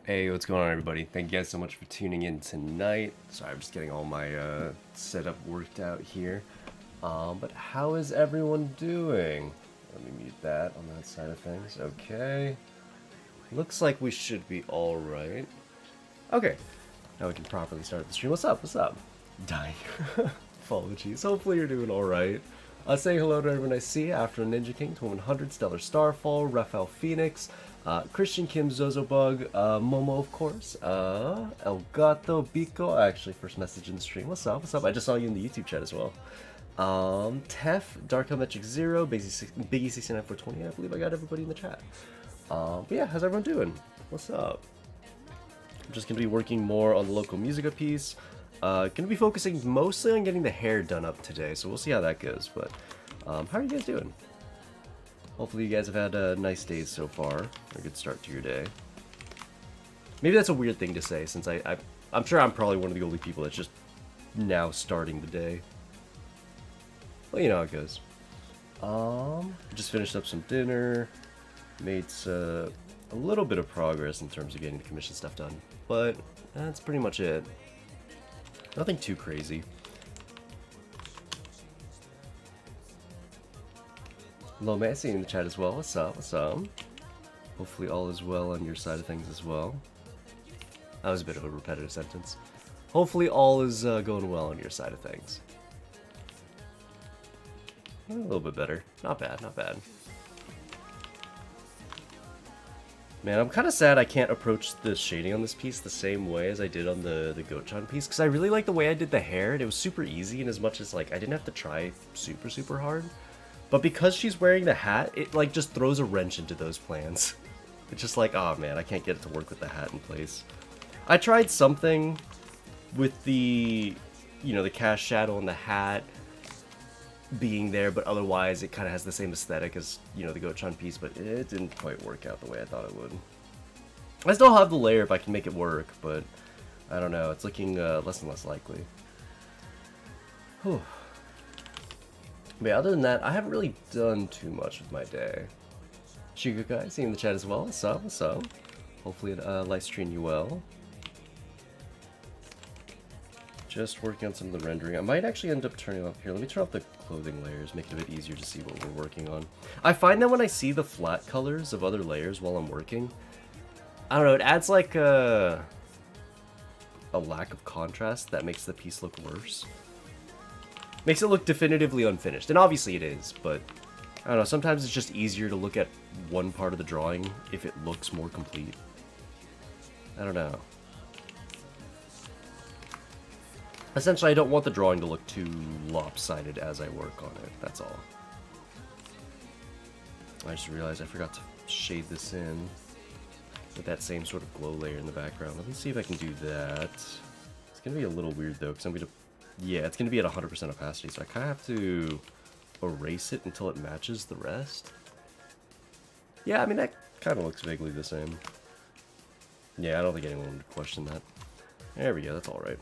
Hey, what's going on, everybody? Thank you guys so much for tuning in tonight. Sorry, I'm just getting all my setup worked out here. But how is everyone doing? Let me mute that on that side of things. Okay. Looks like we should be all right. Okay. Now we can properly start the stream. What's up? What's up? Dying. Apologies. Hopefully you're doing all right. Saying hello to everyone I see. After Ninja King to 100, Stellar Starfall, Raphael Phoenix, Christian Kim, Zozobug, Momo, of course, El Gato, Biko. Actually, first message in the stream. What's up? What's up? I just saw you in the YouTube chat as well. Tef, Dark Metric Zero, Biggie 69420. I believe I got everybody in the chat. But yeah, how's everyone doing? What's up? I'm just gonna be working more on the Loco Musica piece. Gonna be focusing mostly on getting the hair done up today, so we'll see how that goes. But how are you guys doing? Hopefully you guys have had nice days so far, a good start to your day. Maybe that's a weird thing to say, since I'm sure I'm probably one of the only people that's just now starting the day. Well, you know how it goes. Just finished up some dinner, made a little bit of progress in terms of getting the commission stuff done, but that's pretty much it. Nothing too crazy. Hello, man. I see you in the chat as well. What's up? What's up? Hopefully all is well on your side of things as well. That was a bit of a repetitive sentence. Hopefully all is going well on your side of things. A little bit better. Not bad, not bad. Man, I'm kind of sad I can't approach the shading on this piece the same way as I did on the Goat-chan piece, because I really like the way I did the hair, and it was super easy, and as much as, like, I didn't have to try super hard. But because she's wearing the hat, it, like, just throws a wrench into those plans. It's just like, oh man, I can't get it to work with the hat in place. I tried something with the, you know, the cast shadow on the hat being there, but otherwise it kind of has the same aesthetic as, you know, the Goat-chan piece, but it didn't quite work out the way I thought it would. I still have the layer if I can make it work, but I don't know, it's looking less and less likely. Whew. But yeah, other than that, I haven't really done too much with my day. Shigukai, seeing the chat as well. What's up? What's up? Hopefully it light's treating you well. Just working on some of the rendering. I might actually end up turning off here. Let me turn off the clothing layers, make it a bit easier to see what we're working on. I find that when I see the flat colors of other layers while I'm working, I don't know, it adds like a lack of contrast that makes the piece look worse. Makes it look definitively unfinished, and obviously it is, but I don't know, sometimes it's just easier to look at one part of the drawing if it looks more complete. I don't know. Essentially, I don't want the drawing to look too lopsided as I work on it, that's all. I just realized I forgot to shade this in with that same sort of glow layer in the background. Let me see if I can do that. It's going to be a little weird though, because I'm going to... Yeah, it's going to be at 100% opacity, so I kind of have to erase it until it matches the rest. Yeah, I mean, that kind of looks vaguely the same. Yeah, I don't think anyone would question that. There we go, that's alright.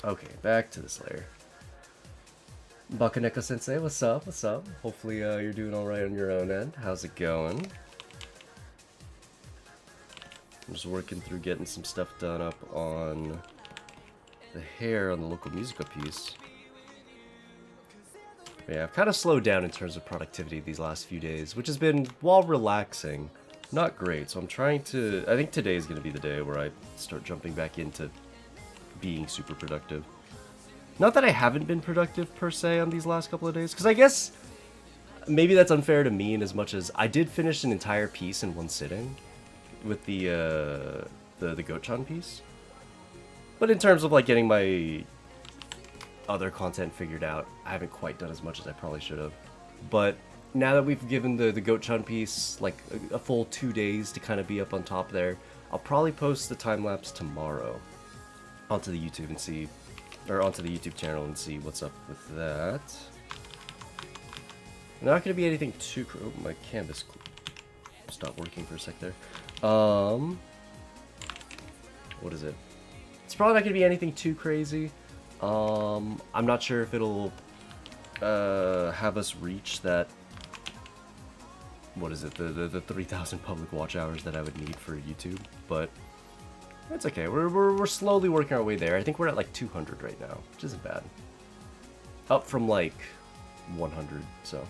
Okay, back to this layer. Bakaneko Sensei, what's up? What's up? Hopefully you're doing alright on your own end. How's it going? I'm just working through getting some stuff done up on the hair on the Loco Musica piece. But yeah, I've kind of slowed down in terms of productivity these last few days, which has been, while relaxing, not great. So I'm trying to... I think today is going to be the day where I start jumping back into being super productive. Not that I haven't been productive per se on these last couple of days, because I guess maybe that's unfair to me in as much as I did finish an entire piece in one sitting with the Goat-chan piece. But in terms of like getting my other content figured out, I haven't quite done as much as I probably should have. But now that we've given the Goat-chan piece like a full 2 days to kind of be up on top there, I'll probably post the time-lapse tomorrow onto the YouTube and see, or onto the YouTube channel and see what's up with that. Not going to be anything too... Oh, my canvas stopped working for a sec there. What is it? It's probably not going to be anything too crazy. I'm not sure if it'll have us reach that what is it, the 3,000 public watch hours that I would need for YouTube, but it's okay. We're slowly working our way there. I think we're at like 200 right now, which isn't bad. Up from like 100, so.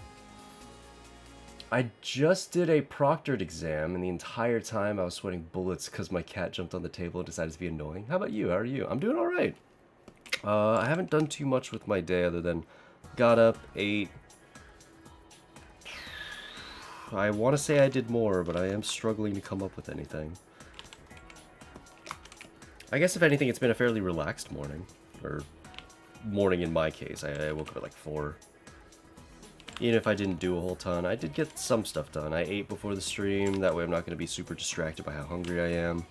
I just did a proctored exam, and the entire time I was sweating bullets because my cat jumped on the table and decided to be annoying. How about you? How are you? I'm doing all right. I haven't done too much with my day other than got up, ate. I want to say I did more, but I am struggling to come up with anything. I guess if anything, it's been a fairly relaxed morning. Or morning in my case. I woke up at like 4. Even if I didn't do a whole ton, I did get some stuff done. I ate before the stream, that way I'm not going to be super distracted by how hungry I am.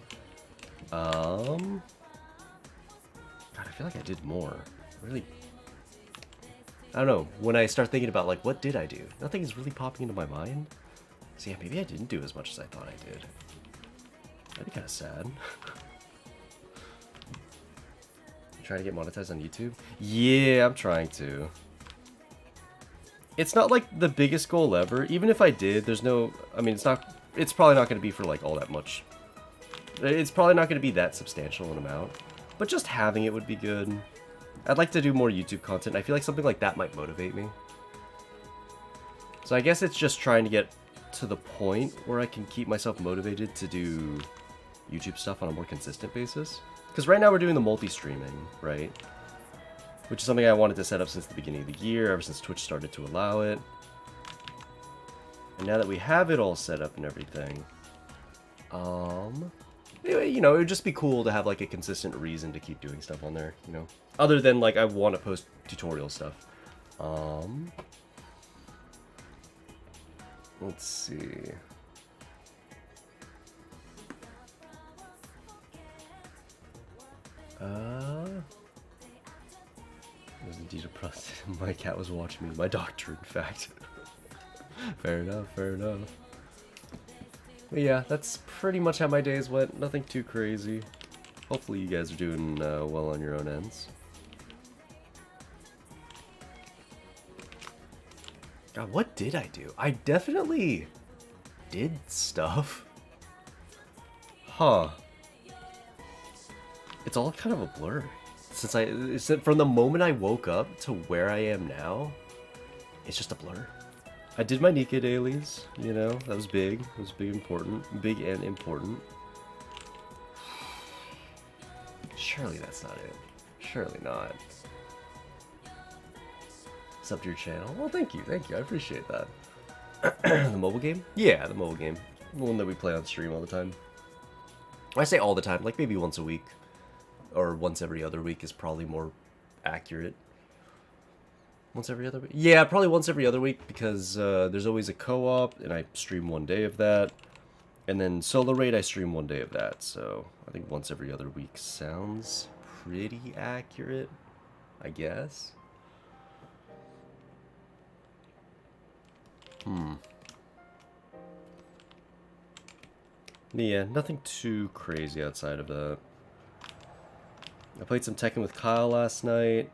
God, I feel like I did more. Really, I don't know, when I start thinking about, like, what did I do? Nothing is really popping into my mind. So yeah, maybe I didn't do as much as I thought I did. That'd be kind of sad. Trying to get monetized on YouTube? Yeah, I'm trying to. It's not like the biggest goal ever. Even if I did, there's no, I mean, it's probably not going to be for like all that much. It's probably not going to be that substantial an amount. But just having it would be good. I'd like to do more YouTube content. I feel like something like that might motivate me. So I guess it's just trying to get to the point where I can keep myself motivated to do YouTube stuff on a more consistent basis. Because right now we're doing the multi-streaming, right? Which is something I wanted to set up since the beginning of the year, ever since Twitch started to allow it. And now that we have it all set up and everything, you know, it would just be cool to have like a consistent reason to keep doing stuff on there, you know? Other than like I want to post tutorial stuff. Let's see. It was indeed a process. My cat was watching me. My doctor, in fact. Fair enough, fair enough. But yeah, that's pretty much how my days went. Nothing too crazy. Hopefully you guys are doing well on your own ends. God, what did I do? I definitely did stuff. Huh. It's all kind of a blur. From the moment I woke up to where I am now, it's just a blur. I did my Nika dailies, you know, that was big. It was big and important. Surely that's not it. Surely not. Sub to your channel. Well, thank you, I appreciate that. The mobile game? Yeah, the mobile game. The one that we play on stream all the time. I say all the time, like maybe once a week. Or once every other week is probably more accurate. Once every other week? Yeah, probably once every other week because there's always a co-op and I stream one day of that. And then solo raid I stream one day of that. So I think once every other week sounds pretty accurate, I guess. Yeah, nothing too crazy outside of that. I played some Tekken with Kyle last night.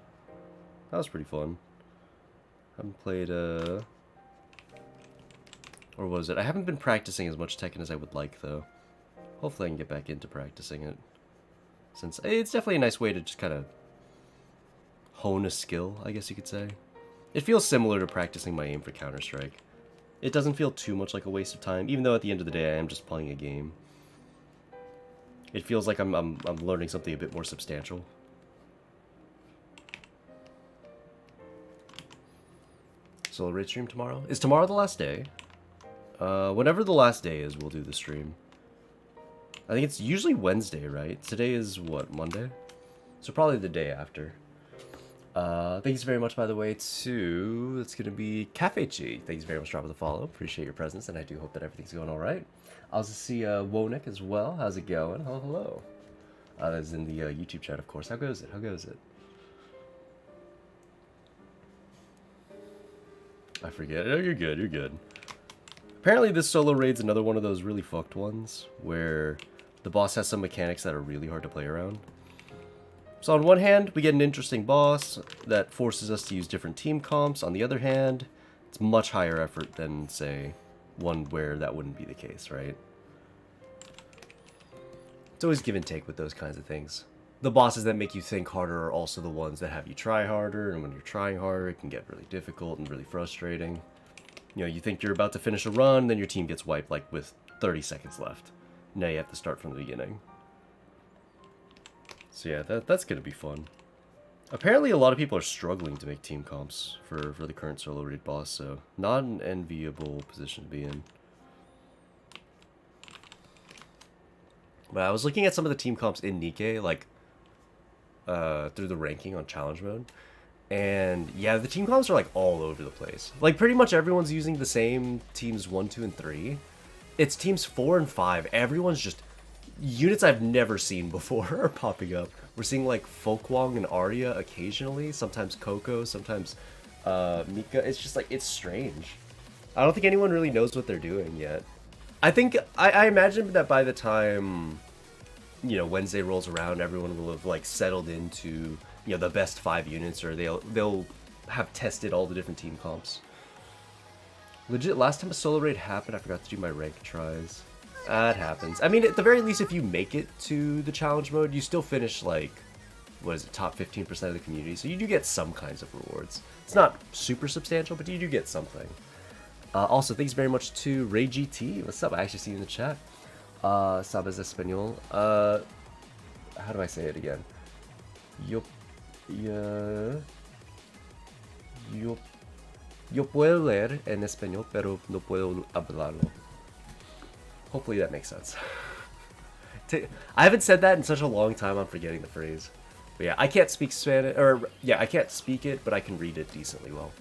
That was pretty fun. I haven't played, or was it? I haven't been practicing as much Tekken as I would like, though. Hopefully I can get back into practicing it. Since it's definitely a nice way to just kind of hone a skill, I guess you could say. It feels similar to practicing my aim for Counter-Strike. It doesn't feel too much like a waste of time, even though at the end of the day I am just playing a game. It feels like I'm learning something a bit more substantial. Solo raid stream tomorrow? Is tomorrow the last day? Whenever the last day is, we'll do the stream. I think it's usually Wednesday, right? Today is, what, Monday? So probably the day after. Thanks very much, by the way, to... It's going to be Cafe G. Thanks very much for dropping the follow. Appreciate your presence, and I do hope that everything's going all right. I also see Wonik as well. How's it going? Oh, hello. That's in the YouTube chat, of course. How goes it? How goes it? I forget. Oh, you're good. You're good. Apparently, this solo raid's another one of those really fucked ones where the boss has some mechanics that are really hard to play around. So on one hand, we get an interesting boss that forces us to use different team comps. On the other hand, it's much higher effort than, say, one where that wouldn't be the case, right? It's always give and take with those kinds of things. The bosses that make you think harder are also the ones that have you try harder, and when you're trying harder, it can get really difficult and really frustrating. You know, you think you're about to finish a run, then your team gets wiped, like, with 30 seconds left. Now you have to start from the beginning. So yeah, that's gonna be fun. Apparently a lot of people are struggling to make team comps for the current solo raid boss, so not an enviable position to be in. But I was looking at some of the team comps in Nikke, like, through the ranking on challenge mode. And yeah, the team comps are like all over the place. Like pretty much everyone's using the same teams 1, 2, and 3. It's teams 4 and 5. Everyone's just units I've never seen before are popping up. We're seeing like Folkwang and Arya occasionally, sometimes Coco, sometimes Mika. It's just like, it's strange. I don't think anyone really knows what they're doing yet. I imagine that by the time, you know, Wednesday rolls around, everyone will have like settled into, you know, the best 5 units, or they'll have tested all the different team comps. Legit, last time a solo raid happened, I forgot to do my rank tries. That happens. I mean, at the very least, if you make it to the challenge mode, you still finish, like, what is it, top 15% of the community, so you do get some kinds of rewards. It's not super substantial, but you do get something. Also, thanks very much to Ray GT. What's up? I actually see you in the chat. Sabes Español. How do I say it again? Yo puedo leer en español, pero no puedo hablarlo. Hopefully that makes sense. I haven't said that in such a long time, I'm forgetting the phrase. But yeah, I can't speak Spanish, or yeah, I can't speak it, but I can read it decently well.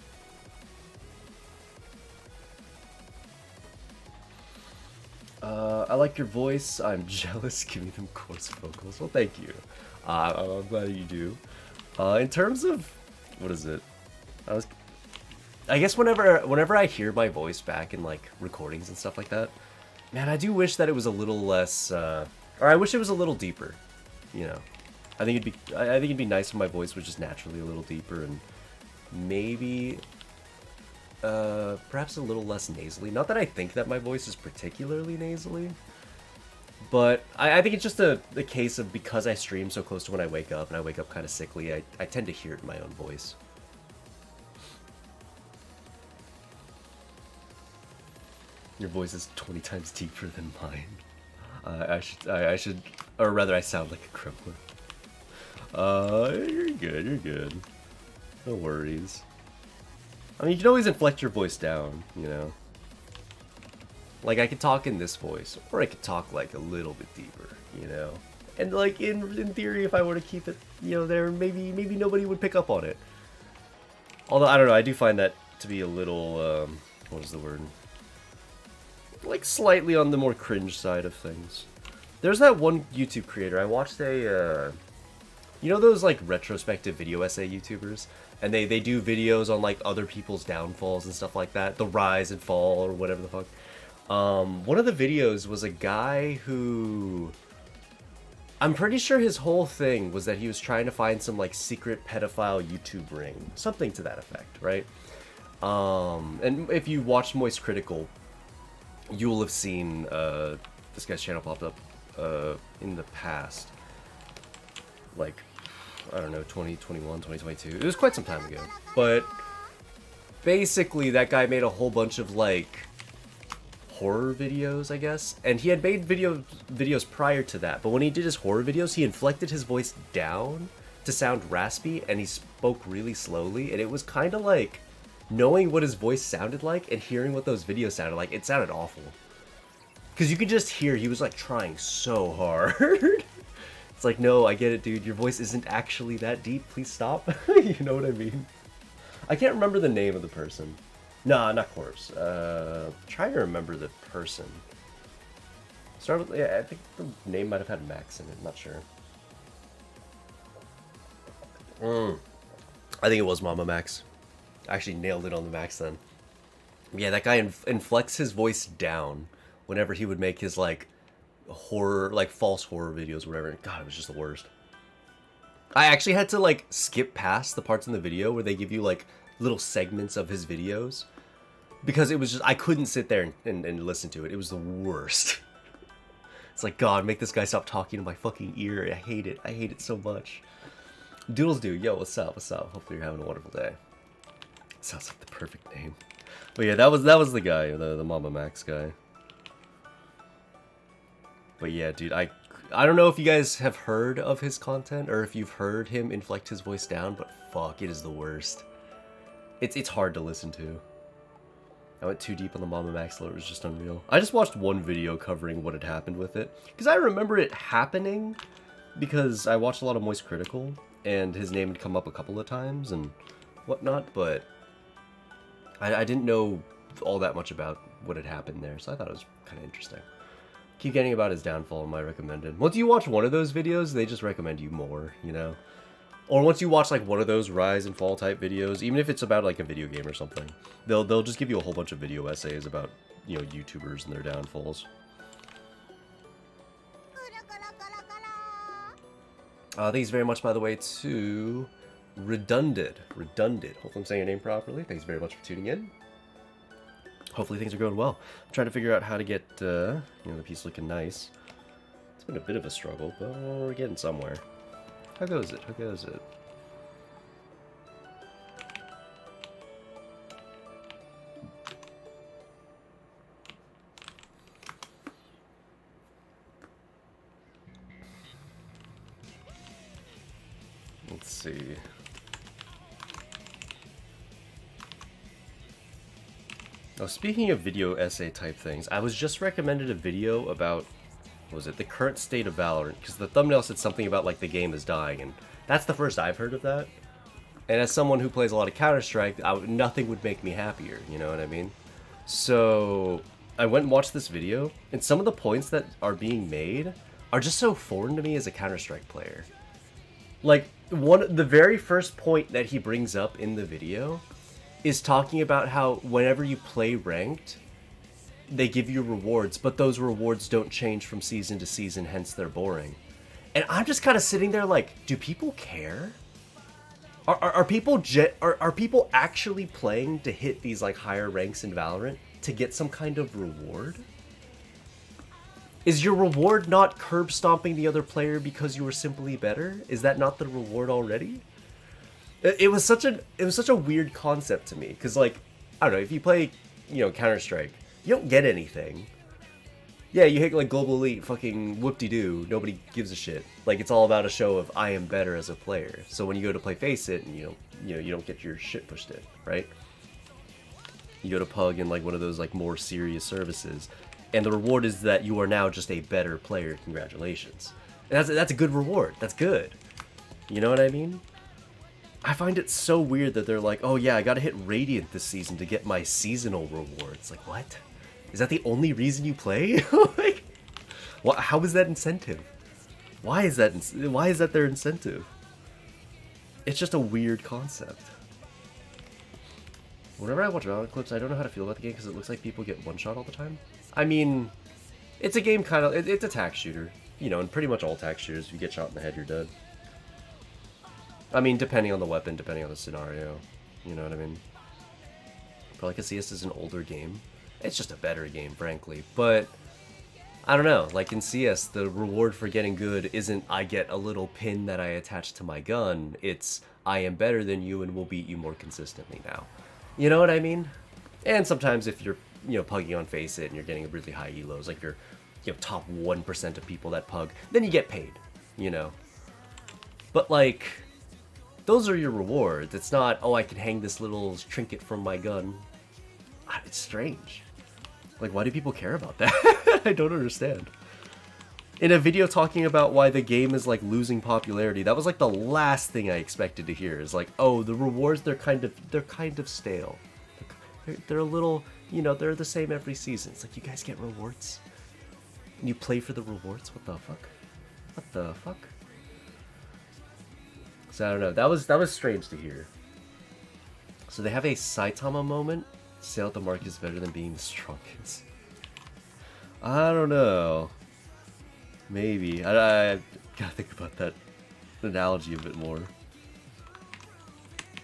I like your voice. I'm jealous. Give me them coarse vocals. Well, thank you. I'm glad you do. In terms of, what is it? I guess whenever I hear my voice back in like recordings and stuff like that, man, I do wish that it was a little less, or I wish it was a little deeper. You know, I think it'd be nice if my voice was just naturally a little deeper and maybe, perhaps a little less nasally. Not that I think that my voice is particularly nasally, but I think it's just a case of, because I stream so close to when I wake up, and I wake up kind of sickly, I tend to hear it in my own voice. Your voice is 20 times deeper than mine. I should, or rather, I sound like a crippler. You're good, you're good. No worries. I mean, you can always inflect your voice down, you know? Like, I could talk in this voice, or I could talk, like, a little bit deeper, you know? And, like, in theory, if I were to keep it, you know, there, maybe nobody would pick up on it. Although, I don't know, I do find that to be a little, what is the word? Like, slightly on the more cringe side of things. There's that one YouTube creator, I watched a, you know those, like, retrospective video essay YouTubers? And they do videos on, like, other people's downfalls and stuff like that. The rise and fall, or whatever the fuck. One of the videos was a guy who, I'm pretty sure his whole thing was that he was trying to find some, like, secret pedophile YouTube ring. Something to that effect, right? And if you watch Moist Critical, you will have seen this guy's channel popped up in the past. Like, I don't know, 2021, 2022. It was quite some time ago. But basically, that guy made a whole bunch of, like, horror videos, I guess. And he had made videos prior to that. But when he did his horror videos, he inflected his voice down to sound raspy, and he spoke really slowly. And it was kind of like, knowing what his voice sounded like and hearing what those videos sounded like, it sounded awful. Because you could just hear he was, like, trying so hard. It's like, no, I get it, dude. Your voice isn't actually that deep. Please stop. You know what I mean? I can't remember the name of the person. Nah, not Corpse. Trying to remember the person. Start with, yeah, I think the name might have had Max in it. Not sure. I think it was Mama Max. I actually nailed it on the Max then. Yeah, that guy inflects his voice down whenever he would make his, like, horror, like, false horror videos or whatever. God, it was just the worst. I actually had to, like, skip past the parts in the video where they give you, like, little segments of his videos. because it was just, I couldn't sit there and listen to it. It was the worst. It's like, God, make this guy stop talking to my fucking ear. I hate it. I hate it so much. Doodles do. Yo, what's up? What's up? Hopefully you're having a wonderful day. Sounds like the perfect name. But yeah, that was the guy, the Mama Max guy. But yeah, dude, I don't know if you guys have heard of his content or if you've heard him inflect his voice down, but fuck, it is the worst. It's hard to listen to. I went too deep on the Mama Max lore, it was just unreal. I just watched one video covering what had happened with it. Because I remember it happening because I watched a lot of Moist Critical and his name had come up a couple of times and whatnot, but I didn't know all that much about what had happened there, so I thought it was kind of interesting. Keep getting about his downfall in my recommended. Once you watch one of those videos, they just recommend you more, you know? Or once you watch like one of those rise and fall type videos, even if it's about like a video game or something, they'll just give you a whole bunch of video essays about, you know, YouTubers and their downfalls. Thanks very much, by the way, to Redundant. Hopefully I'm saying your name properly. Thanks very much for tuning in. Hopefully things are going well. I'm trying to figure out how to get, you know, the piece looking nice. It's been a bit of a struggle, but we're getting somewhere. How goes it? How goes it? Let's see. Oh, speaking of video essay type things, I was just recommended a video about, what was it, the current state of Valorant, because the thumbnail said something about like the game is dying, and that's the first I've heard of that. And as someone who plays a lot of Counter-Strike, nothing would make me happier, you know what I mean? So I went and watched this video, and some of the points that are being made are just so foreign to me as a Counter-Strike player. Like, the very first point that he brings up in the video is talking about how whenever you play ranked, they give you rewards, but those rewards don't change from season to season, hence they're boring. And I'm just kind of sitting there like, do people care? Are people actually playing to hit these like higher ranks in Valorant to get some kind of reward? Is your reward not curb stomping the other player because you were simply better? Is that not the reward already? It was such a weird concept to me, because like, I don't know, if you play, you know, Counter-Strike, you don't get anything. Yeah, you hit like Global Elite, fucking whoop-de-doo, nobody gives a shit. Like, it's all about a show of I am better as a player. So when you go to play Face It, and you don't get your shit pushed in, right? You go to Pug and like one of those like more serious services, and the reward is that you are now just a better player. Congratulations. And that's a good reward. That's good. You know what I mean? I find it so weird that they're like, oh yeah, I gotta hit Radiant this season to get my seasonal rewards. Like, what? Is that the only reason you play? Like, how is that incentive? Why is that their incentive? It's just a weird concept. Whenever I watch Valorant clips, I don't know how to feel about the game because it looks like people get one-shot all the time. I mean, it's a game kind of, it's a tac shooter. You know, and pretty much all tac shooters, if you get shot in the head, you're dead. I mean, depending on the weapon, depending on the scenario. You know what I mean? Probably because CS is an older game. It's just a better game, frankly. But, I don't know. Like in CS, the reward for getting good isn't I get a little pin that I attach to my gun. It's I am better than you and will beat you more consistently now. You know what I mean? And sometimes if you're, you know, pugging on Face It and you're getting really high elos, like you're, you know, top 1% of people that pug, then you get paid, you know? But like, those are your rewards. It's not, oh, I can hang this little trinket from my gun. It's strange. Like, why do people care about that? I don't understand. In a video talking about why the game is like losing popularity, that was like the last thing I expected to hear. Is like, oh, the rewards, they're kind of stale. They're a little, you know, they're the same every season. It's like, you guys get rewards? And you play for the rewards? What the fuck? What the fuck? So I don't know. That was strange to hear. So they have a Saitama moment. Say out the mark is better than being the strongest. I don't know. Maybe. I gotta think about that analogy a bit more.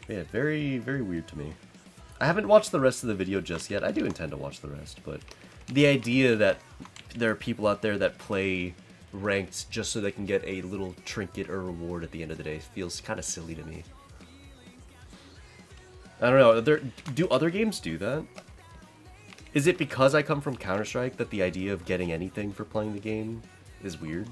Yeah, very, very weird to me. I haven't watched the rest of the video just yet. I do intend to watch the rest, but the idea that there are people out there that play ranked just so they can get a little trinket or reward at the end of the day feels kind of silly to me. I don't know. Do other games do that? Is it because I come from Counter-Strike that the idea of getting anything for playing the game is weird?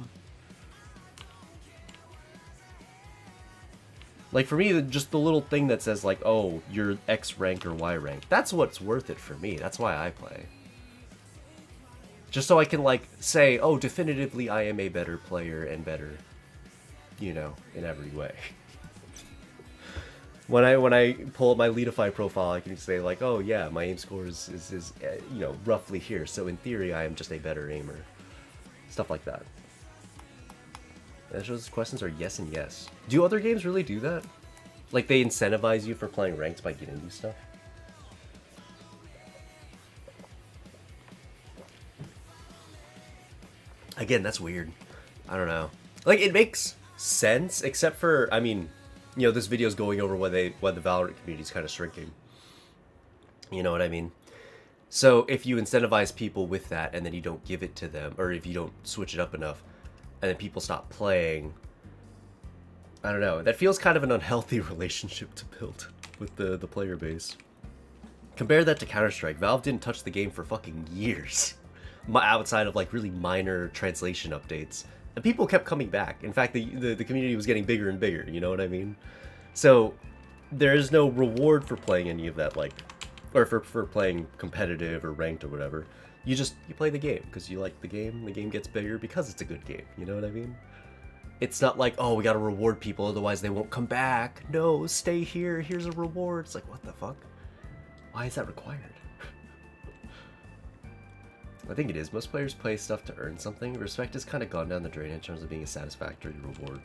Like, for me, just the little thing that says, like, oh, you're X rank or Y rank, that's what's worth it for me. That's why I play. Just so I can, like, say, oh, definitively I am a better player and better, you know, in every way. When I pull up my Leadify profile, I can say, like, oh, yeah, my aim score is you know, roughly here. So, in theory, I am just a better aimer. Stuff like that. That shows questions are yes and yes. Do other games really do that? Like, they incentivize you for playing ranked by getting you stuff? Again, that's weird. I don't know. Like, it makes sense, except for, I mean, you know, this video's going over why the Valorant community's kind of shrinking. You know what I mean? So, if you incentivize people with that, and then you don't give it to them, or if you don't switch it up enough, and then people stop playing, I don't know. That feels kind of an unhealthy relationship to build with the player base. Compare that to Counter-Strike. Valve didn't touch the game for fucking years. Outside of, like, really minor translation updates. And people kept coming back. In fact, the community was getting bigger and bigger, you know what I mean? So, there is no reward for playing any of that, like, or for playing competitive or ranked or whatever. You play the game because you like the game gets bigger because it's a good game, you know what I mean? It's not like, oh, we gotta reward people, otherwise they won't come back. No, stay here, here's a reward. It's like, what the fuck? Why is that required? I think it is. Most players play stuff to earn something. Respect has kind of gone down the drain in terms of being a satisfactory reward.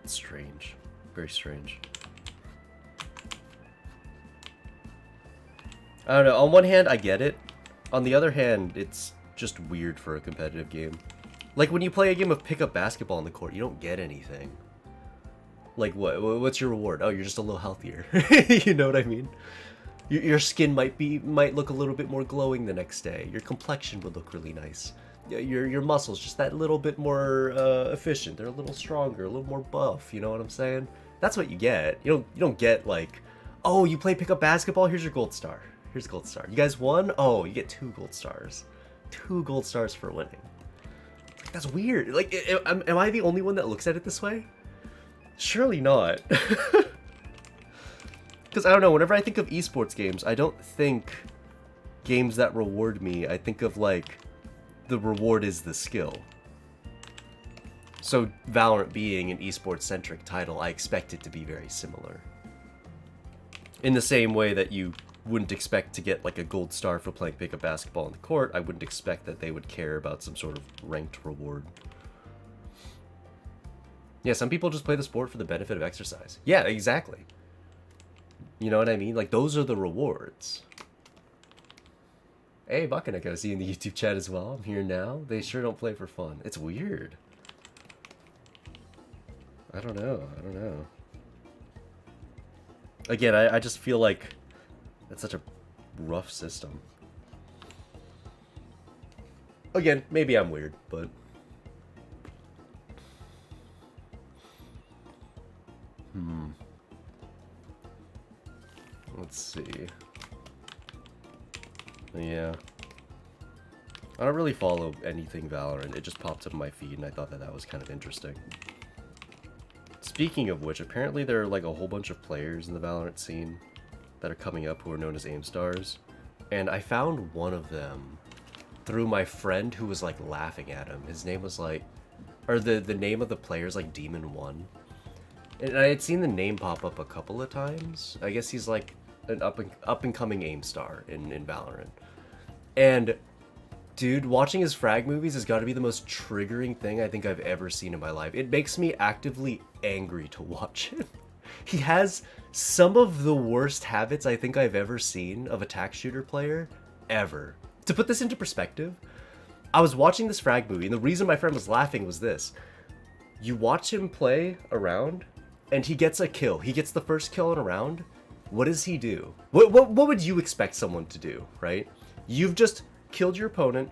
It's strange. Very strange. I don't know. On one hand, I get it. On the other hand, it's just weird for a competitive game. Like, when you play a game of pickup basketball on the court, you don't get anything. Like, what's your reward? Oh, you're just a little healthier. You know what I mean? Your skin might look a little bit more glowing the next day. Your complexion would look really nice. Your muscles just that little bit more efficient. They're a little stronger, a little more buff. You know what I'm saying? That's what you get. You don't get like, oh, you play pickup basketball. Here's your gold star. Here's a gold star. You guys won? Oh, you get 2 gold stars. 2 gold stars for winning. That's weird. Like, am I the only one that looks at it this way? Surely not. Because, I don't know, whenever I think of esports games, I don't think games that reward me. I think of, like, the reward is the skill. So, Valorant being an esports-centric title, I expect it to be very similar. In the same way that you wouldn't expect to get, like, a gold star for playing pickup basketball on the court, I wouldn't expect that they would care about some sort of ranked reward. Yeah, some people just play the sport for the benefit of exercise. Yeah, exactly. You know what I mean? Like, those are the rewards. Hey, Bakaneko, I see you in the YouTube chat as well. I'm here now. They sure don't play for fun. It's weird. I don't know. Again, I just feel like that's such a rough system. Again, maybe I'm weird, but... Let's see. Yeah. I don't really follow anything Valorant. It just popped up in my feed, and I thought that was kind of interesting. Speaking of which, apparently there are like a whole bunch of players in the Valorant scene that are coming up who are known as aim stars. And I found one of them through my friend who was like laughing at him. His name was like, or the name of the player is like Demon 1. And I had seen the name pop up a couple of times. I guess he's like an up and coming aim star in Valorant. And dude, watching his frag movies has got to be the most triggering thing I think I've ever seen in my life. It makes me actively angry to watch him. He has some of the worst habits I think I've ever seen of a tac shooter player ever. To put this into perspective, I was watching this frag movie, and the reason my friend was laughing was this. You watch him play a round, and he gets a kill. He gets the first kill in a round, What does he do? What would you expect someone to do, right? You've just killed your opponent.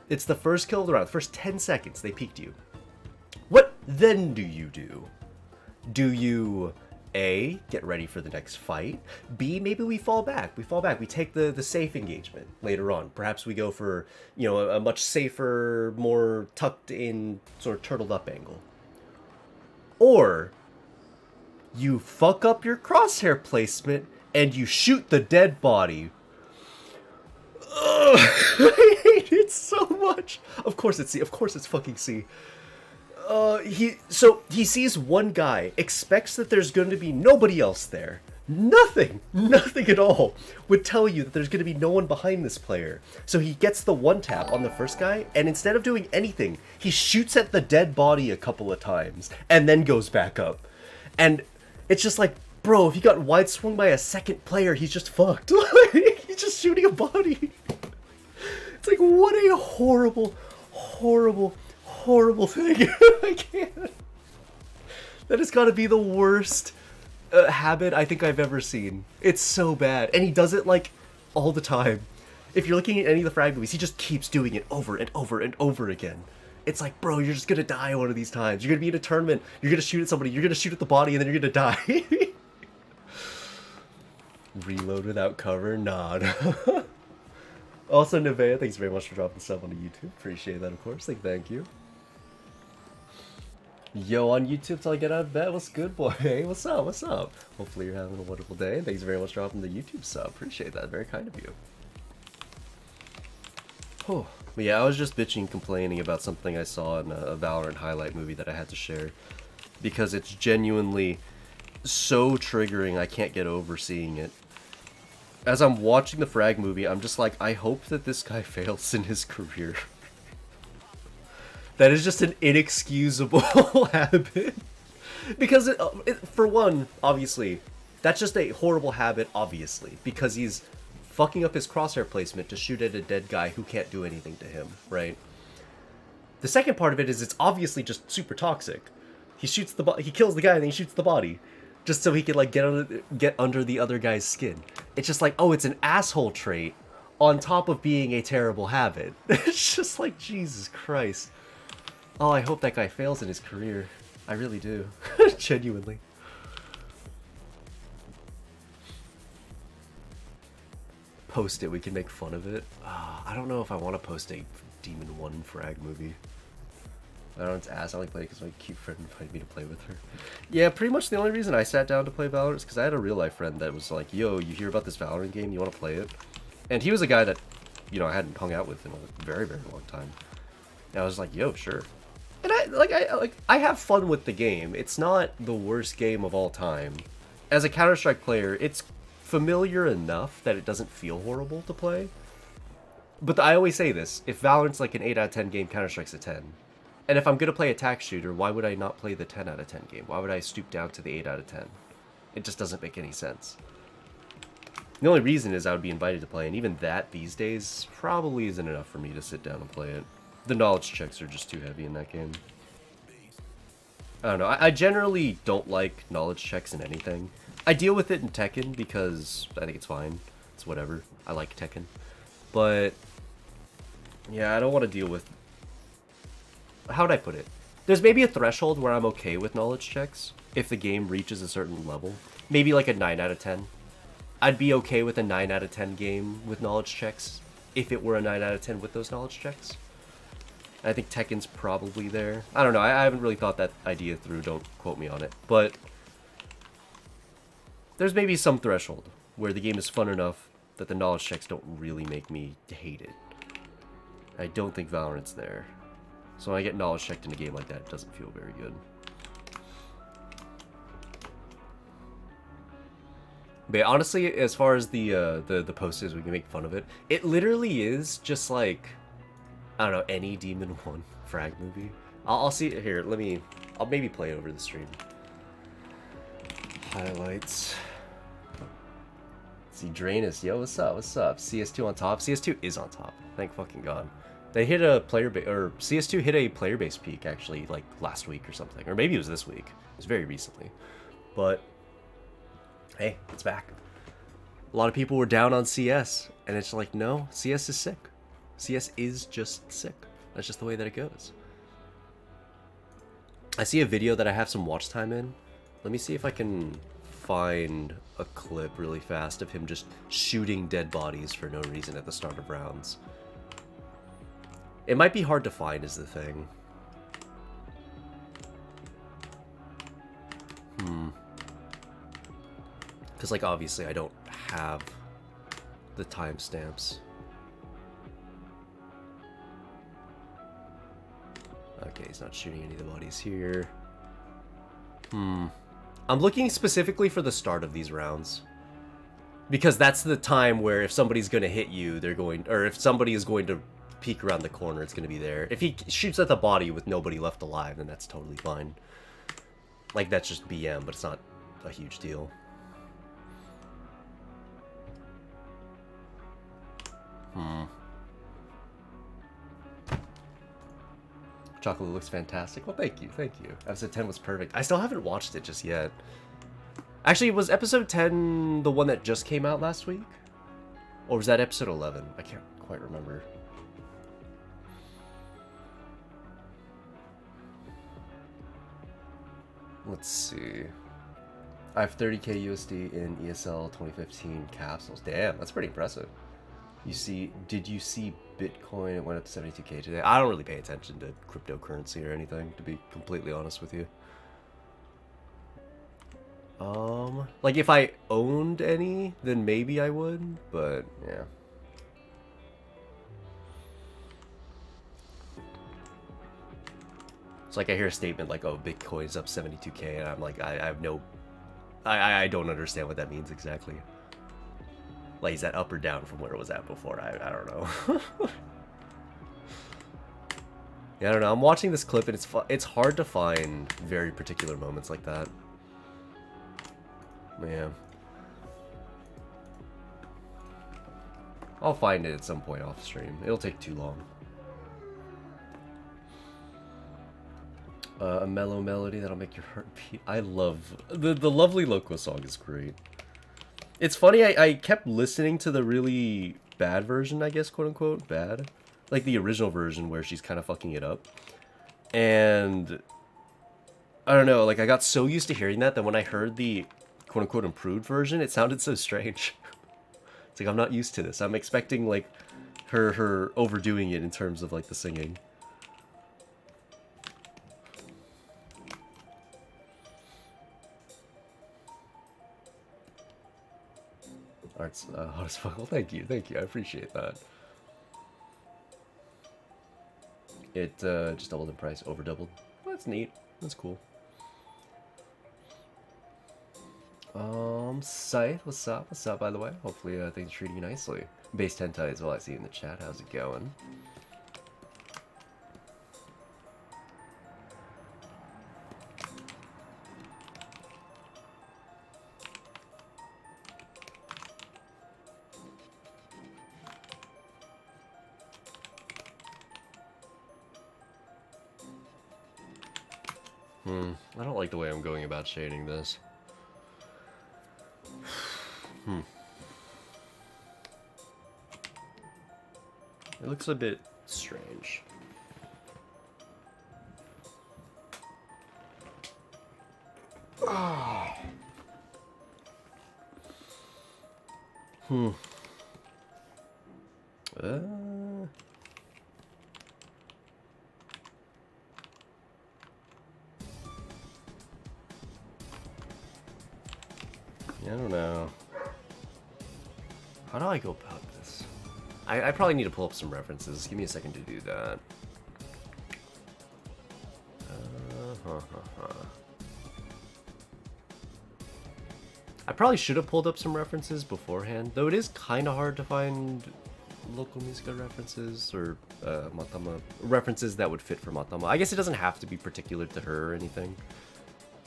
It's the first kill of the round. The first 10 seconds, they peeked you. What then do you do? Do you, A, get ready for the next fight? B, maybe we fall back. We take the safe engagement later on. Perhaps we go for, you know, a much safer, more tucked in, sort of turtled up angle. Or you fuck up your crosshair placement and you shoot the dead body. Ugh, I hate it so much. Of course it's C. Of course it's fucking C. He sees one guy, expects that there's going to be nobody else there. Nothing at all would tell you that there's going to be no one behind this player. So he gets the one tap on the first guy, and instead of doing anything, he shoots at the dead body a couple of times, and then goes back up. And it's just like, bro, if he got wide swung by a second player, he's just fucked. He's just shooting a body. It's like, what a horrible, horrible, horrible thing. I can't. That has got to be the worst habit I think I've ever seen. It's so bad. And he does it, like, all the time. If you're looking at any of the frag movies, he just keeps doing it over and over and over again. It's like, bro, you're just gonna die one of these times. You're gonna be in a tournament, you're gonna shoot at somebody, you're gonna shoot at the body, and then you're gonna die. Reload without cover? Nah. Also, Nevea, thanks very much for dropping sub on the YouTube. Appreciate that, of course. Thank you. Yo, on YouTube till I get out of bed. What's good, boy? Hey, what's up? What's up? Hopefully you're having a wonderful day. Thanks very much for dropping the YouTube sub. Appreciate that. Very kind of you. Oh. But yeah, I was just bitching, complaining about something I saw in a Valorant highlight movie that I had to share. Because it's genuinely so triggering, I can't get over seeing it. As I'm watching the frag movie, I'm just like, I hope that this guy fails in his career. That is just an inexcusable habit. Because, for one, obviously, that's just a horrible habit, obviously. Because he's fucking up his crosshair placement to shoot at a dead guy who can't do anything to him, right? The second part of it is it's obviously just super toxic. He kills the guy and then he shoots the body. Just so he can, like, get under the other guy's skin. It's just like, oh, it's an asshole trait on top of being a terrible habit. It's just like, Jesus Christ. Oh, I hope that guy fails in his career. I really do. Genuinely. Post it, we can make fun of it. I don't know if I want to post a Demon 1 frag movie. I don't know, it's ass. I only play it because my cute friend invited me to play with her. Yeah, pretty much the only reason I sat down to play Valorant is because I had a real life friend that was like, yo, you hear about this Valorant game? You want to play it? And he was a guy that, you know, I hadn't hung out with in a very, very long time. And I was like, yo, sure. And I have fun with the game. It's not the worst game of all time. As a Counter-Strike player, it's familiar enough that it doesn't feel horrible to play. But I always say this, if Valorant's like an 8 out of 10 game, Counter-Strike's a 10. And if I'm going to play attack shooter, why would I not play the 10 out of 10 game? Why would I stoop down to the 8 out of 10? It just doesn't make any sense. The only reason is I would be invited to play, and even that these days probably isn't enough for me to sit down and play it. The knowledge checks are just too heavy in that game. I don't know, I generally don't like knowledge checks in anything. I deal with it in Tekken because I think it's fine. It's whatever. I like Tekken. But yeah, I don't want to deal with... How would I put it? There's maybe a threshold where I'm okay with knowledge checks if the game reaches a certain level. Maybe like a 9 out of 10. I'd be okay with a 9 out of 10 game with knowledge checks if it were a 9 out of 10 with those knowledge checks. I think Tekken's probably there. I don't know, I haven't really thought that idea through, don't quote me on it. But there's maybe some threshold where the game is fun enough that the knowledge checks don't really make me hate it. I don't think Valorant's there. So when I get knowledge checked in a game like that, it doesn't feel very good. But honestly, as far as the post is, we can make fun of it. It literally is just like, I don't know, any Demon 1 frag movie. I'll see it here. I'll maybe play it over the stream. Highlights. See, Drainus, yo, what's up? What's up? CS2 on top. CS2 is on top. Thank fucking God. They hit a player base, or CS2 hit a player base peak actually, like last week or something, or maybe it was this week. It was very recently, but hey, it's back. A lot of people were down on CS, and it's like, no, CS is sick. CS is just sick. That's just the way that it goes. I see a video that I have some watch time in. Let me see if I can find a clip really fast of him just shooting dead bodies for no reason at the start of rounds. It might be hard to find is the thing. Because, like, obviously I don't have the timestamps. Okay, he's not shooting any of the bodies here. I'm looking specifically for the start of these rounds. Because that's the time where if somebody's going to hit you, they're going... Or if somebody is going to peek around the corner, it's going to be there. If he shoots at the body with nobody left alive, then that's totally fine. Like, that's just BM, but it's not a huge deal. Chocolate looks fantastic. Well, thank you, thank you. Episode 10 was perfect. I still haven't watched it just yet. Actually, was episode 10 the one that just came out last week? Or was that episode 11? I can't quite remember. Let's see. I have 30k USD in ESL 2015 capsules. Damn, that's pretty impressive. Did you see Bitcoin? It went up to 72k today. I don't really pay attention to cryptocurrency or anything, to be completely honest with you. Like if I owned any, then maybe I would, but yeah. It's like I hear a statement like, oh, Bitcoin's up 72k, and I'm like, I have no... I don't understand what that means exactly. Like, is that up or down from where it was at before? I don't know. Yeah, I don't know. I'm watching this clip, and it's hard to find very particular moments like that. Yeah. I'll find it at some point off stream. It'll take too long. A mellow melody that'll make your heart beat. I love... The lovely Loco song is great. It's funny, I kept listening to the really bad version, I guess, quote-unquote, bad. Like the original version where she's kind of fucking it up. And... I don't know, like I got so used to hearing that when I heard the quote-unquote improved version, it sounded so strange. It's like, I'm not used to this. I'm expecting, like, her overdoing it in terms of, like, the singing. Art's hot as fuck. Well, thank you, I appreciate that. It just doubled in price, over doubled. Well, that's neat. That's cool. Scythe, what's up? What's up, by the way? Hopefully things are treating you nicely. Base Tentai as well, I see you in the chat. How's it going? I don't like the way I'm going about shading this. It looks a bit strange. I don't know. How do I go about this? I probably need to pull up some references. Give me a second to do that. I probably should have pulled up some references beforehand, though it is kind of hard to find local Musica references or Matama references that would fit for Matama. I guess it doesn't have to be particular to her or anything.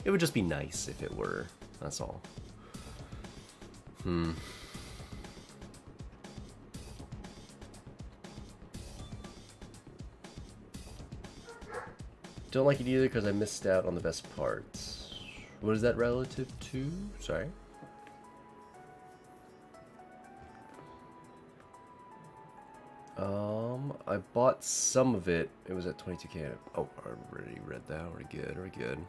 It would just be nice if it were. That's all. Don't like it either because I missed out on the best parts. What is that relative to? Sorry. I bought some of it. It was at 22K. Oh, I already read that. We're good. We're good.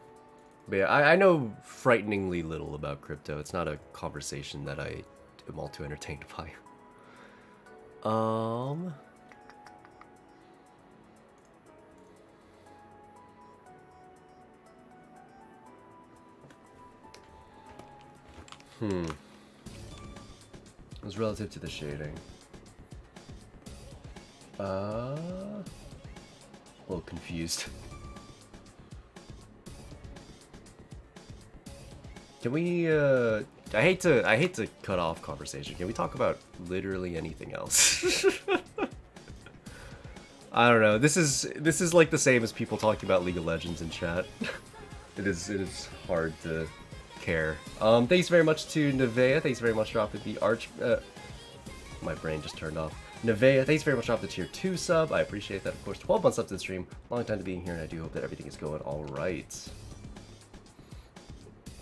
But yeah, I know frighteningly little about crypto. It's not a conversation that I am all too entertained by. It was relative to the shading. A little confused. Can we, I hate to cut off conversation. Can we talk about literally anything else? I don't know. This is like the same as people talking about League of Legends in chat. It is hard to care. Thanks very much to Nevea. Thanks very much for dropping the arch. My brain just turned off. Nevea, thanks very much for dropping the tier 2 sub. I appreciate that, of course. 12 months up to the stream. Long time to being here, and I do hope that everything is going all right.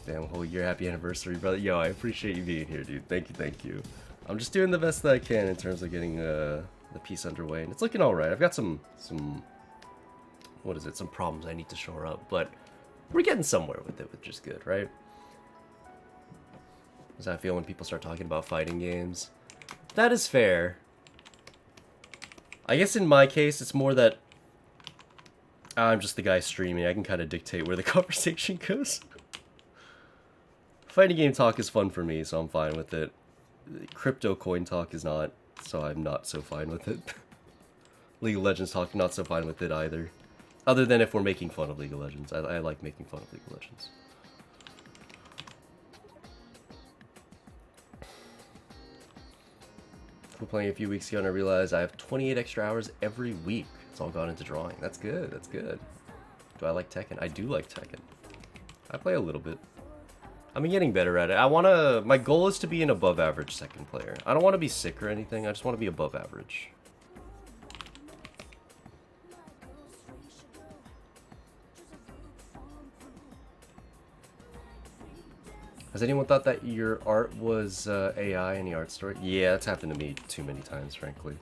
Damn, whole year, happy anniversary, brother. Yo, I appreciate you being here, dude. Thank you, thank you. I'm just doing the best that I can in terms of getting the piece underway, and it's looking all right. I've got some what is it? Some problems I need to shore up, but we're getting somewhere with it, which is good, right? Does that feel when people start talking about fighting games? That is fair. I guess in my case, it's more that I'm just the guy streaming. I can kind of dictate where the conversation goes. Fighting game talk is fun for me, so I'm fine with it. Crypto coin talk is not, so I'm not so fine with it. League of Legends talk, not so fine with it either. Other than if we're making fun of League of Legends. I like making fun of League of Legends. We're playing a few weeks ago and I realized I have 28 extra hours every week. It's all gone into drawing. That's good, that's good. Do I like Tekken? I do like Tekken. I play a little bit. I'm getting better at it. My goal is to be an above average second player. I don't want to be sick or anything, I just want to be above average. Has anyone thought that your art was AI in the art story? Yeah, that's happened to me too many times, frankly.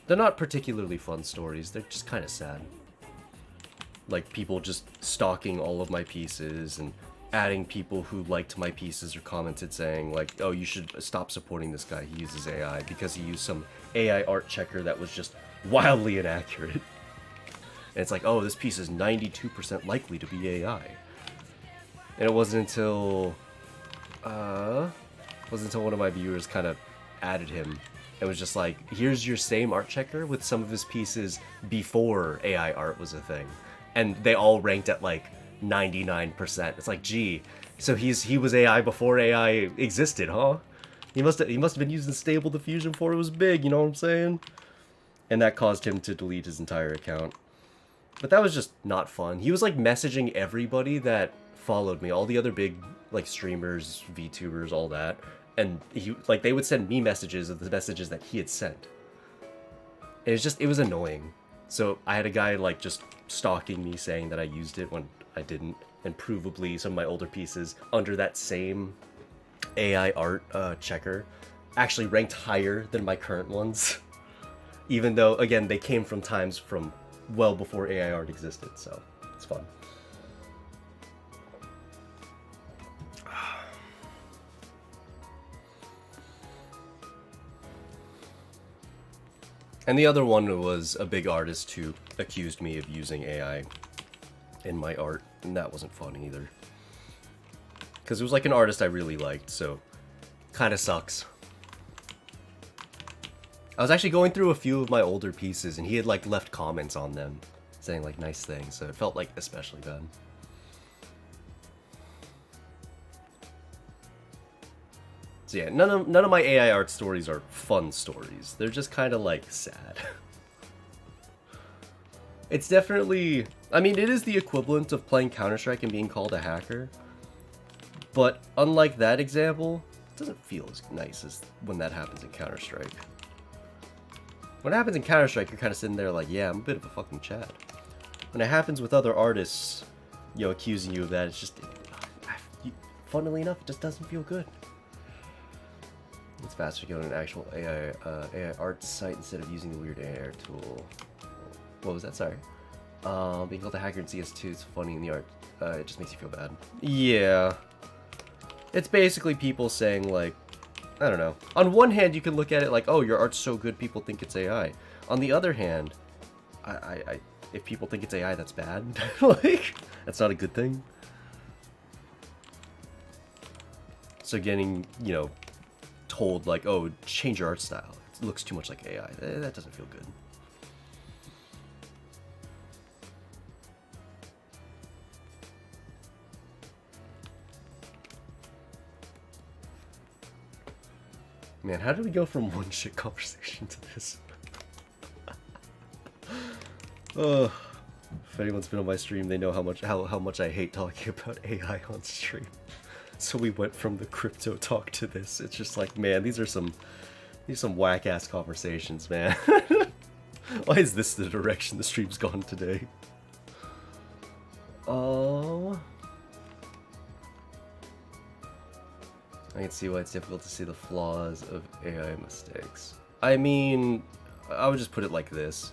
They're not particularly fun stories, they're just kind of sad. Like people just stalking all of my pieces and adding people who liked my pieces or commented saying like, oh, you should stop supporting this guy, he uses AI, because he used some AI art checker that was just wildly inaccurate. And it's like, oh, this piece is 92% likely to be AI. And it wasn't until one of my viewers kind of added him. It was just like, here's your same art checker with some of his pieces before AI art was a thing. And they all ranked at like 99%. It's like, gee, so he was AI before AI existed, huh? He must have been using Stable Diffusion before it was big, you know what I'm saying? And that caused him to delete his entire account. But that was just not fun. He was like messaging everybody that followed me, all the other big like streamers, VTubers, all that, and he like they would send me messages of the messages that he had sent. It was annoying. So I had a guy like just stalking me saying that I used it when I didn't, and provably some of my older pieces under that same AI art checker actually ranked higher than my current ones. Even though, again, they came from times from well before AI art existed, so it's fun. And the other one was a big artist who accused me of using AI in my art, and that wasn't fun either. Because it was like an artist I really liked, so kind of sucks. I was actually going through a few of my older pieces, and he had like left comments on them, saying like nice things, so it felt like especially bad. So yeah, none of my AI art stories are fun stories. They're just kind of like sad. It's definitely, I mean, it is the equivalent of playing Counter-Strike and being called a hacker. But unlike that example, it doesn't feel as nice as when that happens in Counter-Strike. When it happens in Counter-Strike, you're kind of sitting there like, yeah, I'm a bit of a fucking Chad. When it happens with other artists, you know, accusing you of that, it's just, funnily enough, it just doesn't feel good. it's faster to go to an actual AI art site instead of using the weird AI tool. What was that? Sorry. Being called a hacker in CS2 is funny in the art. It just makes you feel bad. Yeah. It's basically people saying, like, I don't know. On one hand, you can look at it like, oh, your art's so good, people think it's AI. On the other hand, if people think it's AI, that's bad. Like, that's not a good thing. So getting, you know, told, like, oh, change your art style. It looks too much like AI. That doesn't feel good. Man, how did we go from one shit conversation to this? If anyone's been on my stream, they know how much I hate talking about AI on stream. So we went from the crypto talk to this. It's just like, man, these are some whack ass conversations, man. Why is this the direction the stream's gone today? Oh. I can see why it's difficult to see the flaws of AI mistakes. I mean, I would just put it like this.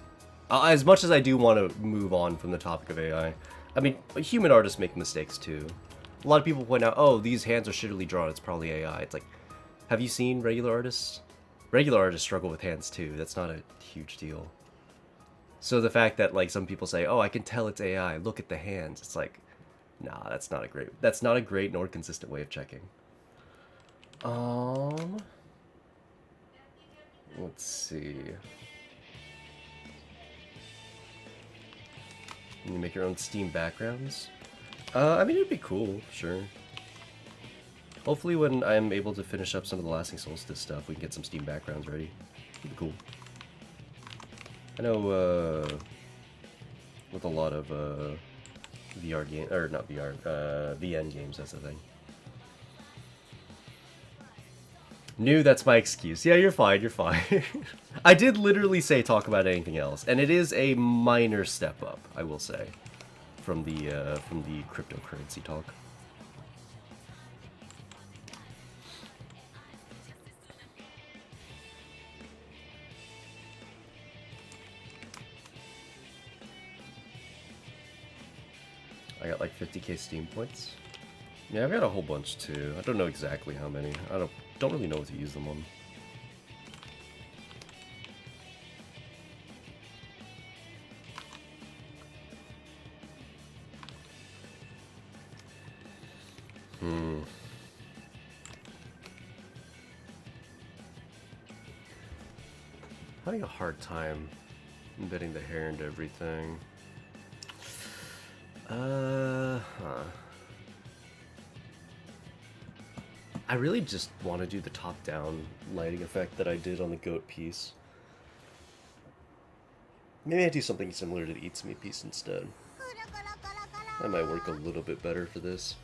As much as I do want to move on from the topic of AI, I mean, human artists make mistakes too. A lot of people point out, oh, these hands are shittily drawn, it's probably AI. It's like, have you seen regular artists? Regular artists struggle with hands too, that's not a huge deal. So the fact that, like, some people say, oh, I can tell it's AI, look at the hands, it's like, nah, that's not a great nor consistent way of checking. Let's see. Can you make your own Steam backgrounds? I mean, it'd be cool, sure. Hopefully when I'm able to finish up some of the Lasting Solstice stuff, we can get some Steam backgrounds ready. It'd be cool. I know, with a lot of, VR game, or not VR, VN games, that's the thing. New, that's my excuse. Yeah, you're fine, you're fine. I did literally say talk about anything else, and it is a minor step up, I will say, from the cryptocurrency talk. I got like 50k Steam points. Yeah, I've got a whole bunch too. I don't know exactly how many. I don't really know what to use them on. Having a hard time embedding the hair into everything. I really just want to do the top-down lighting effect that I did on the goat piece. Maybe I do something similar to the Eats Me piece instead. That might work a little bit better for this.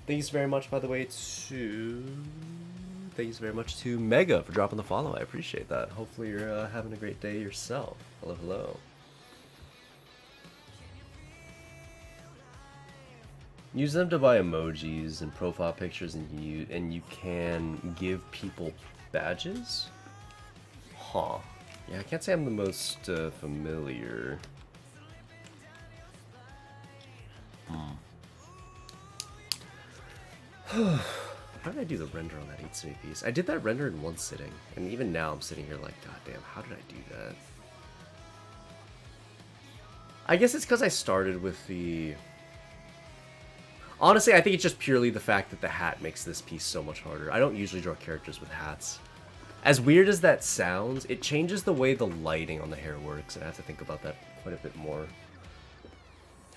Thanks very much, by the way, Thanks very much to Mega for dropping the follow. I appreciate that. Hopefully you're having a great day yourself. Hello, hello. Use them to buy emojis and profile pictures, and you can give people badges? Huh. Yeah, I can't say I'm the most familiar. How did I do the render on that 8 piece? I did that render in one sitting, and even now I'm sitting here like, god damn, how did I do that? I guess it's because I started with the... Honestly, I think it's just purely the fact that the hat makes this piece so much harder. I don't usually draw characters with hats. As weird as that sounds, it changes the way the lighting on the hair works, and I have to think about that quite a bit more.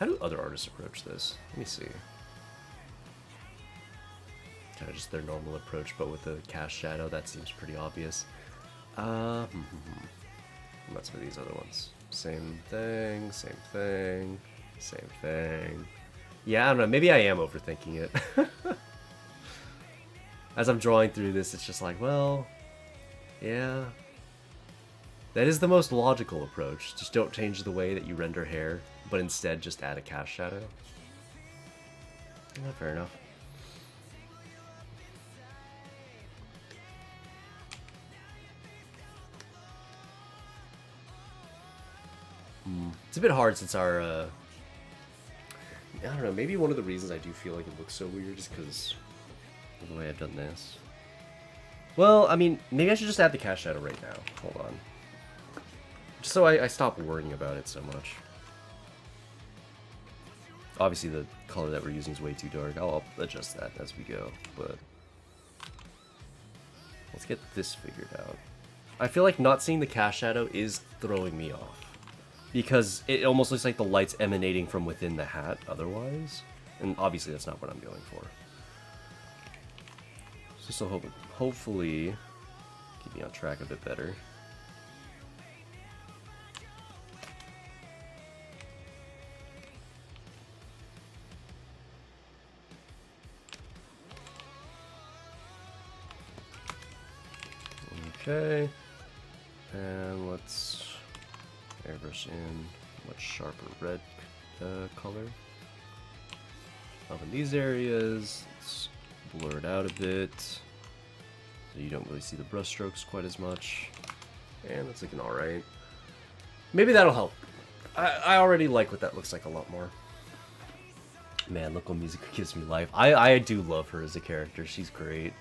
How do other artists approach this? Let me see. Kind of just their normal approach, but with the cast shadow, that seems pretty obvious. What's for these other ones? Same thing, same thing, same thing. Yeah, I don't know, maybe I am overthinking it. As I'm drawing through this, it's just like, well, yeah. That is the most logical approach. Just don't change the way that you render hair, but instead just add a cast shadow. Fair enough. It's a bit hard since our, I don't know, maybe one of the reasons I do feel like it looks so weird is because of the way I've done this. Well, I mean, maybe I should just add the cast shadow right now. Hold on. Just so I stop worrying about it so much. Obviously, the color that we're using is way too dark. I'll adjust that as we go, but let's get this figured out. I feel like not seeing the cast shadow is throwing me off, because it almost looks like the light's emanating from within the hat otherwise, and obviously that's not what I'm going for. So hopefully keep me on track a bit better. Okay, and let's airbrush in a much sharper red color. Up in these areas, let's blur it out a bit so you don't really see the brush strokes quite as much. And that's looking alright. Maybe that'll help. I already like what that looks like a lot more. Man, Loco Musica gives me life. I do love her as a character. She's great.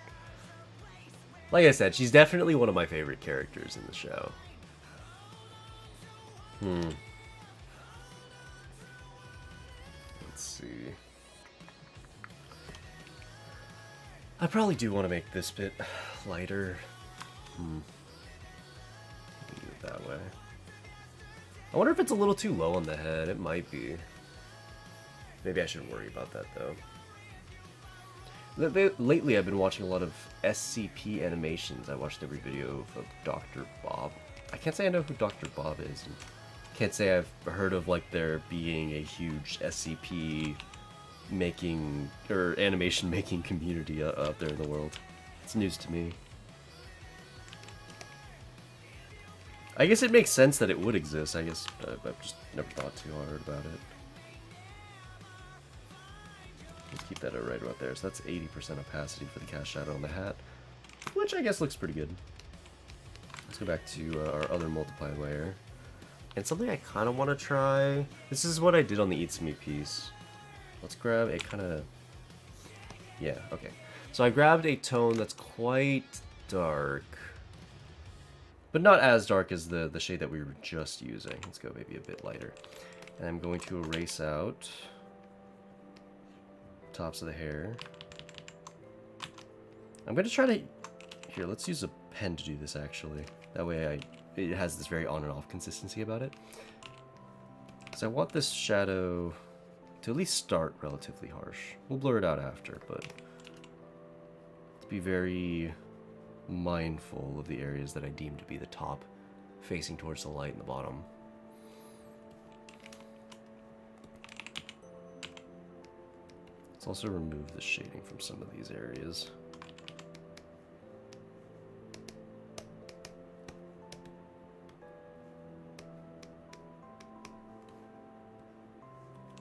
Like I said, she's definitely one of my favorite characters in the show. Let's see. I probably do want to make this bit lighter. Do it that way. I wonder if it's a little too low on the head. It might be. Maybe I shouldn't worry about that, though. Lately, I've been watching a lot of SCP animations. I watched every video of Dr. Bob. I can't say I know who Dr. Bob is. And can't say I've heard of like there being a huge SCP making or animation making community out there in the world. It's news to me. I guess it makes sense that it would exist. I guess I've just never thought too hard about it. Let's keep that right about there. So that's 80% opacity for the cast shadow on the hat, which I guess looks pretty good. Let's go back to our other multiply layer. And something I kind of want to try. This is what I did on the Eats Me piece. Let's grab a kind of... Yeah, okay. So I grabbed a tone that's quite dark, but not as dark as the shade that we were just using. Let's go maybe a bit lighter. And I'm going to erase out tops of the hair. I'm going to try to... Here, let's use a pen to do this, actually. That way it has this very on and off consistency about it. Because I want this shadow to at least start relatively harsh. We'll blur it out after, but let's be very mindful of the areas that I deem to be the top, facing towards the light in the bottom. Let's also remove the shading from some of these areas.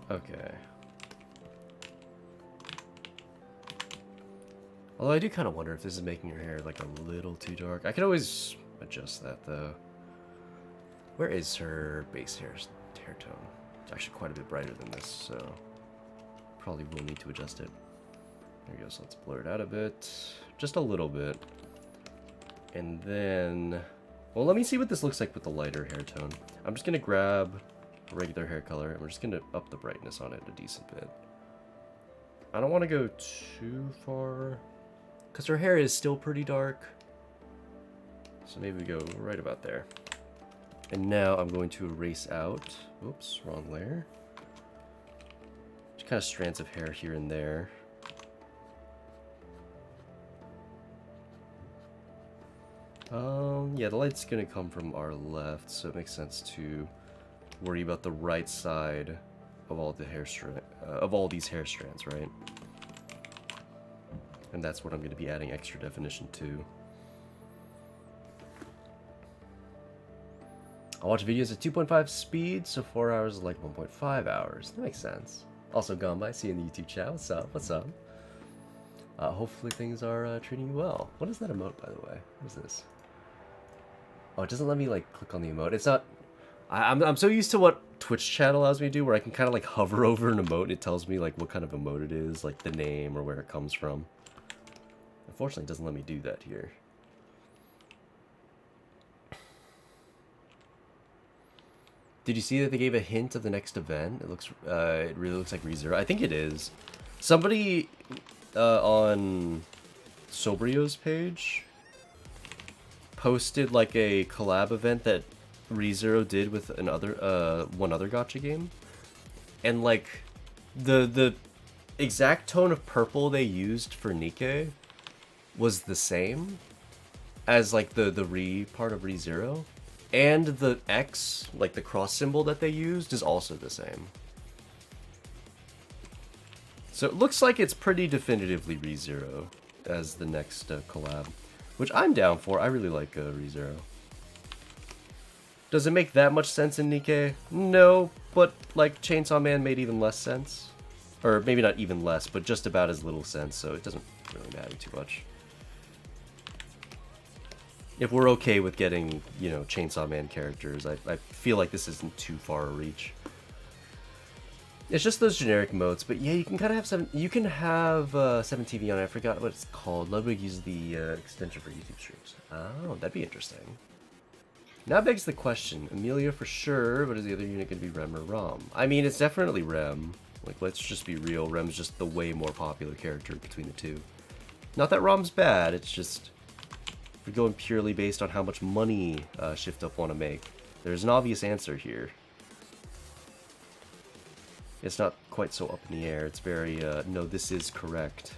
Okay. Although I do kind of wonder if this is making your hair like a little too dark. I can always adjust that though. Where is her base hair tone? It's actually quite a bit brighter than this, so probably will need to adjust it. There we go, so let's blur it out a bit. Just a little bit. And then, well, let me see what this looks like with the lighter hair tone. I'm just gonna grab a regular hair color and we're just gonna up the brightness on it a decent bit. I don't want to go too far because her hair is still pretty dark. So maybe we go right about there. And now I'm going to erase out, whoops, wrong layer. Just kind of strands of hair here and there. Yeah, the light's gonna come from our left, so it makes sense to worry about the right side of all the hair of all these hair strands, right? And that's what I'm going to be adding extra definition to. I watch videos at 2.5 speed, so 4 hours is like 1.5 hours. That makes sense. Also, Gamba, I see you in the YouTube chat. What's up? What's up? Hopefully things are treating you well. What is that emote, by the way? What is this? Oh, it doesn't let me, like, click on the emote. It's not... I'm so used to what Twitch chat allows me to do, where I can kind of like hover over an emote and it tells me like what kind of emote it is, like the name or where it comes from. Unfortunately, it doesn't let me do that here. Did you see that they gave a hint of the next event? It really looks like ReZero. I think it is. Somebody on Sobrio's page posted like a collab event that ReZero did with one other gacha game, and like the exact tone of purple they used for Nikke was the same as like the re part of ReZero. And the X, like the cross symbol that they used, is also the same. So it looks like it's pretty definitively ReZero as the next collab, which I'm down for. I really like ReZero. Does it make that much sense in Nikke? No, but like Chainsaw Man made even less sense. Or maybe not even less, but just about as little sense, so it doesn't really matter too much. If we're okay with getting, you know, Chainsaw Man characters, I feel like this isn't too far a reach. It's just those generic modes, but yeah, you can kind of have some. You can have 7TV on it. I forgot what it's called. Ludwig uses the extension for YouTube streams. Oh, that'd be interesting. Now begs the question: Amelia for sure, but is the other unit going to be Rem or Rom? I mean, it's definitely Rem. Like, let's just be real. Rem's just the way more popular character between the two. Not that Rom's bad. It's just. We're going purely based on how much money Shift Up want to make. There's an obvious answer here. It's not quite so up in the air. It's very, no, this is correct.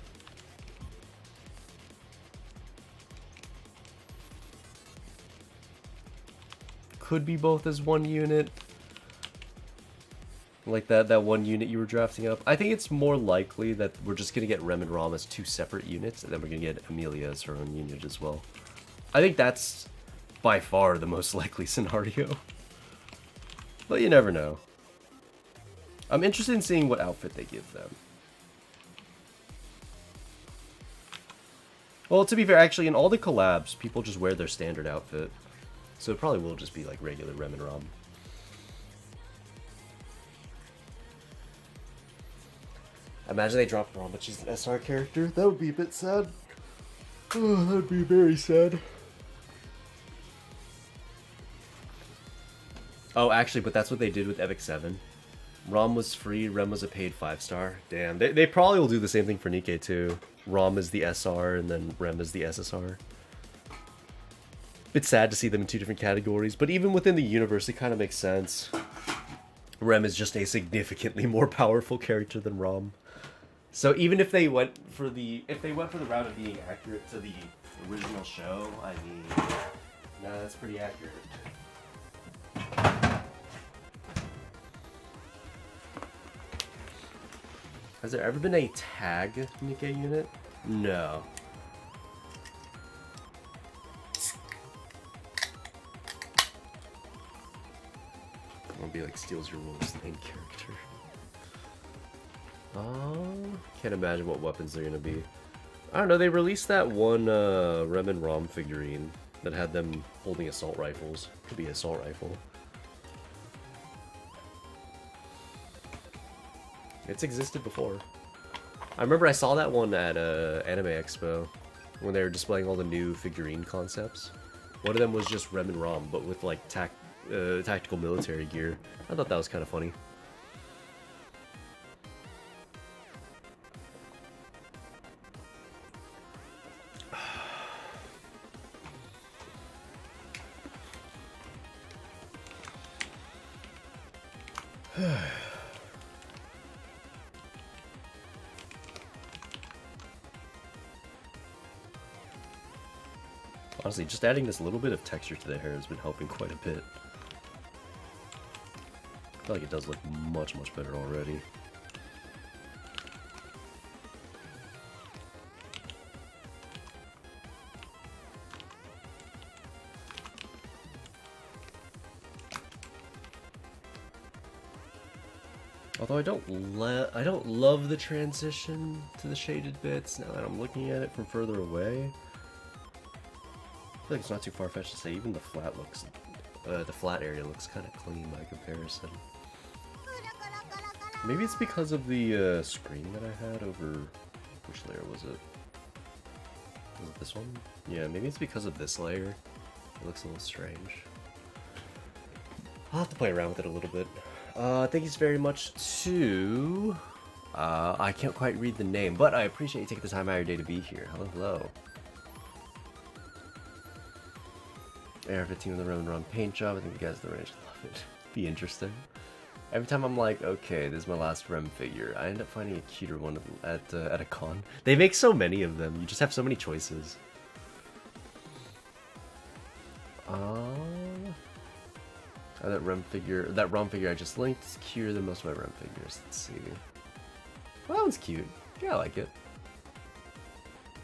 Could be both as one unit. Like that one unit you were drafting up. I think it's more likely that we're just going to get Rem and Rom as two separate units, and then we're going to get Amelia as her own unit as well. I think that's by far the most likely scenario. But you never know. I'm interested in seeing what outfit they give them. Well, to be fair, actually, in all the collabs, people just wear their standard outfit. So it probably will just be like regular Rem and Rom. Imagine they dropped Rom, but she's an SR character. That would be a bit sad. Oh, that would be very sad. Oh, actually, but that's what they did with Epic 7. Rom was free, Rem was a paid 5-star. Damn, they probably will do the same thing for Nikke too. Rom is the SR, and then Rem is the SSR. It's sad to see them in two different categories, but even within the universe, it kind of makes sense. Rem is just a significantly more powerful character than Rom. So even if they went for the route of being accurate to the original show, I mean, no, that's pretty accurate. Has there ever been a tag Nikke unit? No. I'm gonna be like steals your wolves main character. Can't imagine what weapons they're gonna be. I don't know, they released that one Rem and Rom figurine that had them holding assault rifles. Could be an assault rifle. It's existed before. I remember I saw that one at Anime Expo when they were displaying all the new figurine concepts. One of them was just Rem and Rom, but with like tactical military gear. I thought that was kind of funny. Honestly, just adding this little bit of texture to the hair has been helping quite a bit. I feel like it does look much, much better already. Although I don't love the transition to the shaded bits now that I'm looking at it from further away. I feel like it's not too far-fetched to say even the flat looks the flat area looks kind of clean by comparison. Maybe it's because of the screen that I had over... Which layer was it? Was it this one? Yeah, maybe it's because of this layer. It looks a little strange. I'll have to play around with it a little bit. Thank you very much to... I can't quite read the name, but I appreciate you taking the time out of your day to be here. Hello, hello. AR-15 with the Roman Run paint job. I think you guys have the range. Love it. Be interesting. Every time I'm like, okay, this is my last Rem figure, I end up finding a cuter one at a con. They make so many of them. You just have so many choices. That Rem figure I just linked is cuter than most of my Rem figures. Let's see. Well, that one's cute. Yeah, I like it.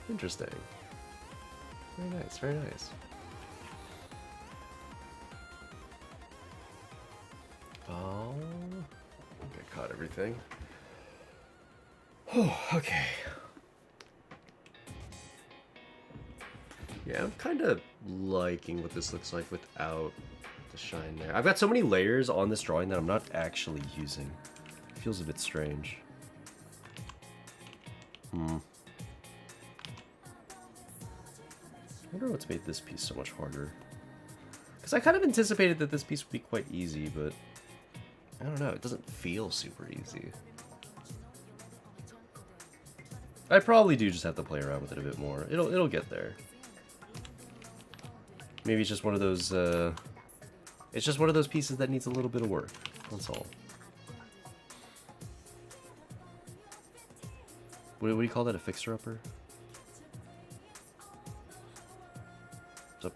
Interesting. Very nice, very nice. Oh, I think I caught everything. Oh, okay. Yeah, I'm kind of liking what this looks like without the shine there. I've got so many layers on this drawing that I'm not actually using. It feels a bit strange. I wonder what's made this piece so much harder. Because I kind of anticipated that this piece would be quite easy, but I don't know, it doesn't feel super easy. I probably do just have to play around with it a bit more. It'll get there. Maybe it's just one of those it's just one of those pieces that needs a little bit of work. That's all. What do you call that? A fixer-upper?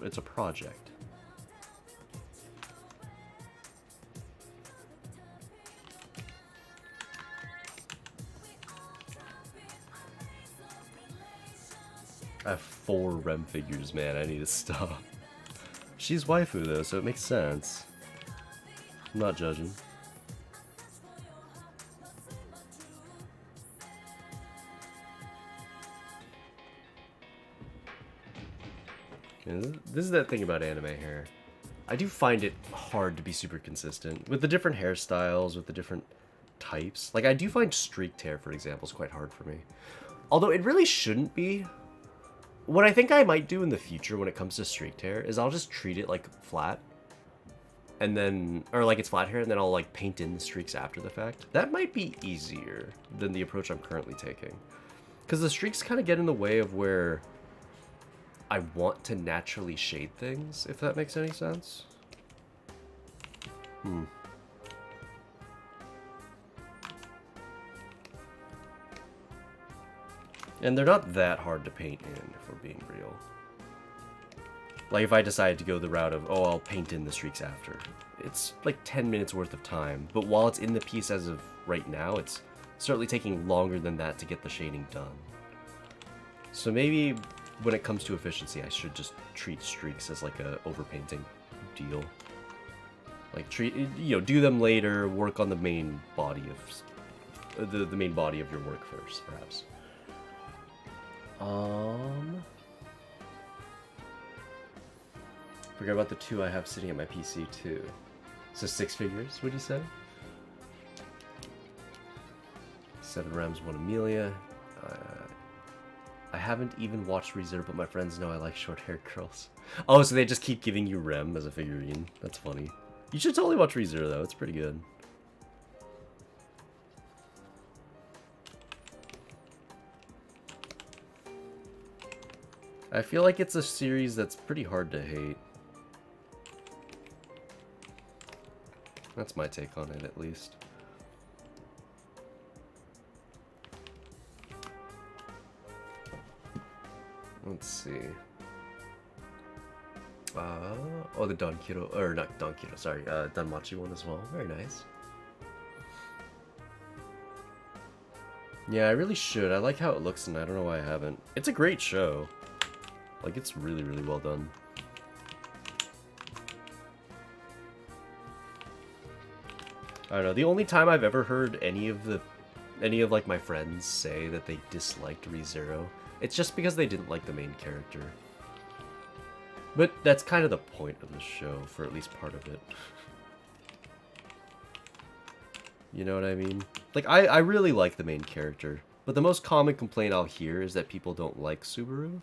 It's a project. I have 4 Rem figures, man. I need to stop. She's waifu, though, so it makes sense. I'm not judging. And this is that thing about anime hair. I do find it hard to be super consistent. With the different hairstyles, with the different types. Like, I do find streaked hair, for example, is quite hard for me. Although it really shouldn't be. What I think I might do in the future when it comes to streaked hair is I'll just treat it like flat. And then, or like it's flat hair, and then I'll like paint in the streaks after the fact. That might be easier than the approach I'm currently taking. Because the streaks kind of get in the way of where I want to naturally shade things, if that makes any sense. And they're not that hard to paint in, if we're being real. Like, if I decided to go the route of, oh, I'll paint in the streaks after. It's like 10 minutes worth of time, but while it's in the piece as of right now, it's certainly taking longer than that to get the shading done. So maybe when it comes to efficiency, I should just treat streaks as like a overpainting deal. Like, do them later, work on the main body of, the main body of your work first, perhaps. Forgot about the 2 I have sitting at my PC too. So 6 figures, would you say? 7 Rams, 1 Amelia. I haven't even watched ReZero, but my friends know I like short-haired girls. Oh, so they just keep giving you Rem as a figurine. That's funny. You should totally watch ReZero though, it's pretty good. I feel like it's a series that's pretty hard to hate. That's my take on it, at least. Let's see. Oh, the Donkiro, or not Donkiro, sorry, Danmachi one as well. Very nice. Yeah, I really should. I like how it looks, and I don't know why I haven't. It's a great show. Like, it's really, really well done. I don't know, the only time I've ever heard any of like my friends say that they disliked ReZero, it's just because they didn't like the main character. But that's kind of the point of the show, for at least part of it. You know what I mean? Like, I really like the main character, but the most common complaint I'll hear is that people don't like Subaru.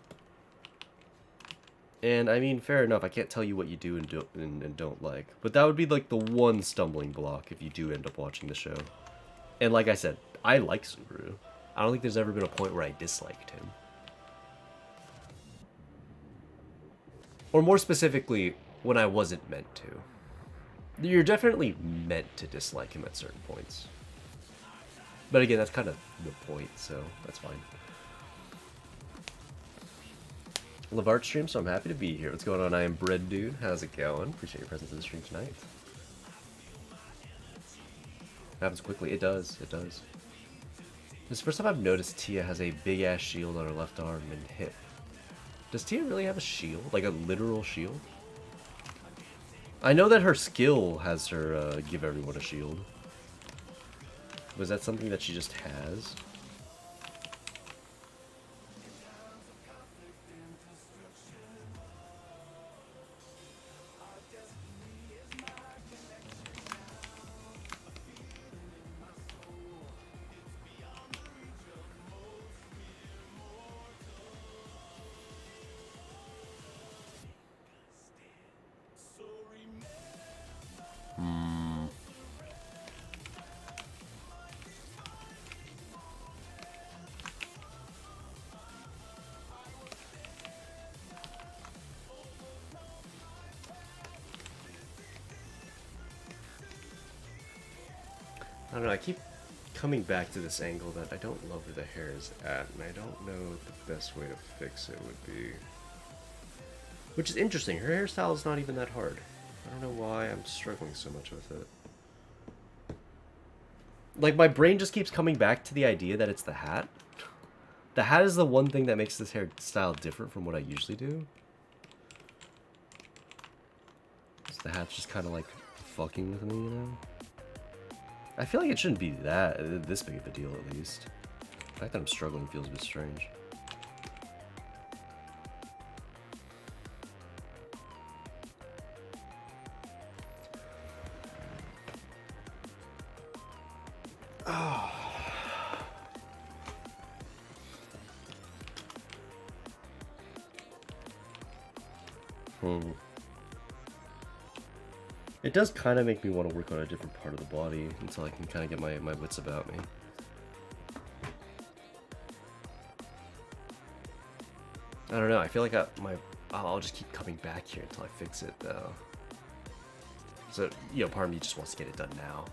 And, I mean, fair enough, I can't tell you what you do and don't like. But that would be, like, the one stumbling block if you do end up watching the show. And like I said, I like Subaru. I don't think there's ever been a point where I disliked him. Or more specifically, when I wasn't meant to. You're definitely meant to dislike him at certain points. But again, that's kind of the point, so that's fine. Love art stream, so I'm happy to be here. What's going on? I am Bread Dude. How's it going? Appreciate your presence in the stream tonight. It happens quickly. It does. It does. This is the first time I've noticed Tia has a big-ass shield on her left arm and hip. Does Tia really have a shield? Like a literal shield? I know that her skill has her give everyone a shield. Was that something that she just has? I don't know, I keep coming back to this angle that I don't love where the hair is at, and I don't know what the best way to fix it would be. Which is interesting, her hairstyle is not even that hard. I don't know why I'm struggling so much with it. Like, my brain just keeps coming back to the idea that it's the hat. The hat is the one thing that makes this hairstyle different from what I usually do. So the hat's just kind of like fucking with me, you know? I feel like it shouldn't be this big of a deal, at least. The fact that I'm struggling feels a bit strange. It does kind of make me want to work on a different part of the body until I can kind of get my wits about me. I don't know, I feel like I'll just keep coming back here until I fix it, though. So, you know, part of me just wants to get it done now.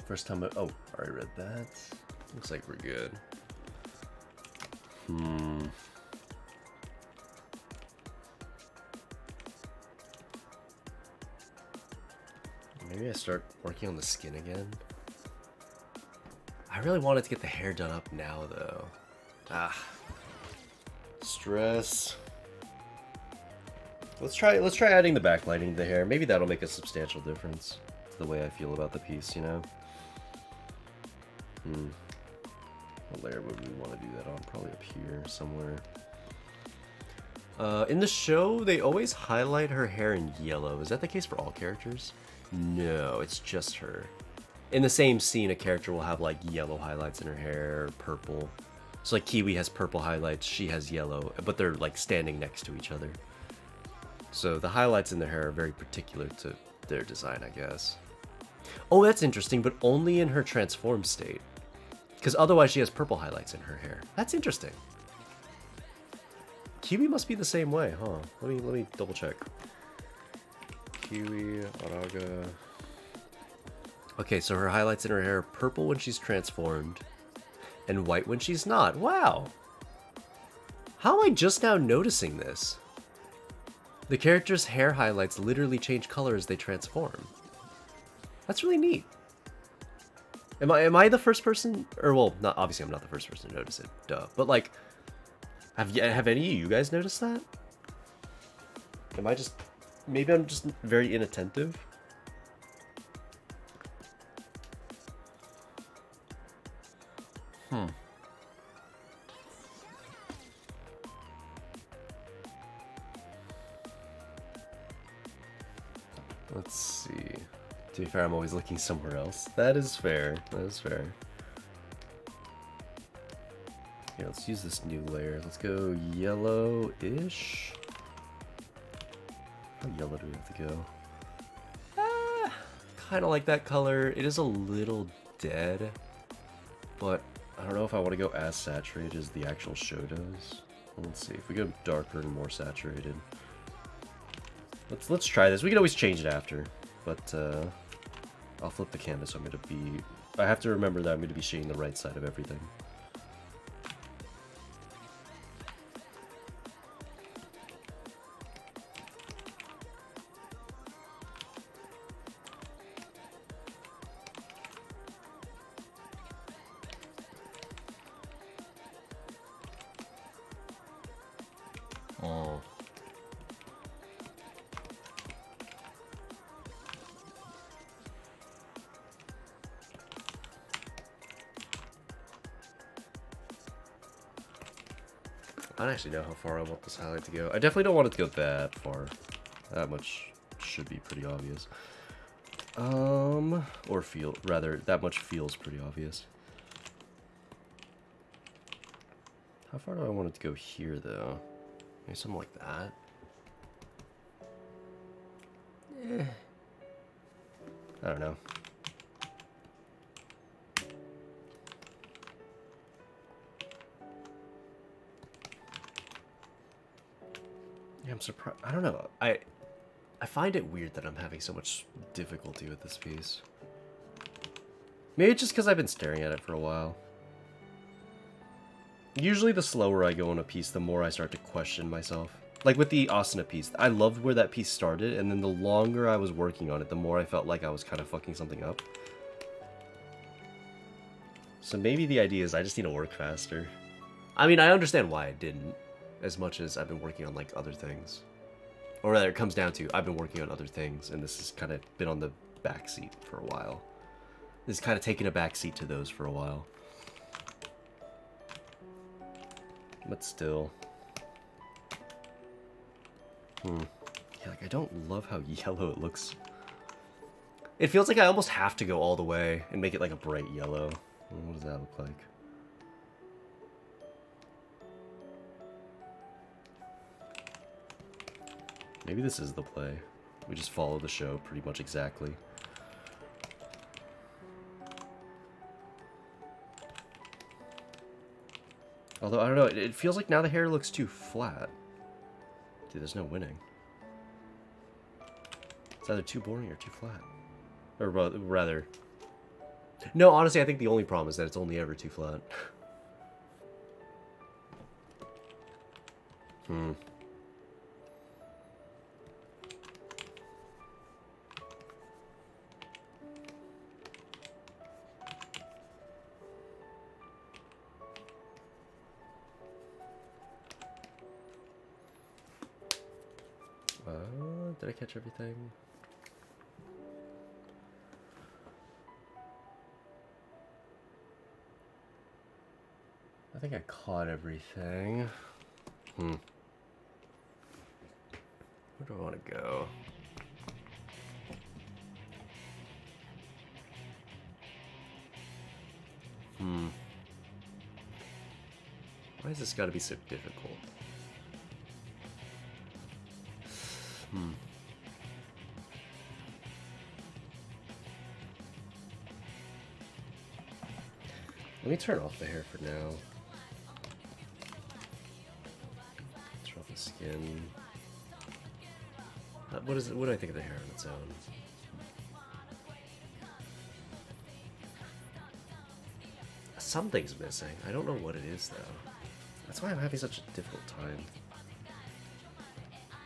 First time oh, already read that. Looks like we're good. Maybe I start working on the skin again. I really wanted to get the hair done up now, though. Stress. Let's try adding the backlighting to the hair. Maybe that'll make a substantial difference to the way I feel about the piece, you know? What layer would we want to do that on? Probably up here somewhere. In the show, they always highlight her hair in yellow. Is that the case for all characters? No, it's just her. In the same scene, a character will have like yellow highlights in her hair, purple. So like Kiwi has purple highlights, she has yellow, but they're like standing next to each other. So the highlights in their hair are very particular to their design, I guess. Oh, that's interesting, but only in her transformed state. Because otherwise she has purple highlights in her hair. That's interesting. Kiwi must be the same way, huh? Let me double check. Kiwi, Araga. Okay, so her highlights in her hair are purple when she's transformed and white when she's not. Wow. How am I just now noticing this? The character's hair highlights literally change color as they transform. That's really neat. Am I the first person? Or, well, not obviously I'm not the first person to notice it, duh. But, like, have any of you guys noticed that? Am I just... Maybe I'm just very inattentive? Let's see. To be fair, I'm always looking somewhere else. That is fair. That is fair. Yeah, let's use this new layer. Let's go yellow-ish. How yellow do we have to go? Kind of like that color. It is a little dead, but I don't know if I want to go as saturated as the actual show does. Let's see. If we go darker and more saturated. Let's try this. We can always change it after, but I'll flip the canvas. So I'm going to be... I have to remember that I'm going to be shading the right side of everything. Oh. I don't actually know how far I want this highlight to go. I definitely don't want it to go that far. That much should be pretty obvious. Or rather, that much feels pretty obvious. How far do I want it to go here, though? Maybe something like that. I don't know. Yeah, I'm surprised. I don't know. I find it weird that I'm having so much difficulty with this piece. Maybe it's just because I've been staring at it for a while. Usually the slower I go on a piece, the more I start to question myself. Like with the Asana piece, I loved where that piece started, and then the longer I was working on it, the more I felt like I was kind of fucking something up. So maybe the idea is I just need to work faster. I mean, I understand why I didn't, as much as I've been working on, like, other things. Or rather, it comes down to, I've been working on other things, and this has kind of been on the backseat for a while. This is kind of taking a backseat to those for a while. But still. Yeah, like, I don't love how yellow it looks. It feels like I almost have to go all the way and make it like a bright yellow. What does that look like? Maybe this is the play. We just follow the show pretty much exactly. Although, I don't know, it feels like now the hair looks too flat. Dude, there's no winning. It's either too boring or too flat. Or rather... No, honestly, I think the only problem is that it's only ever too flat. Did I catch everything? I think I caught everything. Where do I want to go? Why has this got to be so difficult? Let me turn off the hair for now. Turn off the skin. What do I think of the hair on its own? Something's missing. I don't know what it is, though. That's why I'm having such a difficult time.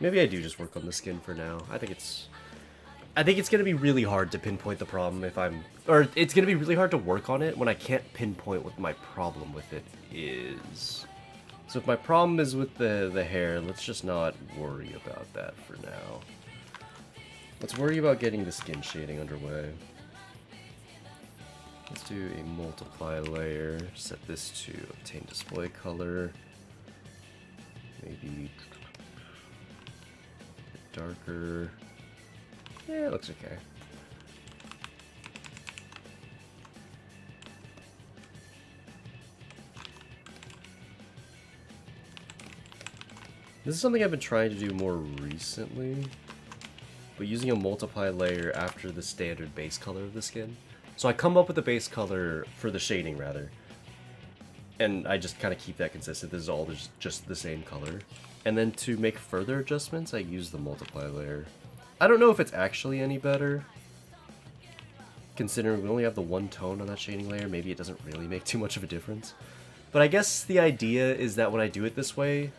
Maybe I do just work on the skin for now. I think it's I think it's going to be really hard to pinpoint the problem if I'm... Or it's going to be really hard to work on it when I can't pinpoint what my problem with it is. So if my problem is with the hair, let's just not worry about that for now. Let's worry about getting the skin shading underway. Let's do a multiply layer, set this to obtain display color. Maybe darker. Yeah, it looks okay. This is something I've been trying to do more recently, but using a multiply layer after the standard base color of the skin. So I come up with the base color for the shading, rather, and I just kind of keep that consistent. This is all just the same color. And then to make further adjustments, I use the multiply layer. I don't know if it's actually any better, considering we only have the one tone on that shading layer. Maybe it doesn't really make too much of a difference. But I guess the idea is that when I do it this way,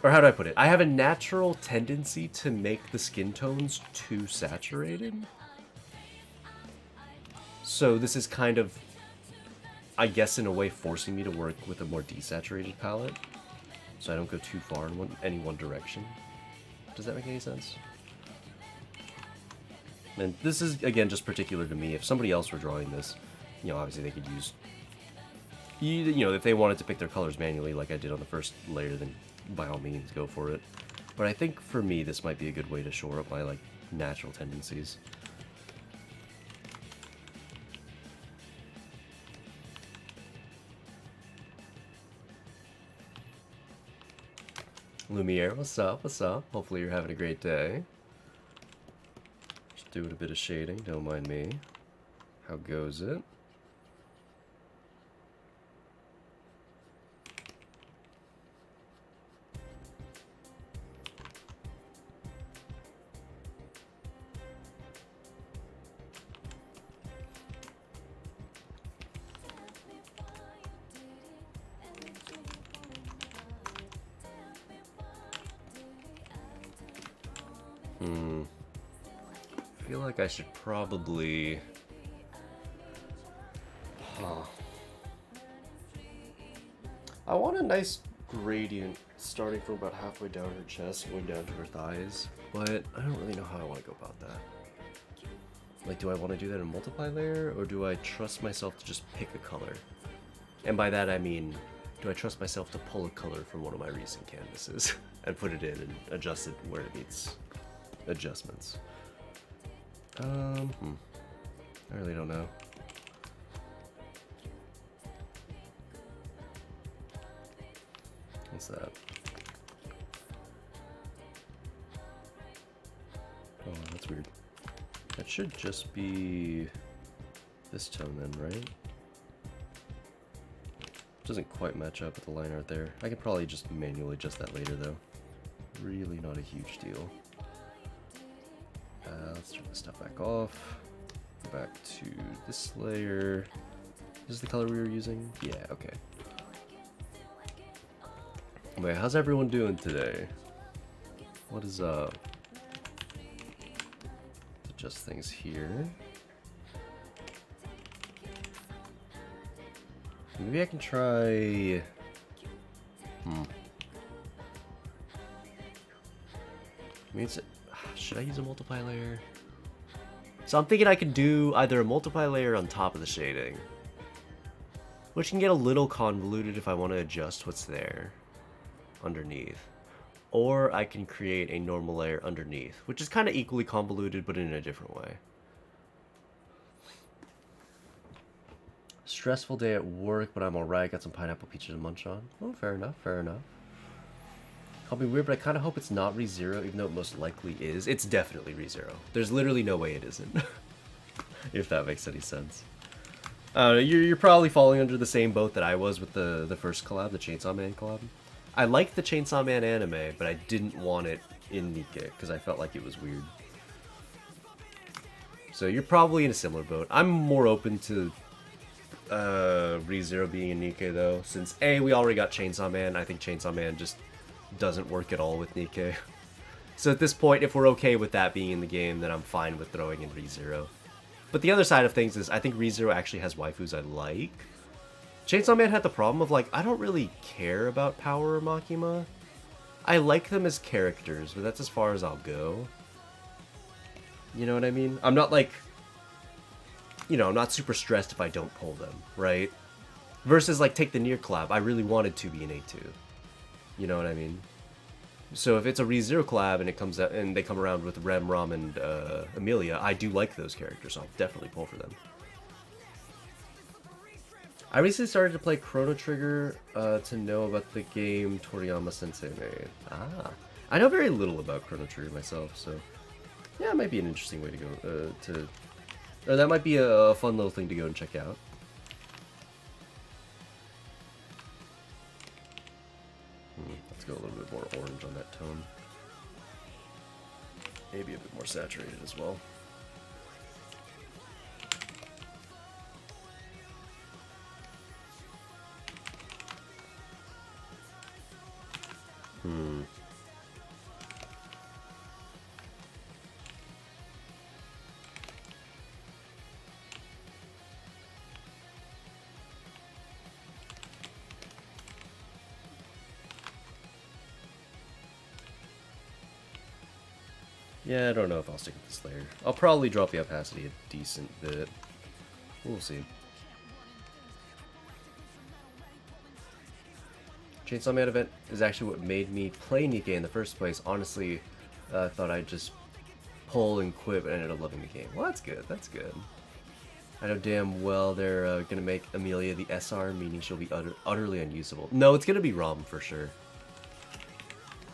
or how do I put it? I have a natural tendency to make the skin tones too saturated. So this is kind of, I guess in a way, forcing me to work with a more desaturated palette, so I don't go too far in any one direction. Does that make any sense? And this is, again, just particular to me. If somebody else were drawing this, you know, obviously they could use, you know, if they wanted to pick their colors manually like I did on the first layer, then by all means go for it. But I think for me, this might be a good way to shore up my, like, natural tendencies. Lumiere, what's up? What's up? Hopefully you're having a great day. Just doing a bit of shading, don't mind me. How goes it? I feel like I should probably... I want a nice gradient starting from about halfway down her chest, going down to her thighs, but I don't really know how I want to go about that. Like, do I want to do that in a multiply layer, or do I trust myself to just pick a color? And by that I mean, do I trust myself to pull a color from one of my recent canvases and put it in and adjust it where it needs adjustments? I really don't know. What's that? Oh, that's weird. That should just be this tone then, right? Doesn't quite match up with the line art there. I could probably just manually adjust that later though. Really not a huge deal. Let's turn this stuff back off. Go back to this layer. This is the color we were using? Yeah, okay. Wait, how's everyone doing today? What is up? Adjust things here. Maybe I can try... I mean, it's... Should I use a multiply layer? So I'm thinking I could do either a multiply layer on top of the shading, which can get a little convoluted if I want to adjust what's there underneath. Or I can create a normal layer underneath, which is kind of equally convoluted, but in a different way. Stressful day at work, but I'm alright. Got some pineapple peaches to munch on. Oh, fair enough, fair enough. Call me weird, but I kind of hope it's not ReZero, even though it most likely is. It's definitely ReZero. There's literally no way it isn't. If that makes any sense. You're probably falling under the same boat that I was with the first collab, the Chainsaw Man collab. I liked the Chainsaw Man anime, but I didn't want it in Nikke, because I felt like it was weird. So you're probably in a similar boat. I'm more open to ReZero being in Nikke, though, since A, we already got Chainsaw Man. I think Chainsaw Man just doesn't work at all with Nikke. So at this point, if we're okay with that being in the game, then I'm fine with throwing in ReZero. But the other side of things is I think ReZero actually has waifus I like. Chainsaw Man had the problem of, like, I don't really care about Power or Makima. I like them as characters, but that's as far as I'll go. You know what I mean? I'm not, like, you know, I'm not super stressed if I don't pull them, right? Versus, like, take the Nier collab. I really wanted to be an A2. You know what I mean? So if it's a ReZero collab and it comes out and they come around with Rem, Rom, and Amelia, I do like those characters, so I'll definitely pull for them. I recently started to play Chrono Trigger to know about the game Toriyama Sensei made. Ah, I know very little about Chrono Trigger myself, so yeah, it might be an interesting way to go or that might be a fun little thing to go and check out. Let's go a little bit more orange on that tone. Maybe a bit more saturated as well. Yeah, I don't know if I'll stick with this layer. I'll probably drop the opacity a decent bit. We'll see. Chainsaw Man event is actually what made me play Nikke in the first place. Honestly, I thought I'd just pull and quit, but I ended up loving the game. Well, that's good. That's good. I know damn well they're gonna make Amelia the SR, meaning she'll be utterly unusable. No, it's gonna be ROM for sure.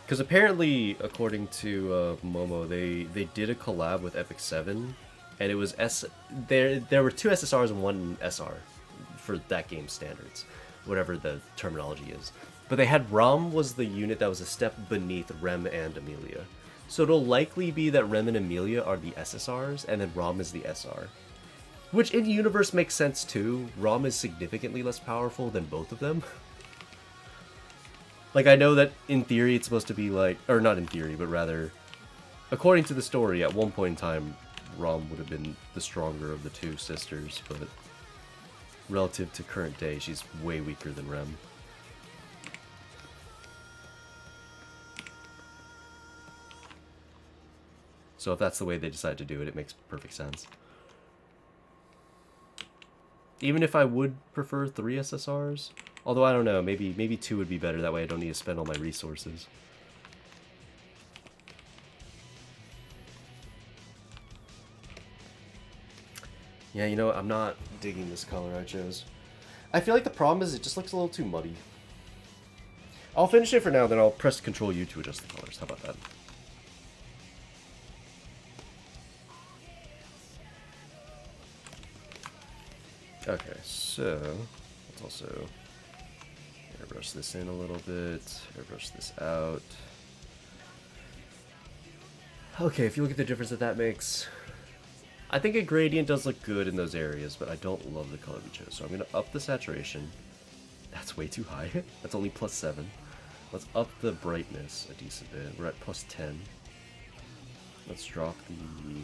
Because apparently, according to Momo, they did a collab with Epic 7, and it was there were 2 SSRs and 1 SR for that game's standards, whatever the terminology is. But they had Rom was the unit that was a step beneath Rem and Amelia. So it'll likely be that Rem and Amelia are the SSRs, and then Rom is the SR. Which in universe makes sense too. Rom is significantly less powerful than both of them. Like, I know that in theory it's supposed to be like, or not in theory, but rather, according to the story, at one point in time, Rom would have been the stronger of the 2 sisters, but relative to current day, she's way weaker than Rem. So if that's the way they decide to do it, it makes perfect sense. Even if I would prefer 3 SSRs, although I don't know, maybe 2 would be better, that way I don't need to spend all my resources. Yeah, you know what, I'm not digging this color I chose. I feel like the problem is it just looks a little too muddy. I'll finish it for now, then I'll press Ctrl U to adjust the colors. How about that? Okay, so let's also airbrush this in a little bit, airbrush this out. Okay, if you look at the difference that makes, I think a gradient does look good in those areas, but I don't love the color we chose. So I'm going to up the saturation. That's way too high. That's only +7. Let's up the brightness a decent bit. We're at +10. Let's drop the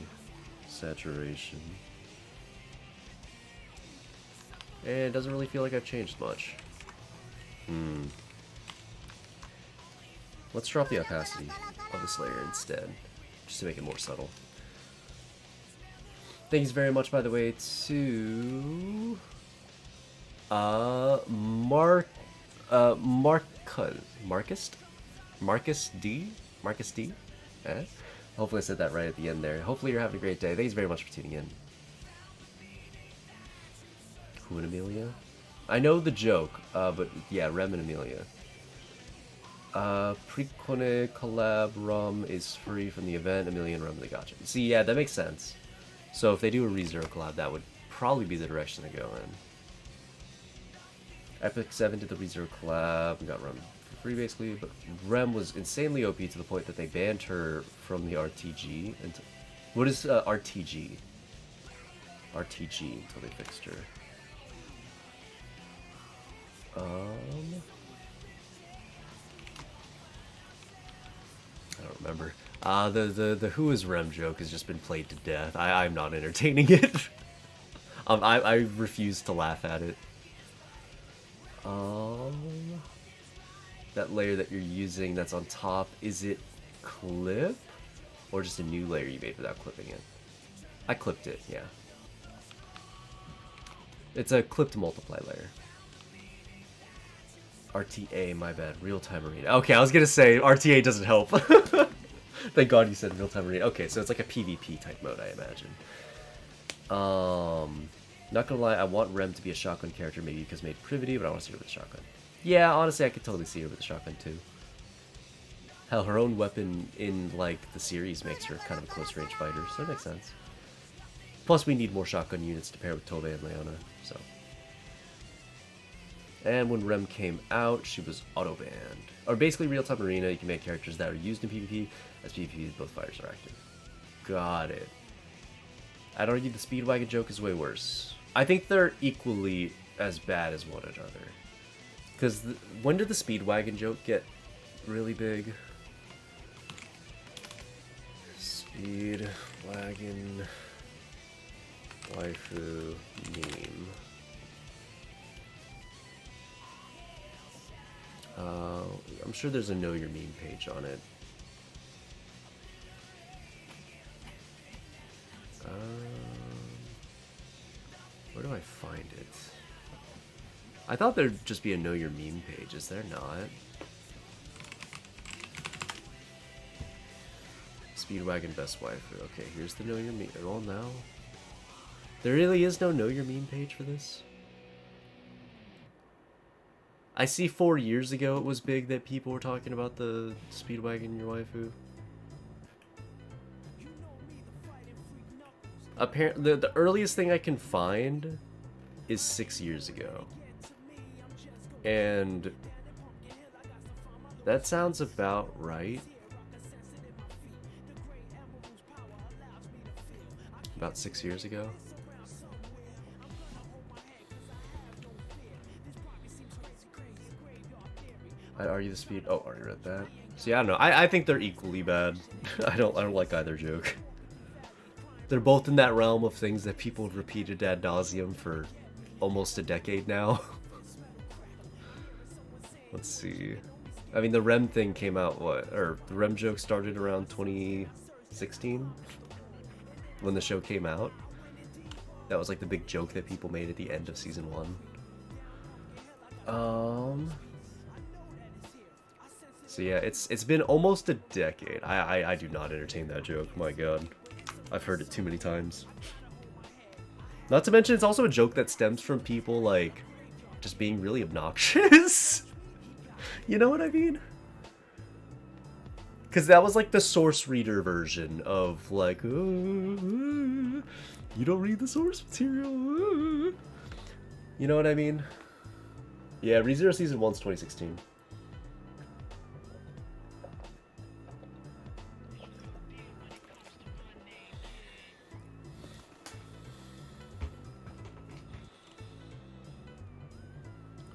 saturation. And it doesn't really feel like I've changed much. Let's drop the opacity of this layer instead, just to make it more subtle. Thanks very much, by the way, to Marcus D. Hopefully I said that right at the end there. Hopefully you're having a great day. Thanks very much for tuning in. Who and Amelia? I know the joke, but yeah, Rem and Amelia. Precone collab Rom is free from the event. Amelia and Rem they gotcha. See, yeah, that makes sense. So if they do a ReZero collab, that would probably be the direction to go in. Epic 7 did the ReZero collab. We got Rem for free basically, but Rem was insanely OP to the point that they banned her from the RTG. What is RTG? RTG until they fixed her. I don't remember. The Who is Rem joke has just been played to death. I'm not entertaining it. I refuse to laugh at it. That layer that you're using that's on top, is it clip? Or just a new layer you made without clipping it? I clipped it, yeah. It's a clipped multiply layer. RTA, my bad. Real-time arena. Okay, I was gonna say, RTA doesn't help. Thank God you said real-time arena. Okay, so it's like a PvP type mode, I imagine. Not gonna lie, I want Rem to be a shotgun character, maybe because made privity, but I want to see her with a shotgun. Yeah, honestly, I could totally see her with a shotgun, too. Hell, her own weapon in, like, the series makes her kind of a close-range fighter, so that makes sense. Plus, we need more shotgun units to pair with Tove and Leona, so... And when Rem came out, she was auto-banned. Or basically, real-time arena, you can make characters that are used in PvP, as PvP, both fighters are active. Got it. I'd argue the Speedwagon joke is way worse. I think they're equally as bad as one another. Because when did the Speedwagon joke get really big? Speedwagon waifu meme. I'm sure there's a Know Your Meme page on it. Where do I find it? I thought there'd just be a Know Your Meme page. Is there not? Speedwagon best waifu. Okay, here's the Know Your Meme. Oh no. There really is no Know Your Meme page for this? I see 4 years ago it was big that people were talking about the Speedwagon your waifu. Apparently, the earliest thing I can find is 6 years ago. And that sounds about right. About 6 years ago. I'd argue the speed. Oh, already read that. See, I don't know. I think they're equally bad. I don't like either joke. They're both in that realm of things that people have repeated ad nauseum for almost a decade now. Let's see. I mean, the Rem thing came out, what? Or the Rem joke started around 2016? When the show came out. That was like the big joke that people made at the end of season 1. So yeah, it's been almost a decade. I do not entertain that joke. My god. I've heard it too many times. Not to mention, it's also a joke that stems from people, like, just being really obnoxious. You know what I mean? Because that was, like, the source reader version of, like, you don't read the source material. You know what I mean? Yeah, ReZero Season 1's 2016.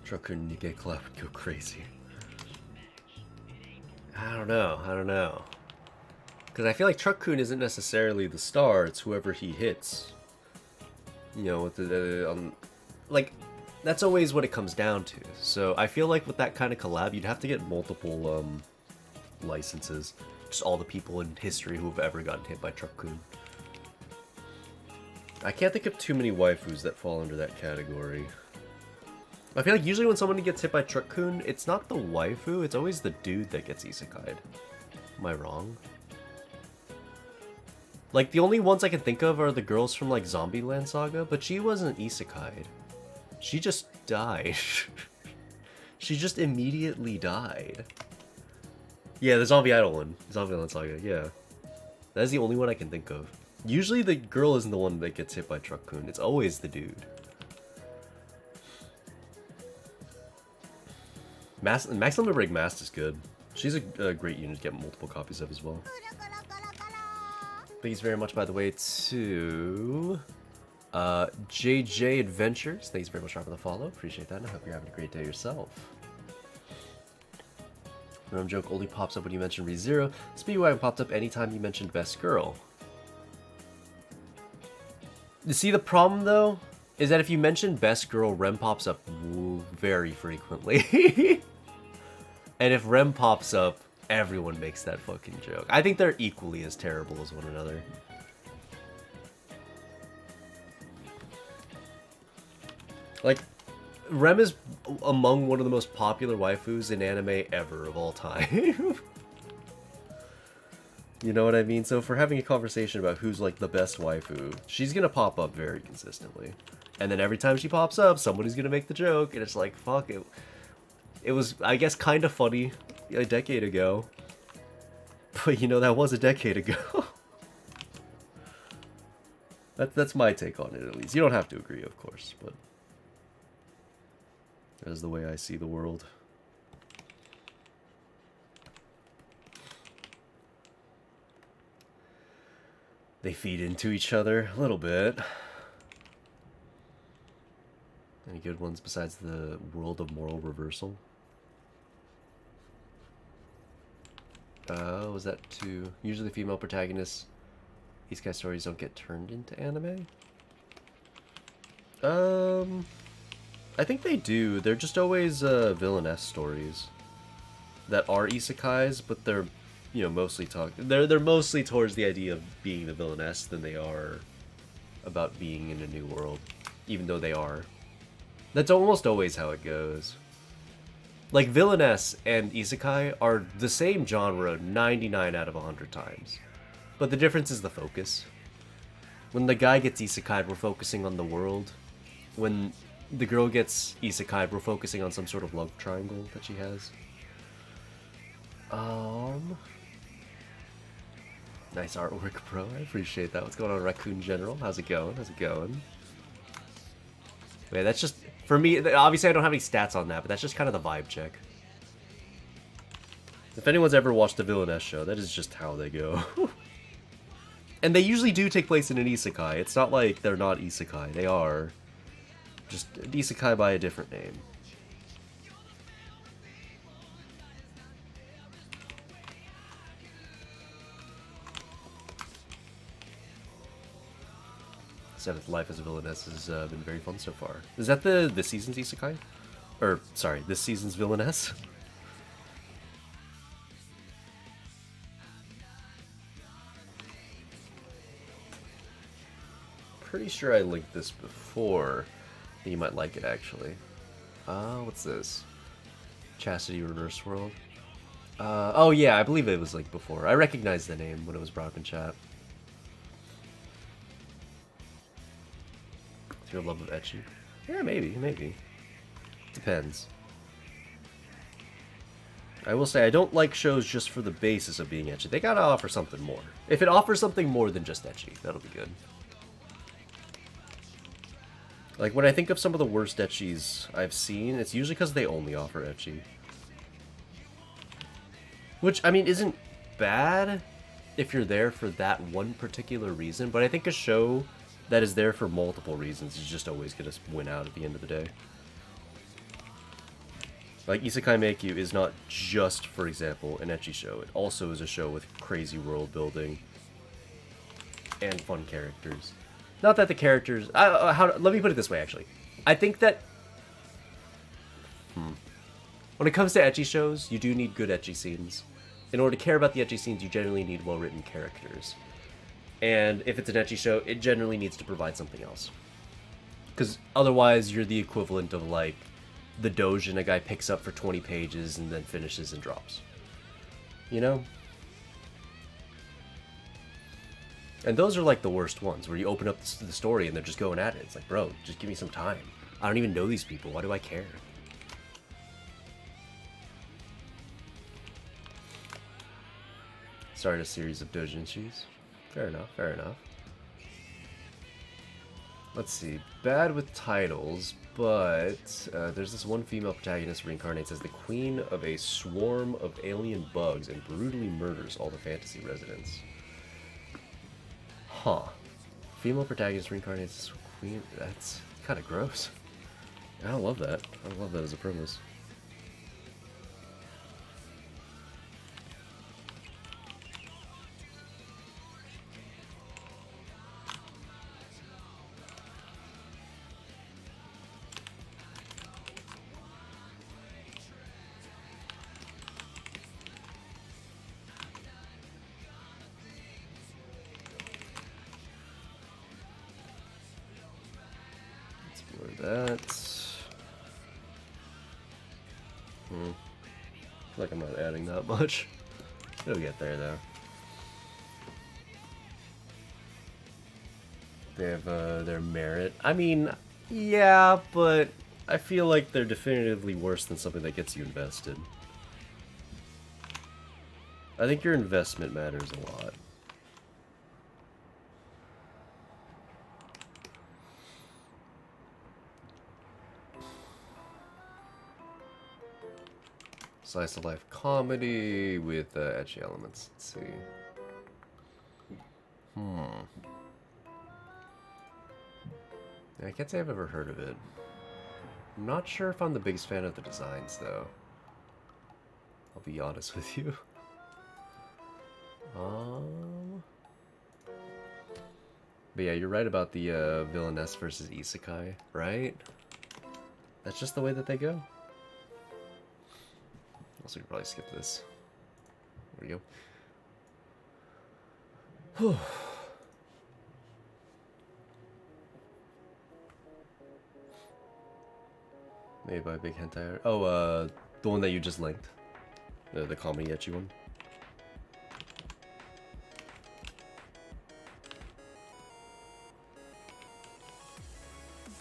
Truck-kun Nikkei Club would go crazy. I don't know. Because I feel like Truck-kun isn't necessarily the star, it's whoever he hits. You know, with the, like, that's always what it comes down to. So I feel like with that kind of collab, you'd have to get multiple, licenses. Just all the people in history who have ever gotten hit by Truck-kun. I can't think of too many waifus that fall under that category. I feel like usually when someone gets hit by Truck-kun, it's not the waifu, it's always the dude that gets isekai'd. Am I wrong? Like, the only ones I can think of are the girls from, like, Zombieland Saga, but she wasn't isekai'd. She just died. She just immediately died. Yeah, the Zombie Idol one. Zombieland Saga, yeah. That's the only one I can think of. Usually the girl isn't the one that gets hit by Truck-kun, it's always the dude. Maximum Break Mast is good. She's a great unit to get multiple copies of as well. Thanks very much, by the way, to JJ Adventures. Thanks very much for the follow. Appreciate that, and I hope you're having a great day yourself. Rem joke only pops up when you mention ReZero. Speedwagon popped up anytime you mentioned Best Girl. You see, the problem, though, is that if you mention Best Girl, Rem pops up very frequently. And if Rem pops up, everyone makes that fucking joke. I think they're equally as terrible as one another. Like, Rem is among one of the most popular waifus in anime ever of all time. You know what I mean? So if we're having a conversation about who's like the best waifu, she's gonna pop up very consistently. And then every time she pops up, somebody's gonna make the joke, and it's like, fuck it. It was, I guess, kind of funny a decade ago. But you know, that was a decade ago. That's my take on it, at least. You don't have to agree, of course, but that is the way I see the world. They feed into each other a little bit. Any good ones besides the World of Moral Reversal? Was that two? Usually female protagonists, isekai stories don't get turned into anime? I think they do. They're just always villainess stories that are isekais, but they're, you know, mostly they're mostly towards the idea of being the villainess than they are about being in a new world, even though they are. That's almost always how it goes. Like, villainess and isekai are the same genre 99 out of 100 times. But the difference is the focus. When the guy gets isekai, we're focusing on the world. When the girl gets isekai, we're focusing on some sort of love triangle that she has. Nice artwork, bro. I appreciate that. What's going on, Raccoon General? How's it going? How's it going? Wait, that's just... For me, obviously I don't have any stats on that, but that's just kind of the vibe check. If anyone's ever watched a villainess show, that is just how they go. And they usually do take place in an isekai. It's not like they're not isekai. They are. Just isekai by a different name. Seventh Life as a Villainess has been very fun so far. Is that this season's isekai? Or, sorry, this season's villainess? Pretty sure I linked this before. You might like it, actually. What's this? Chastity Reverse World? Oh yeah, I believe it was linked before. I recognized the name when it was brought up in chat. Your love of ecchi? Yeah, maybe. Depends. I will say I don't like shows just for the basis of being ecchi. They gotta offer something more. If it offers something more than just ecchi, that'll be good. Like, when I think of some of the worst ecchis I've seen, it's usually because they only offer ecchi. Which, I mean, isn't bad if you're there for that one particular reason, but I think a show that is there for multiple reasons is just always going to win out at the end of the day. Like, Isekai Meikyu is not just, for example, an ecchi show. It also is a show with crazy world building and fun characters. Not that the characters... let me put it this way, actually. I think that... When it comes to ecchi shows, you do need good ecchi scenes. In order to care about the ecchi scenes, you generally need well-written characters. And if it's an ecchi show, it generally needs to provide something else. Because otherwise, you're the equivalent of, like, the doujin a guy picks up for 20 pages and then finishes and drops. You know? And those are, like, the worst ones, where you open up the story and they're just going at it. It's like, bro, just give me some time. I don't even know these people. Why do I care? Started a series of doujinshis. Fair enough, fair enough. Let's see. Bad with titles, but there's this one female protagonist reincarnates as the queen of a swarm of alien bugs and brutally murders all the fantasy residents. Huh. Female protagonist reincarnates as queen? That's kind of gross. I don't love that. I don't love that as a premise. feel like I'm not adding that much. It'll get there though. They have their merit. I mean, yeah, but I feel like they're definitively worse than something that gets you invested. I think your investment matters a lot. Slice of life comedy with edgy elements. Let's see. I can't say I've ever heard of it. I'm not sure if I'm the biggest fan of the designs, though. I'll be honest with you. But yeah, you're right about the villainess versus isekai, right? That's just the way that they go. Also, could probably skip this. There we go. Whew. Made by Big Hentai. Oh, the one that you just linked. The comedy ecchi one.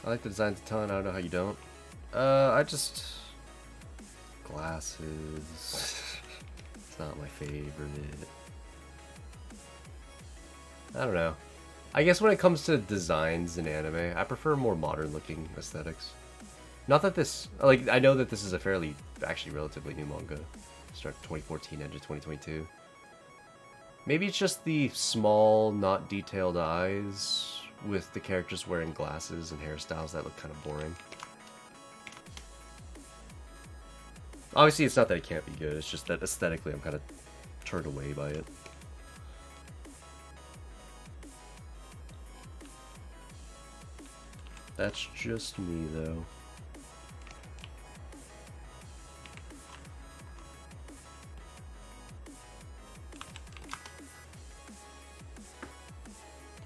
I like the designs a ton. I don't know how you don't. I just... Glasses. It's not my favorite. I don't know. I guess when it comes to designs in anime, I prefer more modern looking aesthetics. Not that this... Like, I know that this is a fairly, actually relatively new manga. Start 2014, end of 2022. Maybe it's just the small, not detailed eyes with the characters wearing glasses and hairstyles that look kind of boring. Obviously, it's not that it can't be good, it's just that aesthetically I'm kind of turned away by it. That's just me, though.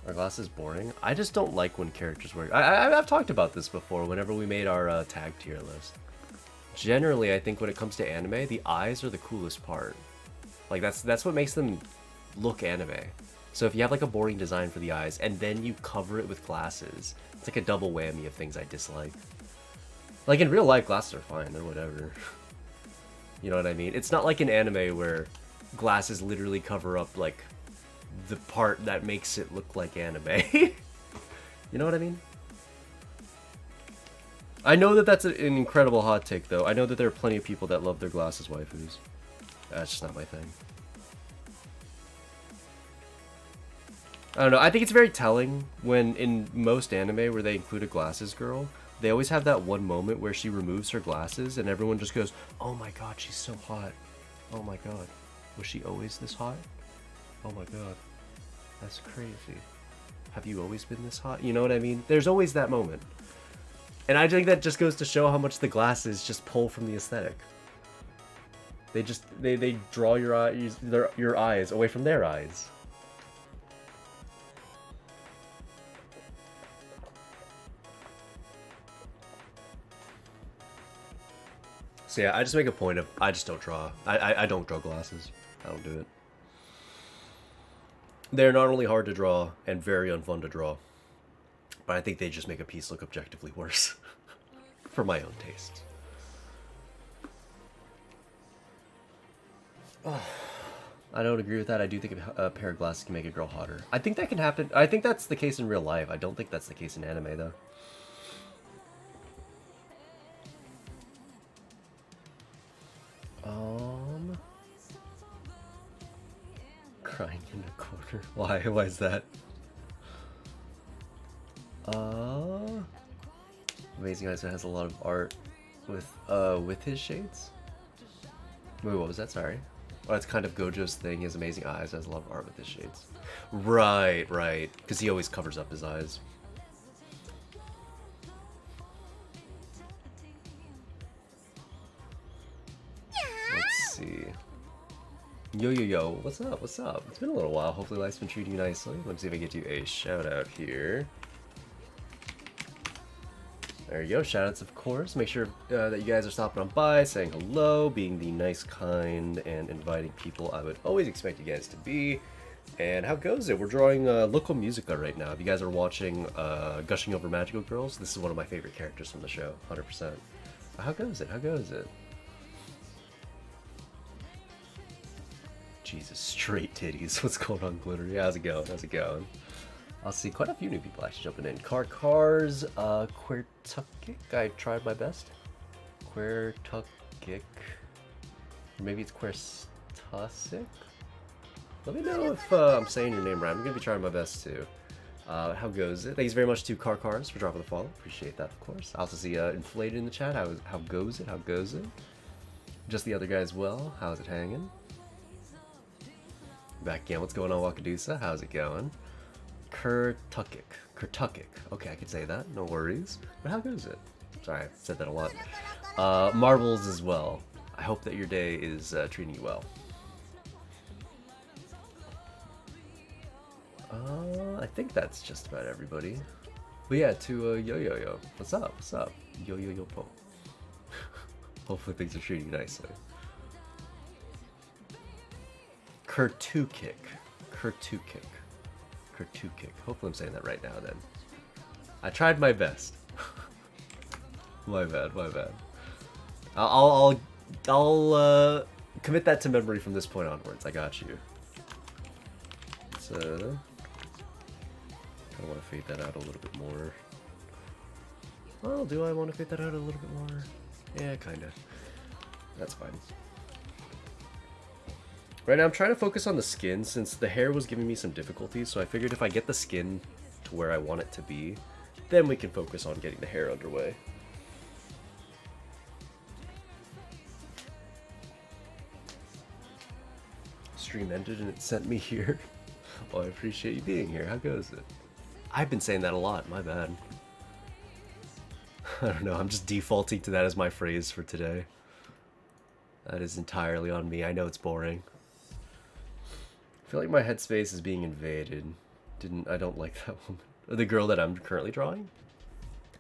Are glasses boring? I just don't like when characters wear... I've talked about this before whenever we made our tag tier list. Generally, I think when it comes to anime, the eyes are the coolest part. Like, that's what makes them look anime. So if you have like a boring design for the eyes, and then you cover it with glasses, it's like a double whammy of things I dislike. Like, in real life, glasses are fine, they're whatever. You know what I mean? It's not like an anime where glasses literally cover up, like, the part that makes it look like anime. You know what I mean? I know that that's an incredible hot take, though. I know that there are plenty of people that love their glasses waifus. That's just not my thing. I don't know. I think it's very telling when in most anime where they include a glasses girl, they always have that one moment where she removes her glasses and everyone just goes, "Oh my god, she's so hot. Oh my god. Was she always this hot? Oh my god. That's crazy. Have you always been this hot?" You know what I mean? There's always that moment. And I think that just goes to show how much the glasses just pull from the aesthetic. They just they draw your eyes away from their eyes. So yeah, I just make a point of I just don't draw. I don't draw glasses. I don't do it. They're not only hard to draw and very unfun to draw, but I think they just make a piece look objectively worse. For my own taste. Oh, I don't agree with that. I do think a pair of glasses can make a girl hotter. I think that can happen. I think that's the case in real life. I don't think that's the case in anime, though. Crying in a corner. Why? Why is that? Amazing Eyes has a lot of art with his shades. Wait, what was that? Sorry. Oh, that's kind of Gojo's thing. He has amazing eyes. Has a lot of art with his shades. Right, right. Because he always covers up his eyes. Let's see. Yo, yo, yo. What's up? What's up? It's been a little while. Hopefully life's been treating you nicely. Let me see if I get you a shout out here. There you go, shoutouts of course. Make sure that you guys are stopping on by, saying hello, being the nice, kind, and inviting people I would always expect you guys to be. And how goes it? We're drawing Loco Musica right now. If you guys are watching Gushing Over Magical Girls, this is one of my favorite characters from the show, 100%. How goes it? How goes it? Jesus, straight titties. What's going on, Glittery? How's it going? How's it going? I'll see quite a few new people actually jumping in. Cars, Queertukic. I tried my best. Queertukic. Maybe it's Queertusic? Let me know if I'm saying your name right. I'm going to be trying my best too. How goes it? Thanks very much to Cars for dropping the follow. Appreciate that, of course. I also see Inflated in the chat. How goes it? How goes it? Just the other guy as well. How's it hanging? Back again. What's going on, Wakadusa? How's it going? Queertukic. Okay, I can say that. No worries. But how goes it? Sorry, I said that a lot. Marbles as well. I hope that your day is treating you well. I think that's just about everybody. But yeah, to Yo. What's up? What's up? Yo po. Hopefully things are treating you nicely. Queertukic. Hopefully I'm saying that right now then. I tried my best. my bad. I'll commit that to memory from this point onwards. I got you. So I want to fade that out a little bit more. Well, do I want to fade that out a little bit more? Yeah, kinda. That's fine. Right now I'm trying to focus on the skin since the hair was giving me some difficulties, so I figured if I get the skin to where I want it to be, then we can focus on getting the hair underway. Stream ended and it sent me here. Well, I appreciate you being here. How goes it? I've been saying that a lot, my bad. I don't know, I'm just defaulting to that as my phrase for today. That is entirely on me. I know it's boring. I feel like my headspace is being invaded. I don't like that woman. The girl that I'm currently drawing?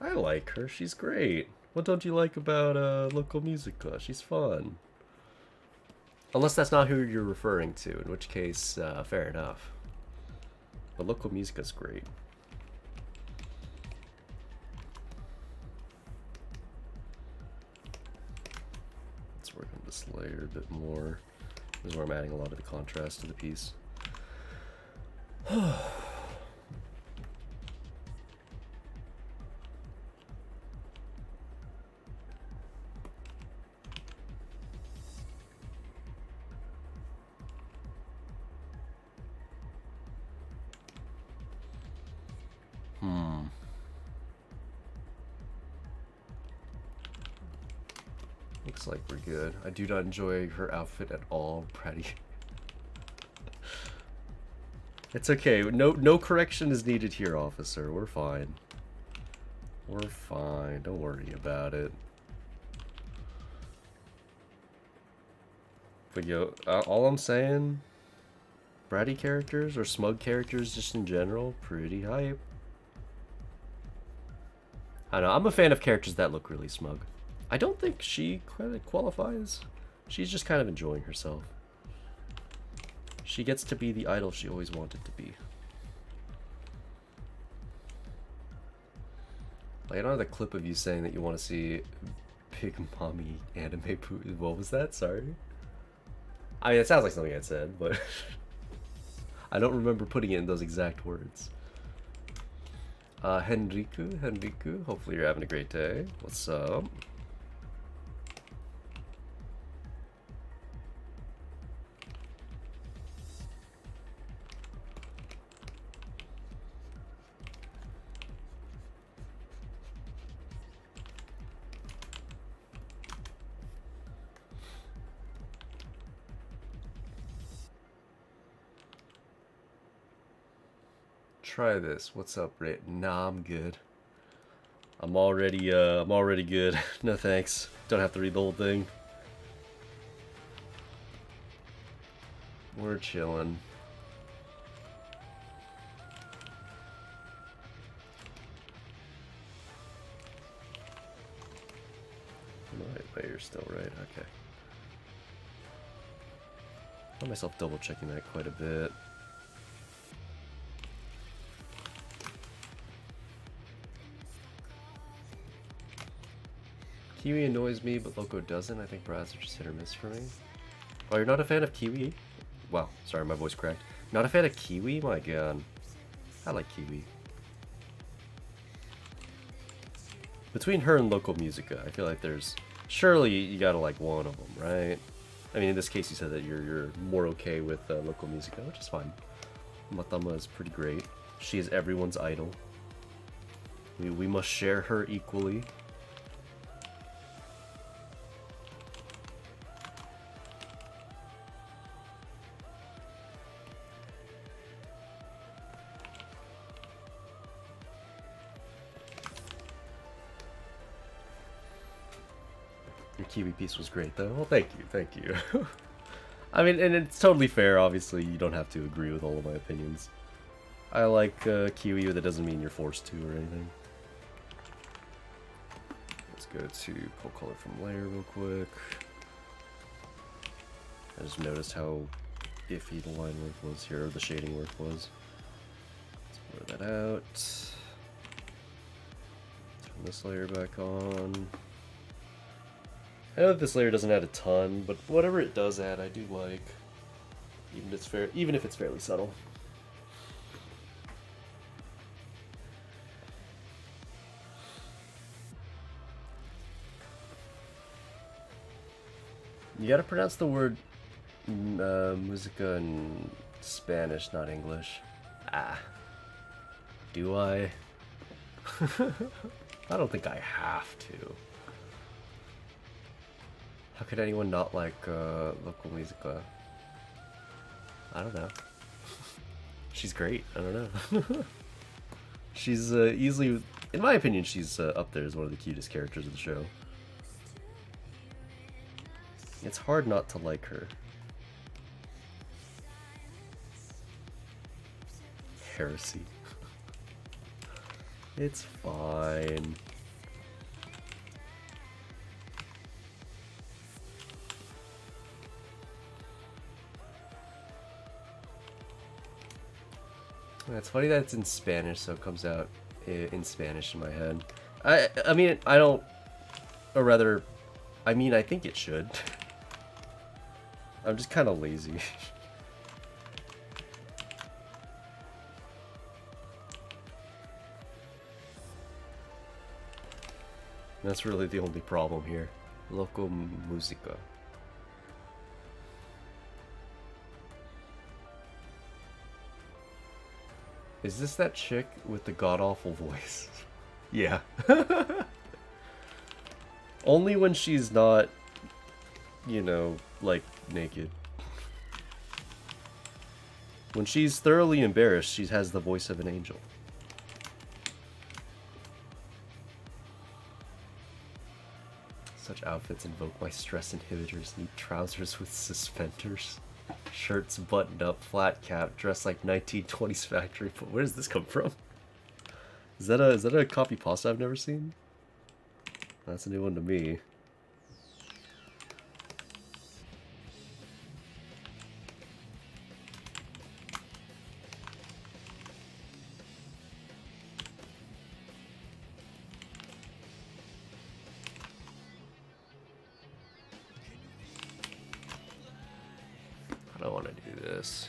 I like her, she's great. What don't you like about Loco Musica? She's fun. Unless that's not who you're referring to, in which case, fair enough. But Loco Musica's great. Let's work on this layer a bit more. This is where I'm adding a lot of the contrast to the piece. Looks like we're good. I do not enjoy her outfit at all. Pretty. It's okay. No correction is needed here, officer. We're fine. We're fine. Don't worry about it. But yo, all I'm saying, bratty characters or smug characters just in general, pretty hype. I don't know. I'm a fan of characters that look really smug. I don't think she qualifies. She's just kind of enjoying herself. She gets to be the idol she always wanted to be. Like, I don't have the clip of you saying that you want to see Big Mommy anime poo. What was that? Sorry. I mean, it sounds like something I said, but I don't remember putting it in those exact words. Henriku, hopefully you're having a great day. What's up? Try this. What's up, Ray? Nah, I'm good. I'm already good. No thanks. Don't have to read the whole thing. We're chilling. here still, right? Okay. I found myself double checking that quite a bit. Kiwi annoys me, but Loco doesn't. I think Brads are just hit or miss for me. Oh, you're not a fan of Kiwi? Wow, sorry, my voice cracked. Not a fan of Kiwi? My god. I like Kiwi. Between her and Local Musica, I feel like there's... Surely you gotta like one of them, right? I mean, in this case you said that you're more okay with Local Musica, which is fine. Matama is pretty great. She is everyone's idol. We must share her equally. Your Kiwi piece was great, though. Well, thank you, thank you. I mean, and it's totally fair, obviously, you don't have to agree with all of my opinions. I like Kiwi, but that doesn't mean you're forced to or anything. Let's go to pull color from layer real quick. I just noticed how iffy the line work was here, or the shading work was. Let's blur that out. Turn this layer back on. I know that this layer doesn't add a ton, but whatever it does add, I do like. Even if it's fairly subtle. You gotta pronounce the word Musica in Spanish, not English. Ah. Do I? I don't think I have to. How could anyone not like Local Musica? I don't know. She's great. I don't know. She's easily, in my opinion, she's up there as one of the cutest characters of the show. It's hard not to like her. Heresy. It's fine. It's funny that it's in Spanish, so it comes out in Spanish in my head. I mean, I don't, or rather, I mean, I think it should. I'm just kind of lazy. That's really the only problem here. Loco Musica. Is this that chick with the god-awful voice? Yeah. Only when she's not, you know, like, naked. When she's thoroughly embarrassed, she has the voice of an angel. Such outfits invoke my stress inhibitors. Need trousers with suspenders. Shirts buttoned up, flat cap, dressed like 1920s factory. But where does this come from? Is that a copy pasta I've never seen? That's a new one to me. I don't want to do this.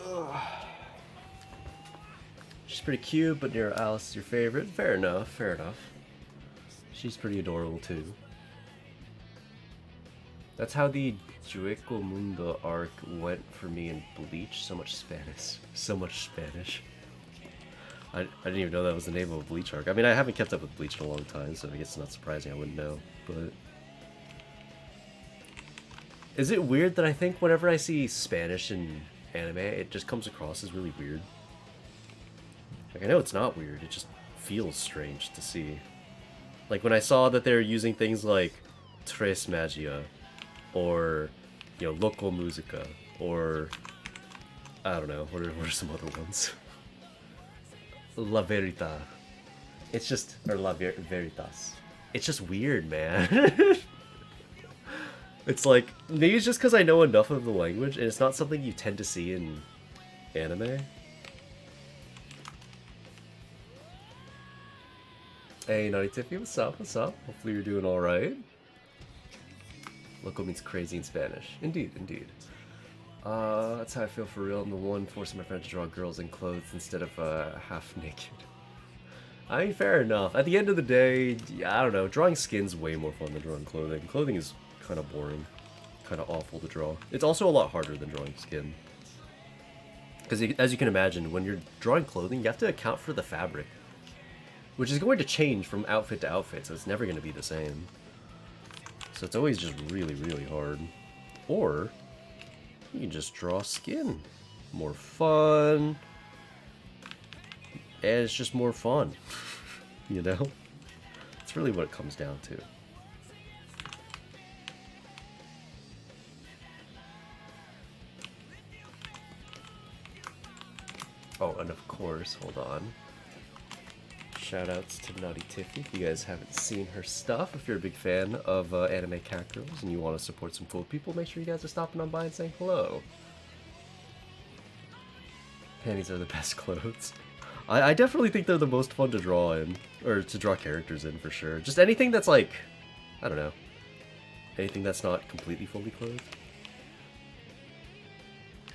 Ugh. She's pretty cute, but Nero Alice is your favorite. Fair enough, fair enough. She's pretty adorable too. That's how the Jueco Mundo arc went for me in Bleach. So much Spanish. So much Spanish. I didn't even know that was the name of a Bleach arc. I mean, I haven't kept up with Bleach in a long time, so I guess it's not surprising I wouldn't know, but... Is it weird that I think whenever I see Spanish in anime, it just comes across as really weird? Like, I know it's not weird, it just feels strange to see. Like, when I saw that they're using things like Tres Magia, or, you know, Local Musica, or, I don't know, what are some other ones? La Verita. It's just, or La Veritas. It's just weird, man. It's like, maybe it's just because I know enough of the language, and it's not something you tend to see in anime. Hey, Naughty Tiffy, what's up? What's up? Hopefully you're doing alright. Loco means crazy in Spanish. Indeed, indeed. That's how I feel for real. I'm the one forcing my friends to draw girls in clothes instead of half naked. I mean, fair enough. At the end of the day, I don't know. Drawing skin's way more fun than drawing clothing. Clothing is kind of boring, kind of awful to draw. It's also a lot harder than drawing skin. Because as you can imagine, when you're drawing clothing, you have to account for the fabric, which is going to change from outfit to outfit, so it's never going to be the same. So it's always just really, really hard. Or you can just draw skin. More fun. And it's just more fun. You know? That's really what it comes down to. Oh, and of course, hold on. Shoutouts to Naughty Tiffy if you guys haven't seen her stuff. If you're a big fan of anime cat girls and you want to support some cool people, make sure you guys are stopping on by and saying hello. Panties are the best clothes. I definitely think they're the most fun to draw in, or to draw characters in for sure. Just anything that's like, I don't know, anything that's not completely fully clothed.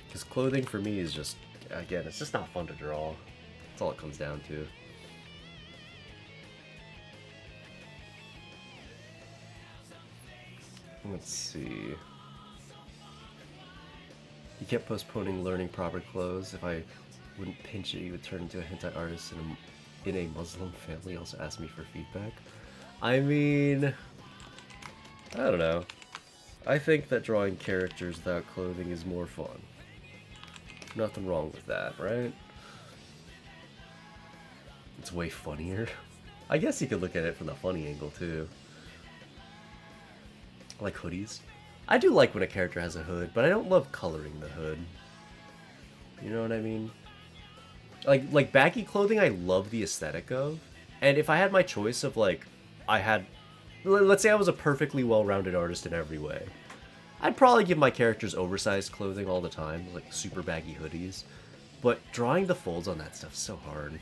Because clothing for me is just, again, it's just not fun to draw. That's all it comes down to. Let's see. You kept postponing learning proper clothes. If I wouldn't pinch it, you would turn into a hentai artist in a Muslim family. Also asked me for feedback. I mean, I don't know. I think that drawing characters without clothing is more fun. Nothing wrong with that, right? It's way funnier. I guess you could look at it from the funny angle too. Like hoodies. I do like when a character has a hood, but I don't love coloring the hood. You know what I mean? Like baggy clothing I love the aesthetic of. And if I had my choice of like, let's say I was a perfectly well-rounded artist in every way, I'd probably give my characters oversized clothing all the time, like super baggy hoodies. But drawing the folds on that stuff is so hard.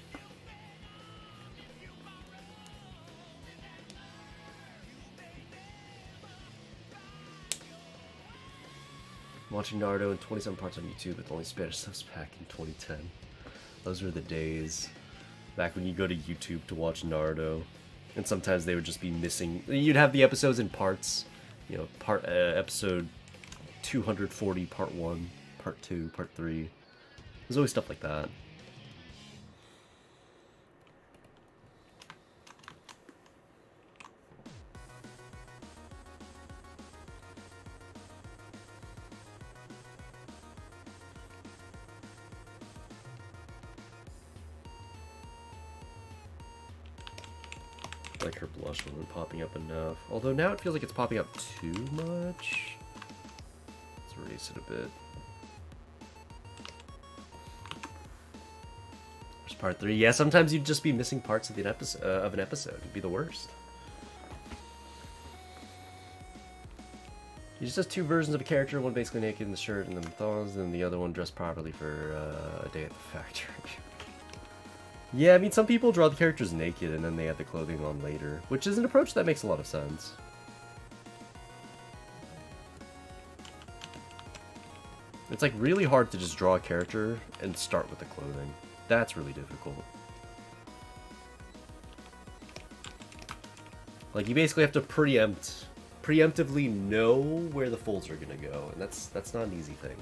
Watching Naruto in 27 parts on YouTube with only Spanish subs back in 2010. Those were the days. Back when you go to YouTube to watch Naruto. And sometimes they would just be missing. You'd have the episodes in parts. You know, episode 240, part 1, part 2, part 3. There's always stuff like that. Like her blush wasn't popping up enough. Although now it feels like it's popping up too much. Let's erase it a bit. There's part 3. Yeah, sometimes you'd just be missing parts of an episode. It'd be the worst. He just has 2 versions of a character, one basically naked in the shirt and the thongs, and the other one dressed properly for a day at the factory. Yeah, I mean, some people draw the characters naked and then they add the clothing on later, which is an approach that makes a lot of sense. It's like really hard to just draw a character and start with the clothing. That's really difficult. Like, you basically have to preemptively know where the folds are gonna go, and that's not an easy thing.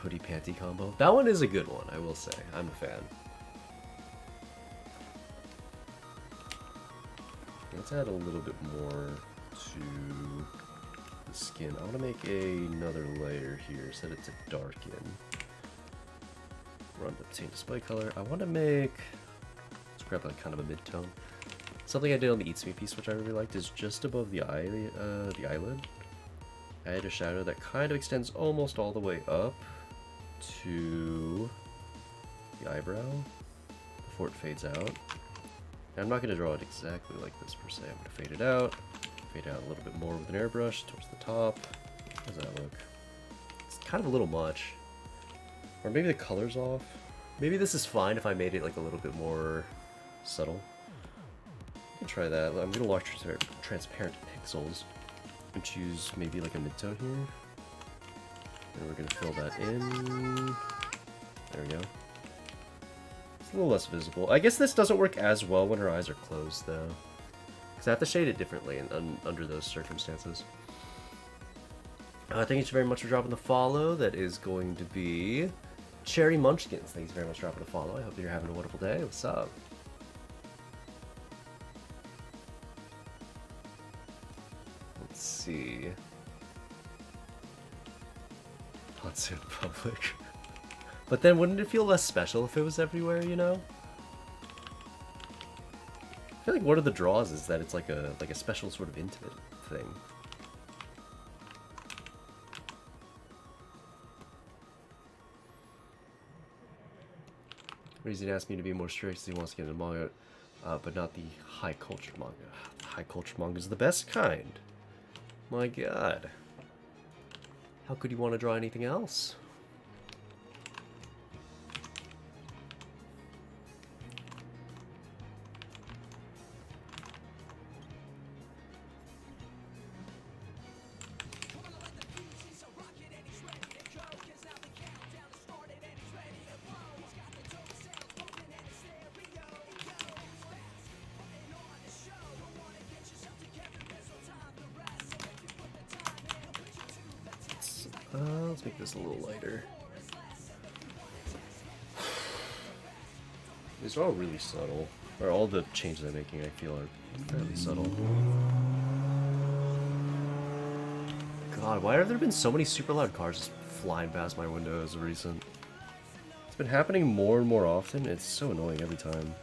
Hoodie panty combo. That one is a good one, I will say. I'm a fan. Let's add a little bit more to the skin. I want to make another layer here. Set it to darken. Run obtain display color. I want to make, let's grab like kind of a mid-tone. Something I did on the Eats Me piece, which I really liked, is just above the eyelid. add a shadow that kind of extends almost all the way up to the eyebrow before it fades out. And I'm not going to draw it exactly like this per se. I'm going to fade it out a little bit more with an airbrush towards the top. How does that look? It's kind of a little much. Or maybe the color's off. Maybe this is fine if I made it like a little bit more subtle. I can try that. I'm going to lock transparent pixels and choose maybe like a mid-tone here. And we're going to fill that in. There we go. It's a little less visible. I guess this doesn't work as well when her eyes are closed though. Because I have to shade it differently under those circumstances. Thank you very much for dropping the follow. That is going to be Cherry Munchkins. Thanks very much for dropping the follow. I hope you're having a wonderful day. What's up? Let's see. Not so public. But then wouldn't it feel less special if it was everywhere, you know? I feel like one of the draws is that it's like a special sort of intimate thing. Reason asked me to be more strict because he wants to get into manga, but not the high culture manga. High culture manga is the best kind. My god. How could you want to draw anything else? Let's make this a little lighter. These are all really subtle. Or all the changes I'm making, I feel, are fairly subtle. God, why have there been so many super loud cars just flying past my window as of recent? It's been happening more and more often. It's so annoying every time.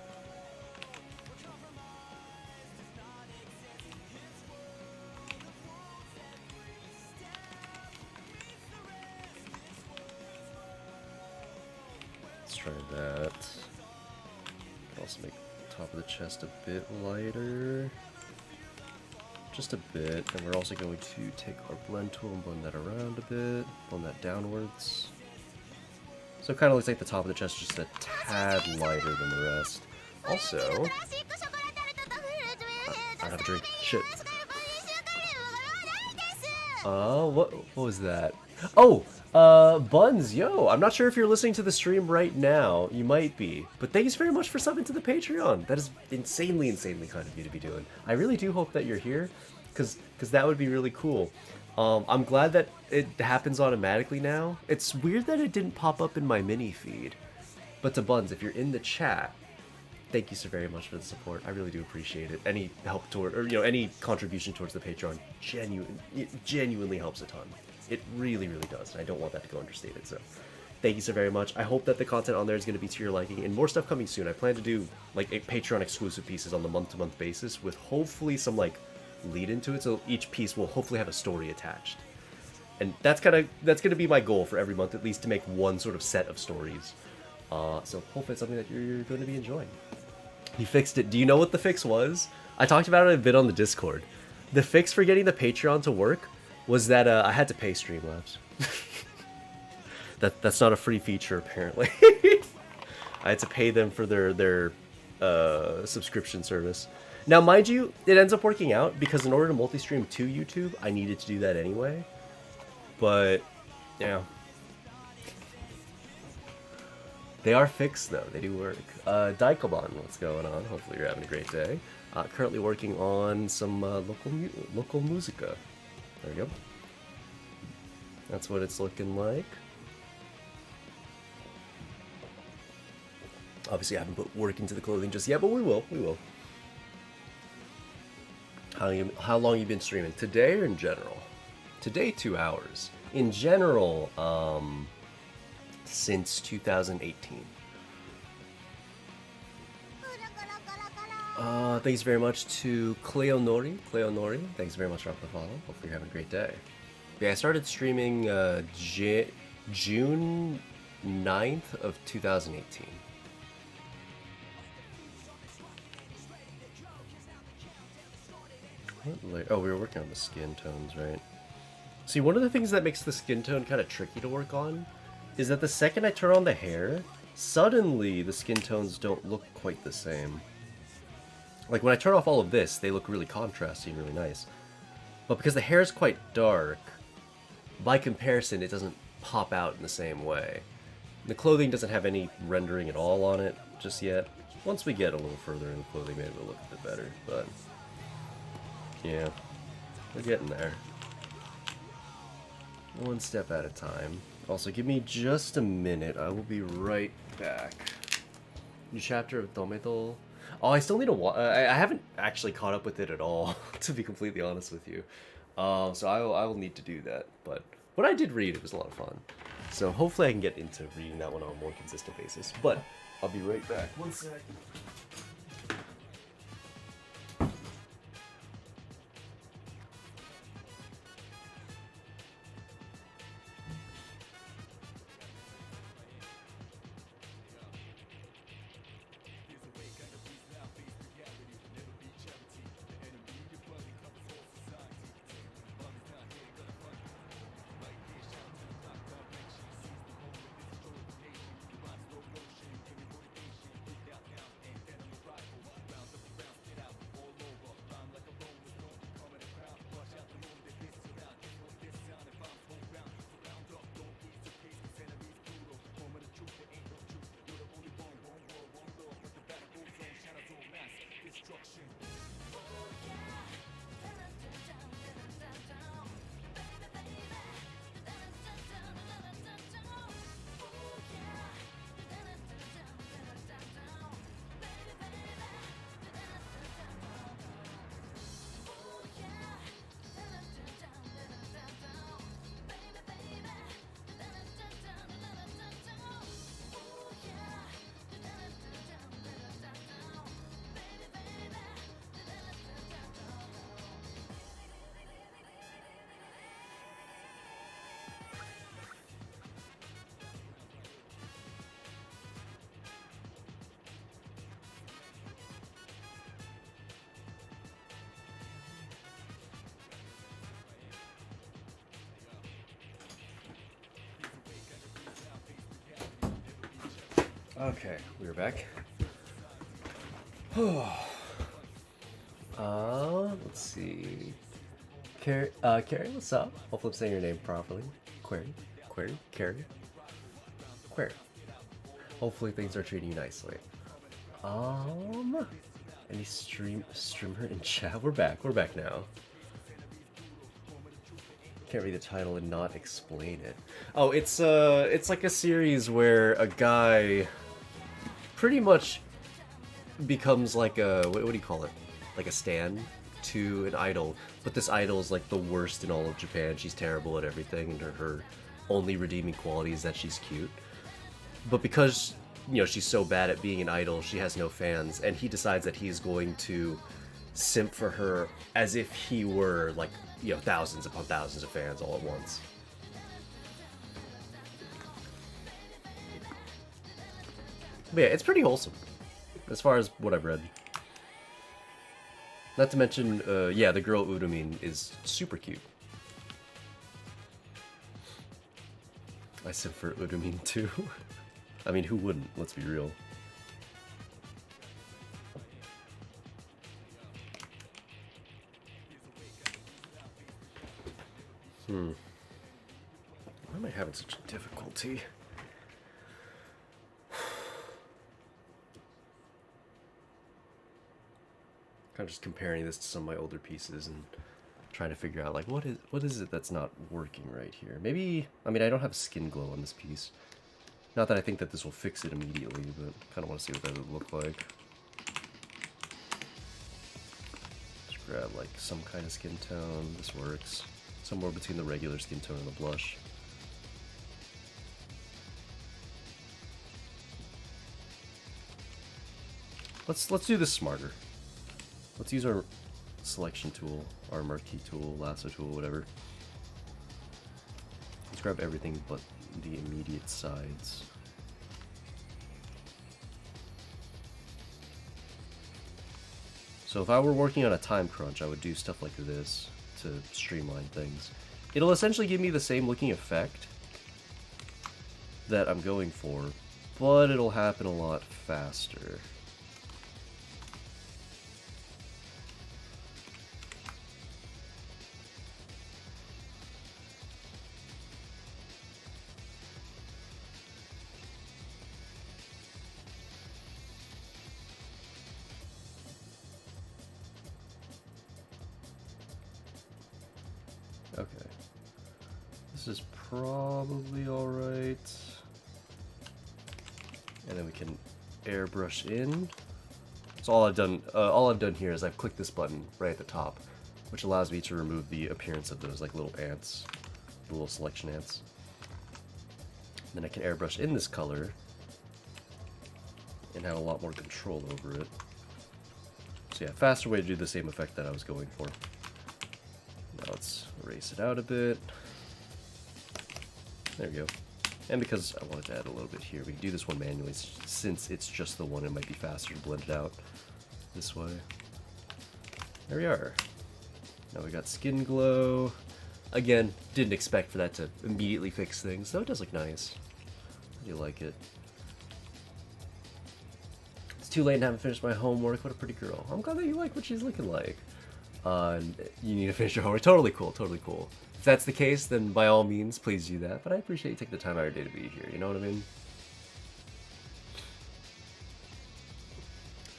Try that. Also make the top of the chest a bit lighter. Just a bit. And we're also going to take our blend tool and blend that around a bit. Blend that downwards. So it kind of looks like the top of the chest is just a tad lighter than the rest. Also, I have a drink. Shit. What was that? Oh! Buns, yo, I'm not sure if you're listening to the stream right now. You might be. But thanks very much for subbing to the Patreon. That is insanely, insanely kind of you to be doing. I really do hope that you're here, because that would be really cool. I'm glad that it happens automatically now. It's weird that it didn't pop up in my mini feed. But to Buns, if you're in the chat, thank you so very much for the support. I really do appreciate it. Any help toward, or any contribution towards the Patreon genuinely helps a ton. It really, really does, and I don't want that to go understated, so thank you so very much. I hope that the content on there is going to be to your liking, and more stuff coming soon. I plan to do, like, Patreon exclusive pieces on the month-to-month basis with hopefully some, like, lead into it, so each piece will hopefully have a story attached. And that's going to be my goal for every month, at least to make one sort of set of stories. So hopefully it's something that you're going to be enjoying. He fixed it. Do you know what the fix was? I talked about it a bit on the Discord. The fix for getting the Patreon to work was that I had to pay Streamlabs. That's not a free feature, apparently. I had to pay them for their subscription service. Now, mind you, it ends up working out, because in order to multi-stream to YouTube, I needed to do that anyway. But, yeah. They are fixed, though. They do work. Daikoban, what's going on? Hopefully you're having a great day. Currently working on some local Musica. There we go. That's what it's looking like. Obviously, I haven't put work into the clothing just yet, but we will. We will. How long you been streaming? Today or in general? Today, 2 hours. In general, since 2018. Thanks very much to Cleonori. Thanks very much for the follow. Hopefully you're having a great day. Yeah, I started streaming June 9th of 2018. Oh, we were working on the skin tones, right? See, one of the things that makes the skin tone kind of tricky to work on is that the second I turn on the hair, suddenly the skin tones don't look quite the same. Like when I turn off all of this, they look really contrasty and really nice. But because the hair is quite dark, by comparison, it doesn't pop out in the same way. The clothing doesn't have any rendering at all on it just yet. Once we get a little further in the clothing, maybe it'll look a bit better, but yeah, we're getting there. One step at a time. Also, give me just a minute. I will be right back. New chapter of Tometo. Oh, I still need to watch. I haven't actually caught up with it at all, to be completely honest with you. So I will need to do that. But when I did read, it was a lot of fun. So hopefully I can get into reading that one on a more consistent basis. But I'll be right back. One sec. Okay, we're back. Let's see. Carrie, what's up? Hopefully I'm saying your name properly. Carrie. Hopefully things are treating you nicely. Any streamer in chat? We're back now. Can't read the title and not explain it. Oh, it's like a series where a guy pretty much becomes like a, what do you call it? Like a stan to an idol, but this idol is like the worst in all of Japan. She's terrible at everything, and her only redeeming quality is that she's cute. But because, you know, she's so bad at being an idol, she has no fans, and he decides that he's going to simp for her as if he were like, you know, thousands upon thousands of fans all at once. But yeah, it's pretty wholesome, as far as what I've read. Not to mention, yeah, the girl Urumin is super cute. I simp for Urumin too. I mean, who wouldn't? Let's be real. Why am I having such difficulty? Kind of just comparing this to some of my older pieces and trying to figure out like what is it that's not working right here. Maybe, I mean, I don't have skin glow on this piece. Not that I think that this will fix it immediately, but kind of want to see what that would look like. Just grab like some kind of skin tone. This works. Somewhere between the regular skin tone and the blush. Let's do this smarter. Let's use our selection tool, our marquee tool, lasso tool, whatever. grab everything but the immediate sides. So if I were working on a time crunch, I would do stuff like this to streamline things. It'll essentially give me the same looking effect that I'm going for, but it'll happen a lot faster. Okay. This is probably alright. And then we can airbrush in. So all I've done here is I've clicked this button right at the top, which allows me to remove the appearance of those like little ants, the little selection ants. Then I can airbrush in this color and have a lot more control over it. So yeah, faster way to do the same effect that I was going for. Now let's erase it out a bit. There we go. And because I wanted to add a little bit here, we can do this one manually. Since it's just the one, it might be faster to blend it out this way. There we are. Now we got skin glow. Again, didn't expect for that to immediately fix things, though it does look nice. I do like it. It's too late and I haven't finished my homework. What a pretty girl. I'm glad that you like what she's looking like. You need to finish your homework. Totally cool, totally cool. If that's the case, then by all means, please do that. But I appreciate you taking the time out of your day to be here, you know what I mean?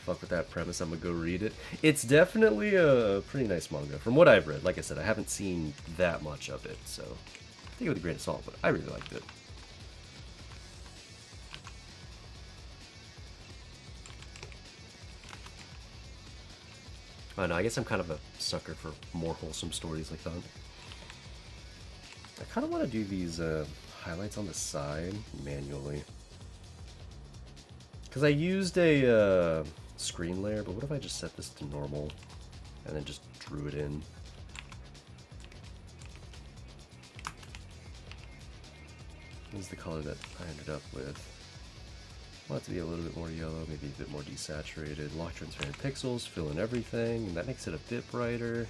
Fuck with that premise, I'm gonna go read it. It's definitely a pretty nice manga. From what I've read, like I said, I haven't seen that much of it, so take it with a grain of salt, but I really liked it. I know, I guess I'm kind of a sucker for more wholesome stories like that. I kind of want to do these highlights on the side manually. Because I used a screen layer, but what if I just set this to normal and then just drew it in? This is the color that I ended up with. I want it to be a little bit more yellow, maybe a bit more desaturated. Lock transparent pixels, fill in everything, and that makes it a bit brighter.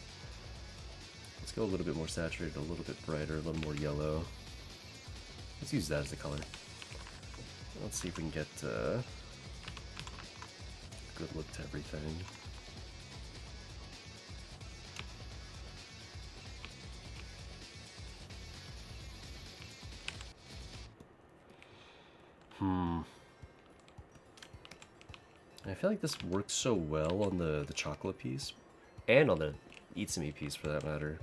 Let's go a little bit more saturated, a little bit brighter, a little more yellow. Let's use that as the color. Let's see if we can get a good look to everything. I feel like this works so well on the chocolate piece, and on the Itsumi piece for that matter.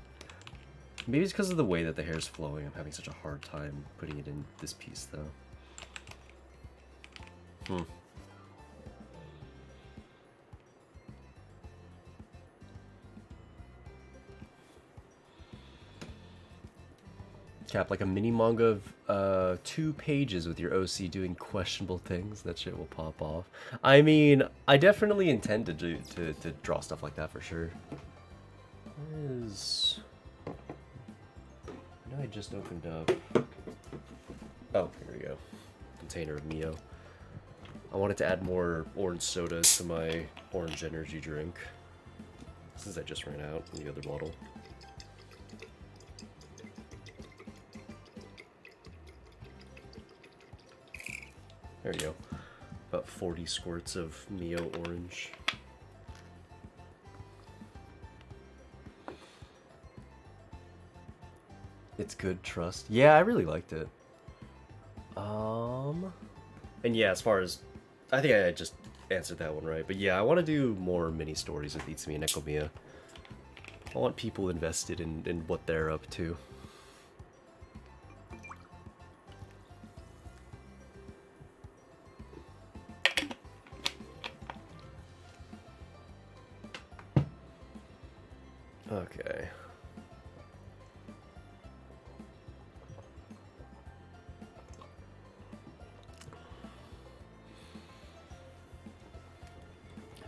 Maybe it's because of the way that the hair is flowing. I'm having such a hard time putting it in this piece, though. Cap, like a mini manga of 2 pages with your OC doing questionable things. That shit will pop off. I mean, I definitely intend to draw stuff like that for sure. Where is... I know I just opened up... Oh, here we go. Container of Mio. I wanted to add more orange soda to my orange energy drink, since I just ran out in the other bottle. There you go. About 40 squirts of Mio orange. It's good, trust. Yeah, I really liked it. And yeah, as far as... I think I just answered that one right. But yeah, I want to do more mini stories with Itsumi and Nekomiya. I want people invested in what they're up to. Okay.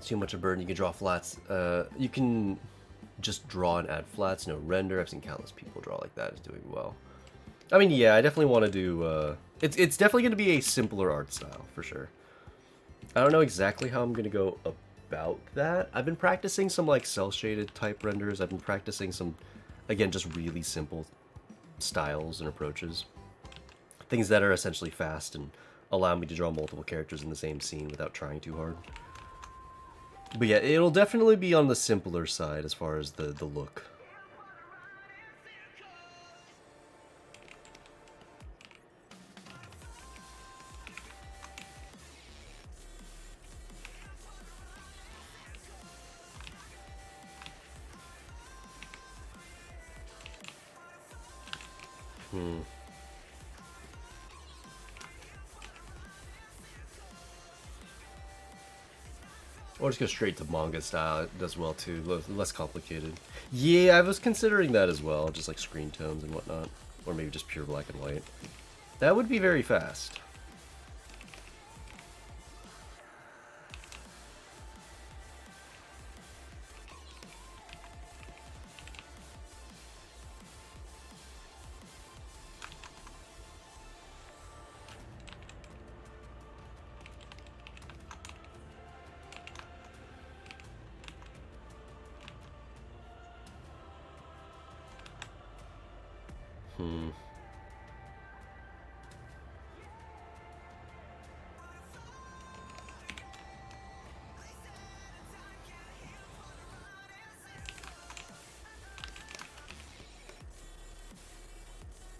Too much of a burden. You can draw flats. You can just draw and add flats, no render. I've seen countless people draw like that. It's doing well. I mean, yeah, I definitely want to do, it's definitely going to be a simpler art style, for sure. I don't know exactly how I'm going to go about that. I've been practicing some, like, cel-shaded type renders. I've been practicing some, again, just really simple styles and approaches. Things that are essentially fast and allow me to draw multiple characters in the same scene without trying too hard. But yeah, it'll definitely be on the simpler side as far as the look. Or just go straight to manga style. It does well too, less complicated. Yeah, I was considering that as well, just like screen tones and whatnot. Or maybe just pure black and white. That would be very fast.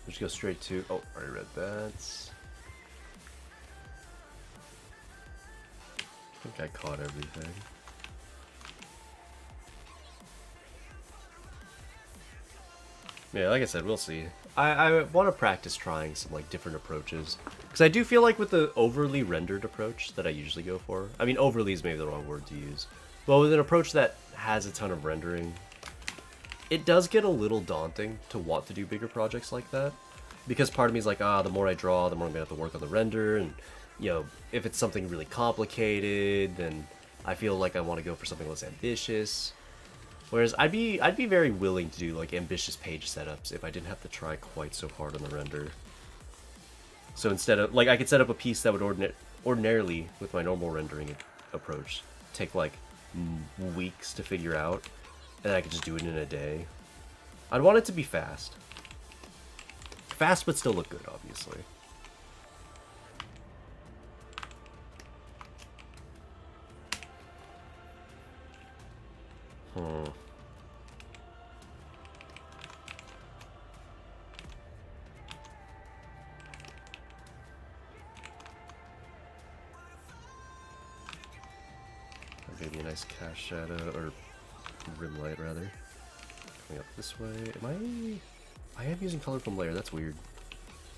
Just go straight to... Oh, already read that. I think I caught everything. Yeah, like I said, we'll see. I want to practice trying some like different approaches. Because I do feel like with the overly rendered approach that I usually go for, I mean overly is maybe the wrong word to use, but with an approach that has a ton of rendering, it does get a little daunting to want to do bigger projects like that. Because part of me is like, the more I draw, the more I'm going to have to work on the render, and, you know, if it's something really complicated, then I feel like I want to go for something less ambitious. Whereas I'd be very willing to do like ambitious page setups if I didn't have to try quite so hard on the render. So instead of like I could set up a piece that would ordinarily with my normal rendering approach take like weeks to figure out, and I could just do it in a day. I'd want it to be fast. Fast but still look good, obviously. Maybe a nice cast shadow, or rim light rather. Coming up this way. I am using color from layer, that's weird.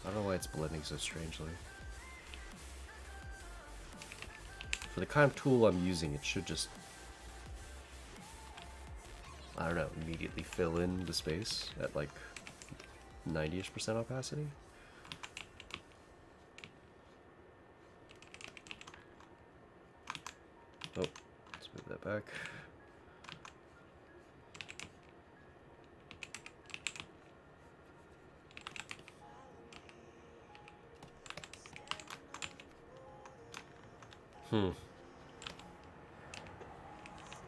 I don't know why it's blending so strangely. For the kind of tool I'm using, it should just, I don't know, immediately fill in the space at like 90-ish% opacity. Oh, let's move that back.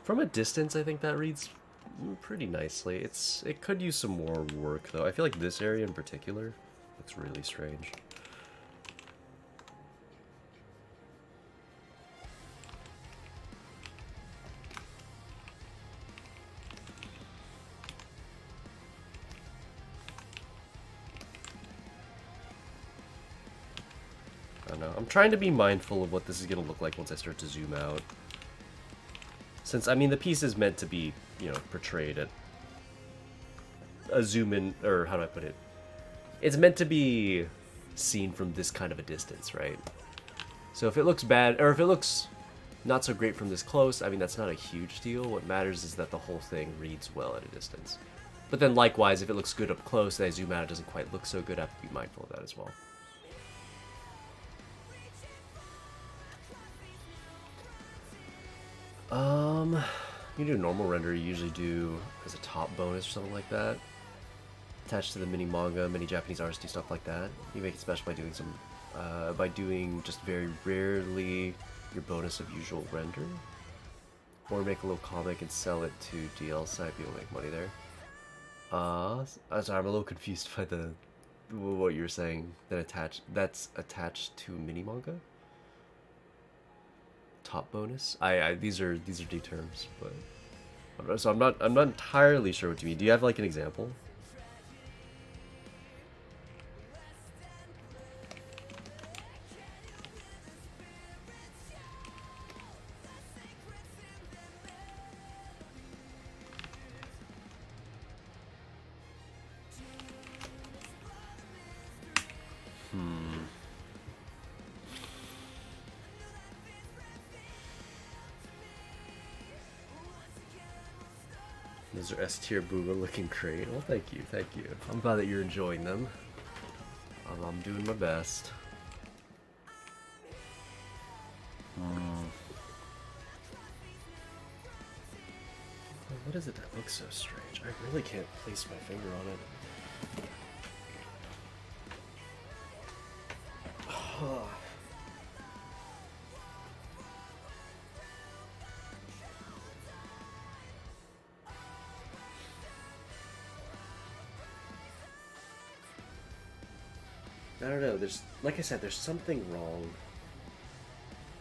From a distance, I think that reads pretty nicely. It could use some more work, though. I feel like this area in particular looks really strange. I don't know. I'm trying to be mindful of what this is going to look like once I start to zoom out. Since, I mean, the piece is meant to be, you know, portrayed at a zoom in, or how do I put it? It's meant to be seen from this kind of a distance, right? So if it looks bad, or if it looks not so great from this close, I mean, that's not a huge deal. What matters is that the whole thing reads well at a distance. But then likewise, if it looks good up close and I zoom out, it doesn't quite look so good. I have to be mindful of that as well. You do a normal render, you usually do as a top bonus or something like that. attached to the mini manga. Many Japanese artists do stuff like that. You make it special by doing some, by doing just very rarely your bonus of usual render, or make a little comic and sell it to DL site. People make money there. Sorry, I'm a little confused by what you're saying. That's attached to mini manga. Top bonus. These are new terms, but so I'm not entirely sure what you mean. Do you have like an example? Those are S-tier booba looking great. Well, thank you, thank you. I'm glad that you're enjoying them. I'm doing my best. What is it that looks so strange? I really can't place my finger on it. I don't know, there's, like I said, there's something wrong.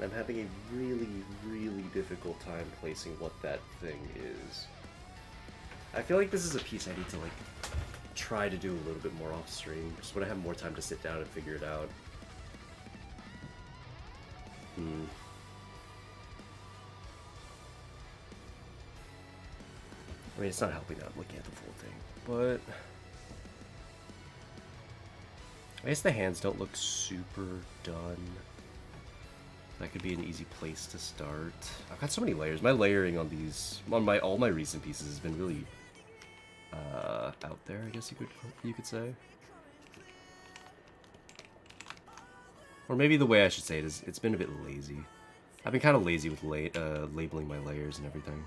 I'm having a really, really difficult time placing what that thing is. I feel like this is a piece I need to, like, try to do a little bit more off stream, just when I have more time to sit down and figure it out. I mean, it's not helping that I'm looking at the full thing, but I guess the hands don't look super done. That could be an easy place to start. I've got so many layers. My layering on these, on all my recent pieces, has been really out there, I guess you could say. Or maybe the way I should say it is, it's been a bit lazy. I've been kind of lazy with labeling my layers and everything.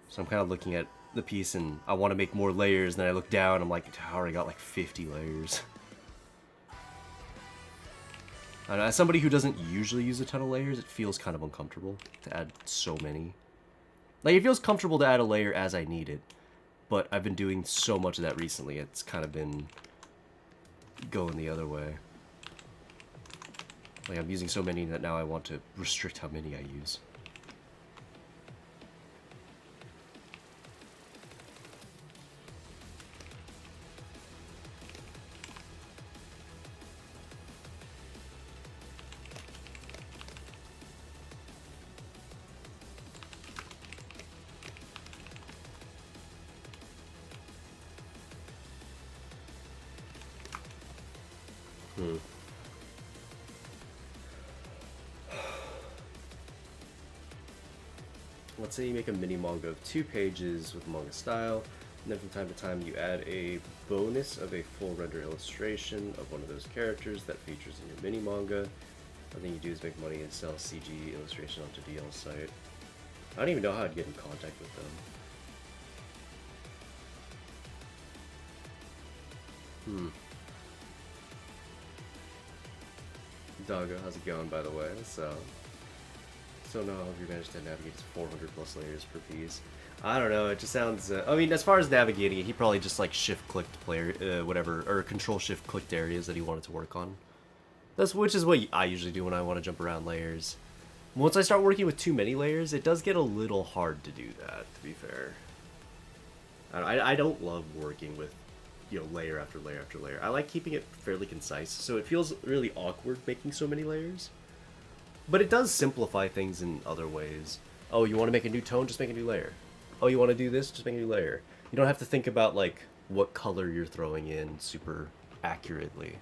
So I'm kind of looking at the piece and I want to make more layers, and then I look down, I'm like, I already got like 50 layers. And as somebody who doesn't usually use a ton of layers, it feels kind of uncomfortable to add so many. Like, it feels comfortable to add a layer as I need it, but I've been doing so much of that recently, it's kind of been going the other way. Like, I'm using so many that now I want to restrict how many I use. Let's say you make a mini manga of 2 pages with manga style, and then from time to time you add a bonus of a full render illustration of one of those characters that features in your mini manga. The thing you do is make money and sell CG illustration onto DL site. I don't even know how I'd get in contact with them. Doggo, how's it going, by the way? So no, how have you managed to navigate 400 plus layers per piece? I don't know, it just sounds, I mean, as far as navigating it, he probably just like shift-clicked whatever, or control-shift-clicked areas that he wanted to work on. Which is what I usually do when I want to jump around layers. Once I start working with too many layers, it does get a little hard to do that, to be fair. I don't love working with, you know, layer after layer after layer. I like keeping it fairly concise, so it feels really awkward making so many layers. But it does simplify things in other ways. Oh, you want to make a new tone? Just make a new layer. Oh, you want to do this? Just make a new layer. You don't have to think about, like, what color you're throwing in super accurately.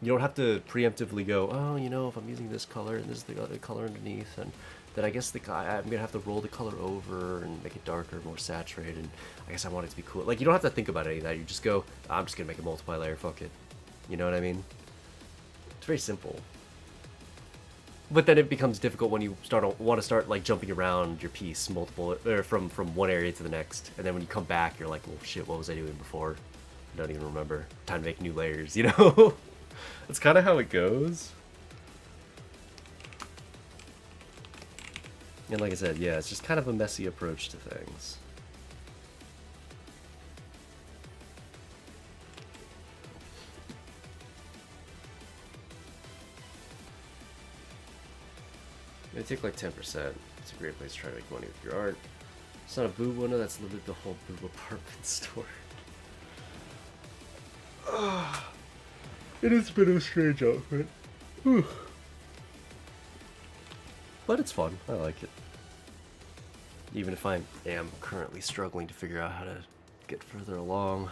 You don't have to preemptively go, oh, you know, if I'm using this color and this is the other color underneath, and then I guess I'm going to have to roll the color over and make it darker, more saturated, and I guess I want it to be cool. Like, you don't have to think about any of that. You just go, I'm just going to make a multiply layer, fuck it. You know what I mean? It's very simple. But then it becomes difficult when you want to start like jumping around your piece multiple or from one area to the next, and then when you come back, you're like, "Well, shit, what was I doing before? I don't even remember. Time to make new layers." You know, that's kind of how it goes. And like I said, yeah, it's just kind of a messy approach to things. They take like 10%. It's a great place to try to make money with your art. It's not a boob window, that's literally the whole boob apartment store. It has been a strange outfit. But it's fun. I like it. Even if I am currently struggling to figure out how to get further along.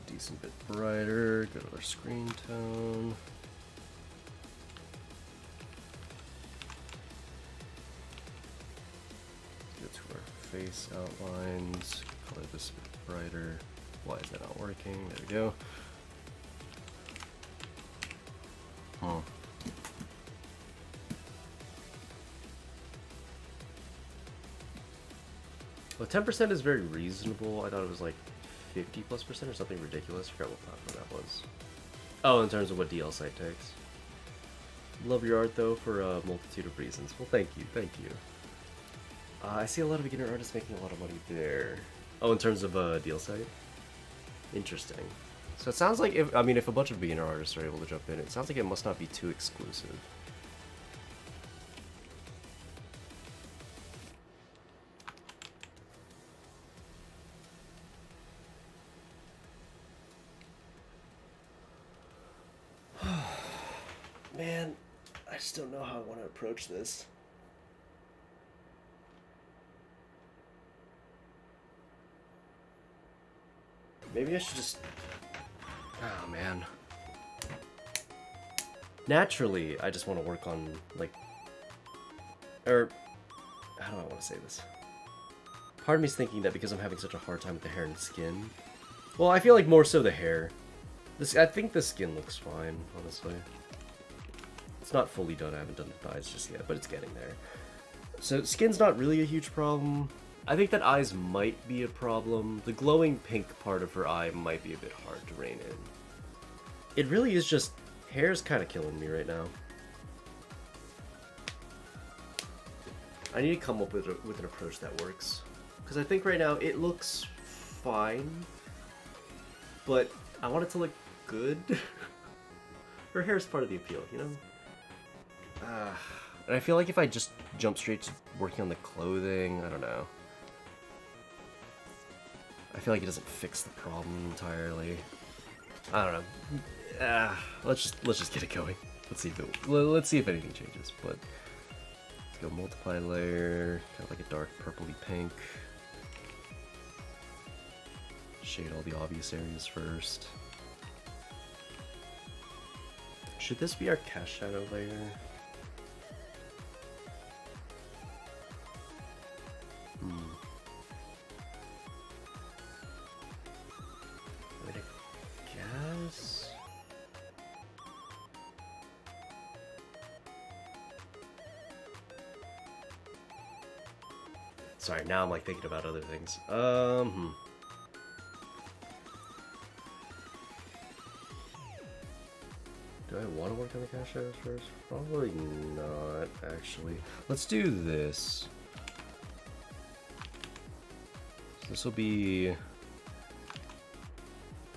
Decent bit brighter, go to our screen tone. Go to our face outlines, color this a bit brighter. Why is that not working? There we go. Well, 10% is very reasonable. I thought it was like 50+% or something ridiculous. I forgot what platform that was. Oh, in terms of what DL site takes. Love your art though for a multitude of reasons. Well, thank you, thank you. I see a lot of beginner artists making a lot of money there. Oh, in terms of DL site? Interesting. So it sounds like if a bunch of beginner artists are able to jump in, it sounds like it must not be too exclusive. Man, I just don't know how I want to approach this. Maybe I should just... Oh, man. Naturally, I just want to work on, like... Or... How do I want to say this? Part of me's thinking that because I'm having such a hard time with the hair and skin... Well, I feel like more so the hair. I think the skin looks fine, honestly. It's not fully done, I haven't done the eyes just yet, but it's getting there. So skin's not really a huge problem. I think that eyes might be a problem. The glowing pink part of her eye might be a bit hard to rein in. It really is just, hair's kind of killing me right now. I need to come up with an approach that works. Because I think right now it looks fine, but I want it to look good. Her hair's part of the appeal, you know? And I feel like if I just jump straight to working on the clothing, I don't know. I feel like it doesn't fix the problem entirely. I don't know. Let's just get it going. Let's see if anything changes. But let's go multiply layer, kind of like a dark purpley pink. Shade all the obvious areas first. Should this be our cast shadow layer? I mean, I guess. Sorry, now I'm like thinking about other things. Do I want to work on the cash shadows first? Probably not, actually. Let's do this. So this will be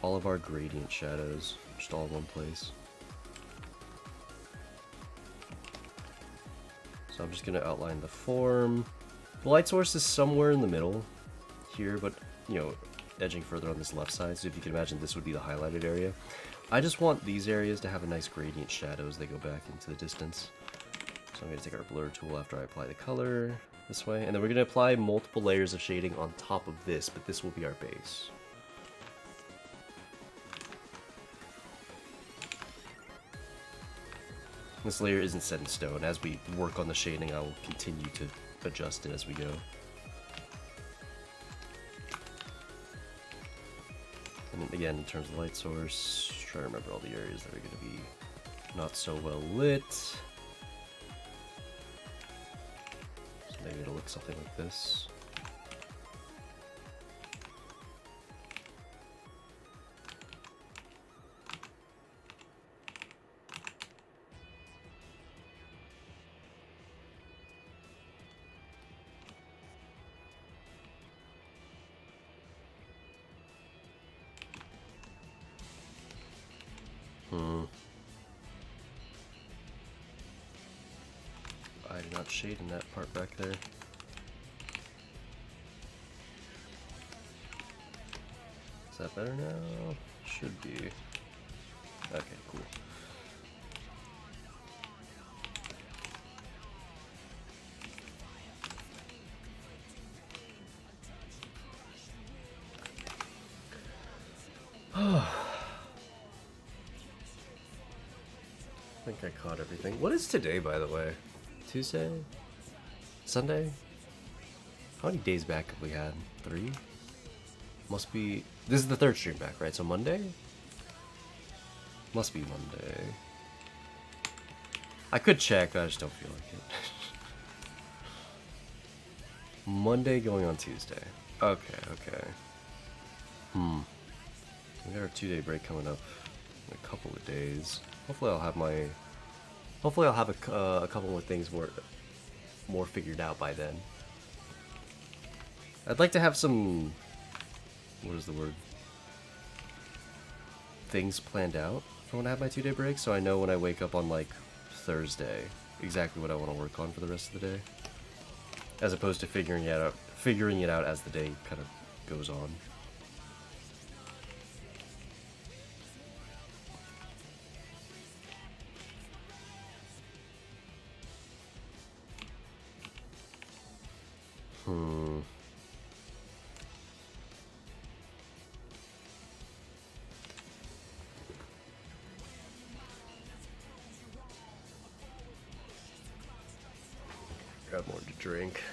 all of our gradient shadows, just all in one place. So I'm just going to outline the form. The light source is somewhere in the middle here, but, you know, edging further on this left side, so if you can imagine this would be the highlighted area. I just want these areas to have a nice gradient shadow as they go back into the distance. So I'm going to take our blur tool after I apply the color this way, and then we're going to apply multiple layers of shading on top of this, but this will be our base. This layer isn't set in stone. As we work on the shading, I will continue to adjust it as we go. And again, in terms of light source, try to remember all the areas that are going to be not so well lit. So maybe it'll look something like this. I did not shade in that part back there. Is that better now? Should be. Okay, cool. I think I caught everything. What is today, by the way? Tuesday? Sunday? How many days back have we had? 3? Must be... This is the 3rd stream back, right? So Monday? Must be Monday. I could check, but I just don't feel like it. Monday going on Tuesday. Okay, okay. We got our 2-day break coming up in a couple of days. Hopefully I'll have my... Hopefully I'll have a couple more things more figured out by then. I'd like to have some... What is the word? Things planned out for when I have my 2-day break, so I know when I wake up on, like, Thursday exactly what I want to work on for the rest of the day. As opposed to figuring it out as the day kind of goes on. Grab more to drink.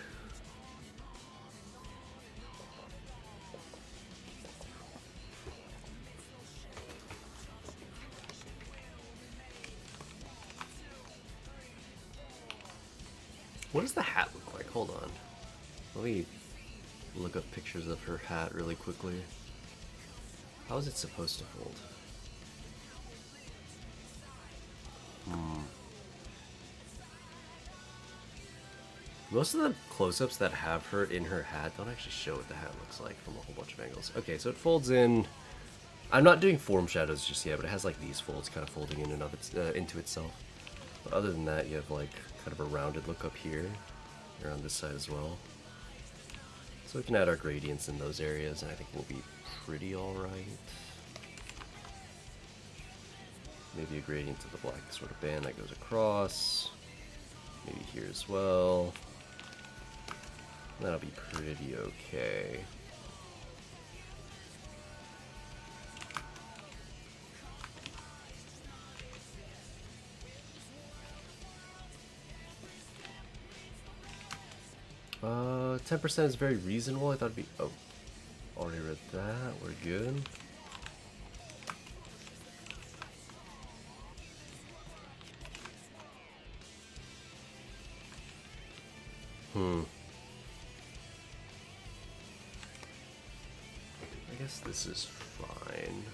What does the hat look like? Hold on. Let me look up pictures of her hat really quickly. How is it supposed to fold? Most of the close-ups that have her in her hat don't actually show what the hat looks like from a whole bunch of angles. Okay, so it folds in... I'm not doing form shadows just yet, but it has like these folds kind of folding in and of its, into itself. But other than that, you have like kind of a rounded look up here, around this side as well. So we can add our gradients in those areas, and I think we'll be pretty alright. Maybe a gradient to the black sort of band that goes across. Maybe here as well. That'll be pretty okay. Uh, 10% is very reasonable. I thought it'd be... Oh, already read that. We're good. I guess this is fine.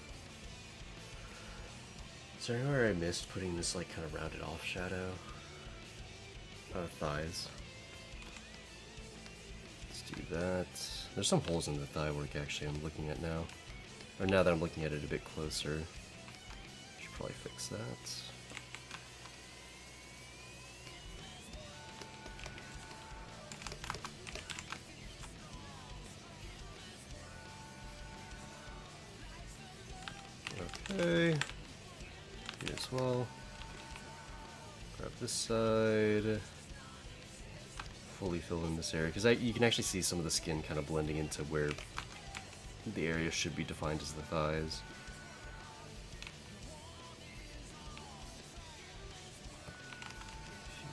Is there anywhere I missed putting this like kind of rounded off shadow? Thighs. Let's do that. There's some holes in the thigh work actually I'm looking at now. Or now that I'm looking at it a bit closer. Should probably fix that. Okay. Here as well. Grab this side. Fully fill in this area, because you can actually see some of the skin kind of blending into where the area should be defined as the thighs.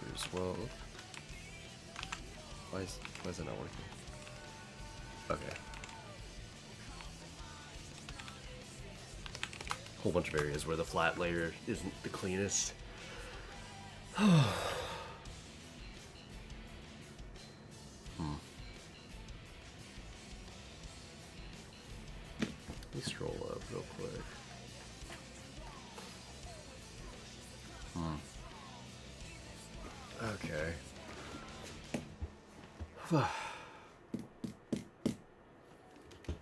Here as well. Why is that not working? Okay. Whole bunch of areas where the flat layer isn't the cleanest. Let me scroll up real quick. Okay.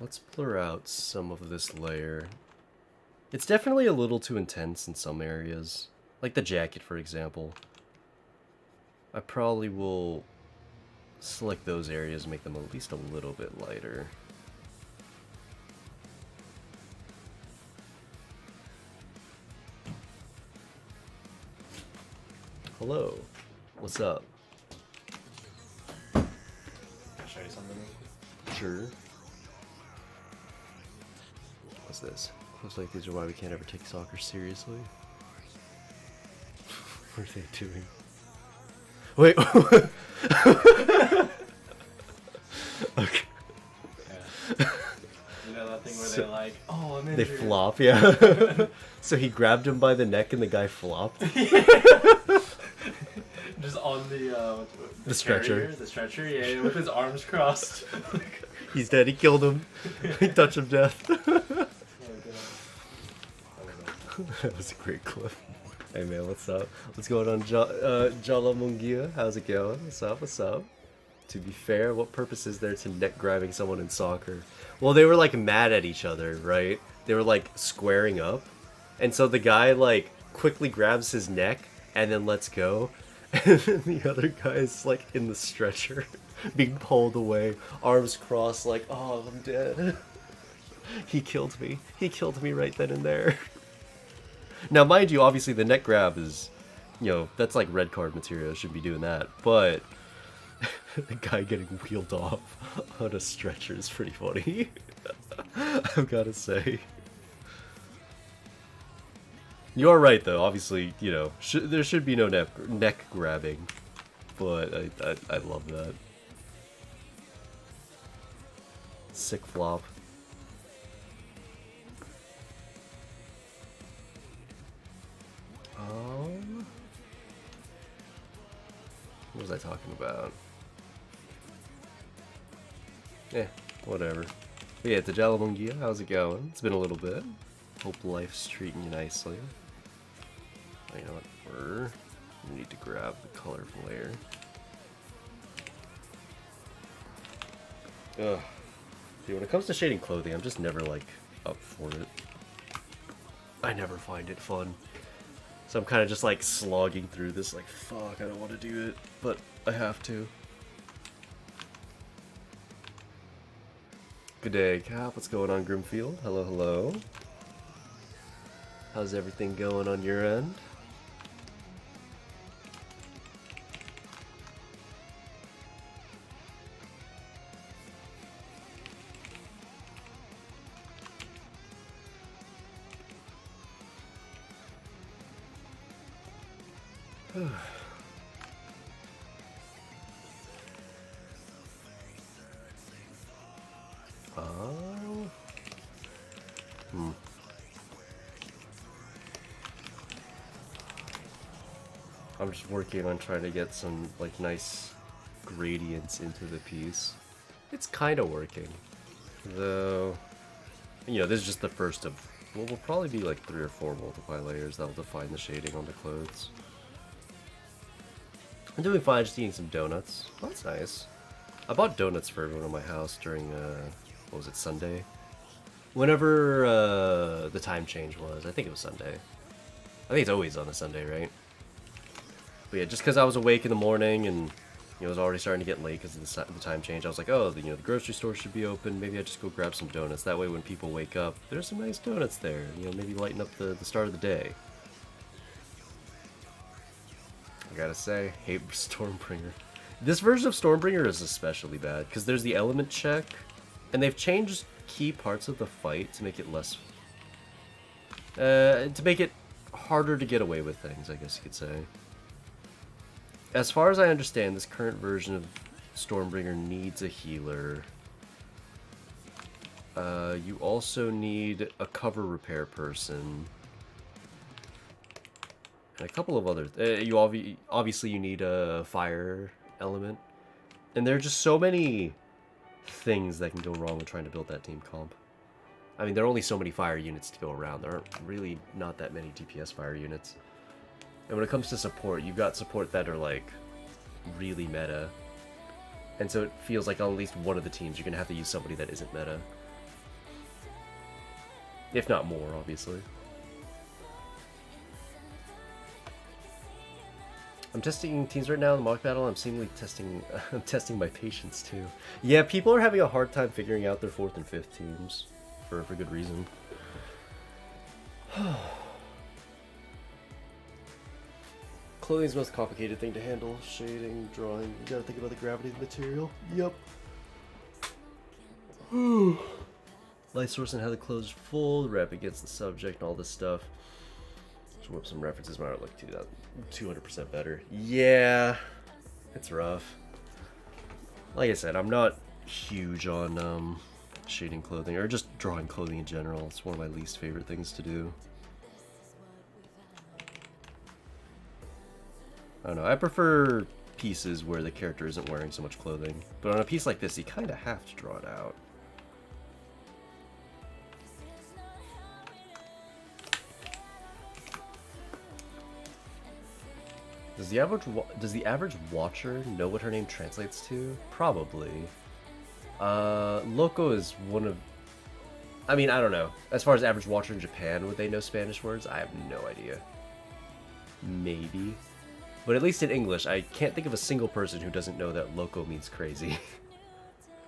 Let's blur out some of this layer. It's definitely a little too intense in some areas. Like the jacket, for example. I probably will select those areas and make them at least a little bit lighter. Hello. What's up? Can I show you something? Sure. What's this? Looks like these are why we can't ever take soccer seriously. What are they doing? Wait. Okay. Yeah. You know that thing where they're like, oh, I'm They injured. flop, yeah. So he grabbed him by the neck and the guy flopped. Just on the stretcher. carrier, the stretcher, yeah, with his arms crossed. He's dead. He killed him. He touched him death. That was a great clip. Hey man, what's up? What's going on, Jala Mungia? How's it going? What's up? What's up? To be fair, what purpose is there to neck grabbing someone in soccer? Well, they were like mad at each other, right? They were like squaring up, and so the guy like quickly grabs his neck and then lets go, and then the other guy is like in the stretcher, being pulled away, arms crossed, like, oh, I'm dead. He killed me. He killed me right then and there. Now, mind you, obviously the neck grab is, you know, that's like red card material. Should be doing that, but the guy getting wheeled off on a stretcher is pretty funny. I've got to say. You are right, though. Obviously, you know, there should be no neck grabbing, but I love that. Sick flop. What was I talking about? Whatever. But yeah, Tajalamungia, how's it going? It's been a little bit. Hope life's treating you nicely. You know what? We need to grab the colorful layer. Ugh. See, when it comes to shading clothing, I'm just never, like, up for it. I never find it fun. So I'm kind of just, like, slogging through this, like, fuck, I don't want to do it, but I have to. Good day, Cap. What's going on, Grimfield? Hello, hello. How's everything going on your end? I'm just working on trying to get some like nice gradients into the piece. It's kind of working, though. You know, this is just the first of what will probably be like 3 or 4 multiply layers that will define the shading on the clothes. I'm doing fine, just eating some donuts. Oh, that's nice. I bought donuts for everyone in my house during, what was it, Sunday? Whenever the time change was. I think it was Sunday. I think it's always on a Sunday, right? But yeah, just because I was awake in the morning and It was already starting to get late because of the time change. I was like, oh, the grocery store should be open. Maybe I just go grab some donuts. That way when people wake up, there's some nice donuts there. Maybe lighten up the start of the day. I gotta say, hate Stormbringer. This version of Stormbringer is especially bad because there's the element check, and they've changed key parts of the fight to make it less... to make it harder to get away with things, I guess you could say. As far as I understand, this current version of Stormbringer needs a healer. You also need a cover repair person. And a couple of other... obviously you need a fire element. And there are just so many things that can go wrong with trying to build that team comp. I mean, there are only so many fire units to go around. There aren't really not that many DPS fire units. And when it comes to support, you've got support that are, like, really meta. And so it feels like on at least one of the teams, you're going to have to use somebody that isn't meta. If not more, obviously. I'm testing teams right now in the mock battle. I'm seemingly testing I'm testing my patience, too. Yeah, people are having a hard time figuring out their 4th and 5th teams. For good reason. Clothing's the most complicated thing to handle. Shading, drawing. You gotta think about the gravity of the material. Yep. Light source and how the clothes are full, rep against the subject, and all this stuff. Just whip some references might look 200% better. Yeah, it's rough. Like I said, I'm not huge on shading clothing, or just drawing clothing in general. It's one of my least favorite things to do. I don't know, I prefer pieces where the character isn't wearing so much clothing. But on a piece like this, you kind of have to draw it out. Does the average watcher know what her name translates to? Probably. Loco is one of... I mean, I don't know. As far as average watcher in Japan, would they know Spanish words? I have no idea. Maybe. But at least in English, I can't think of a single person who doesn't know that loco means crazy.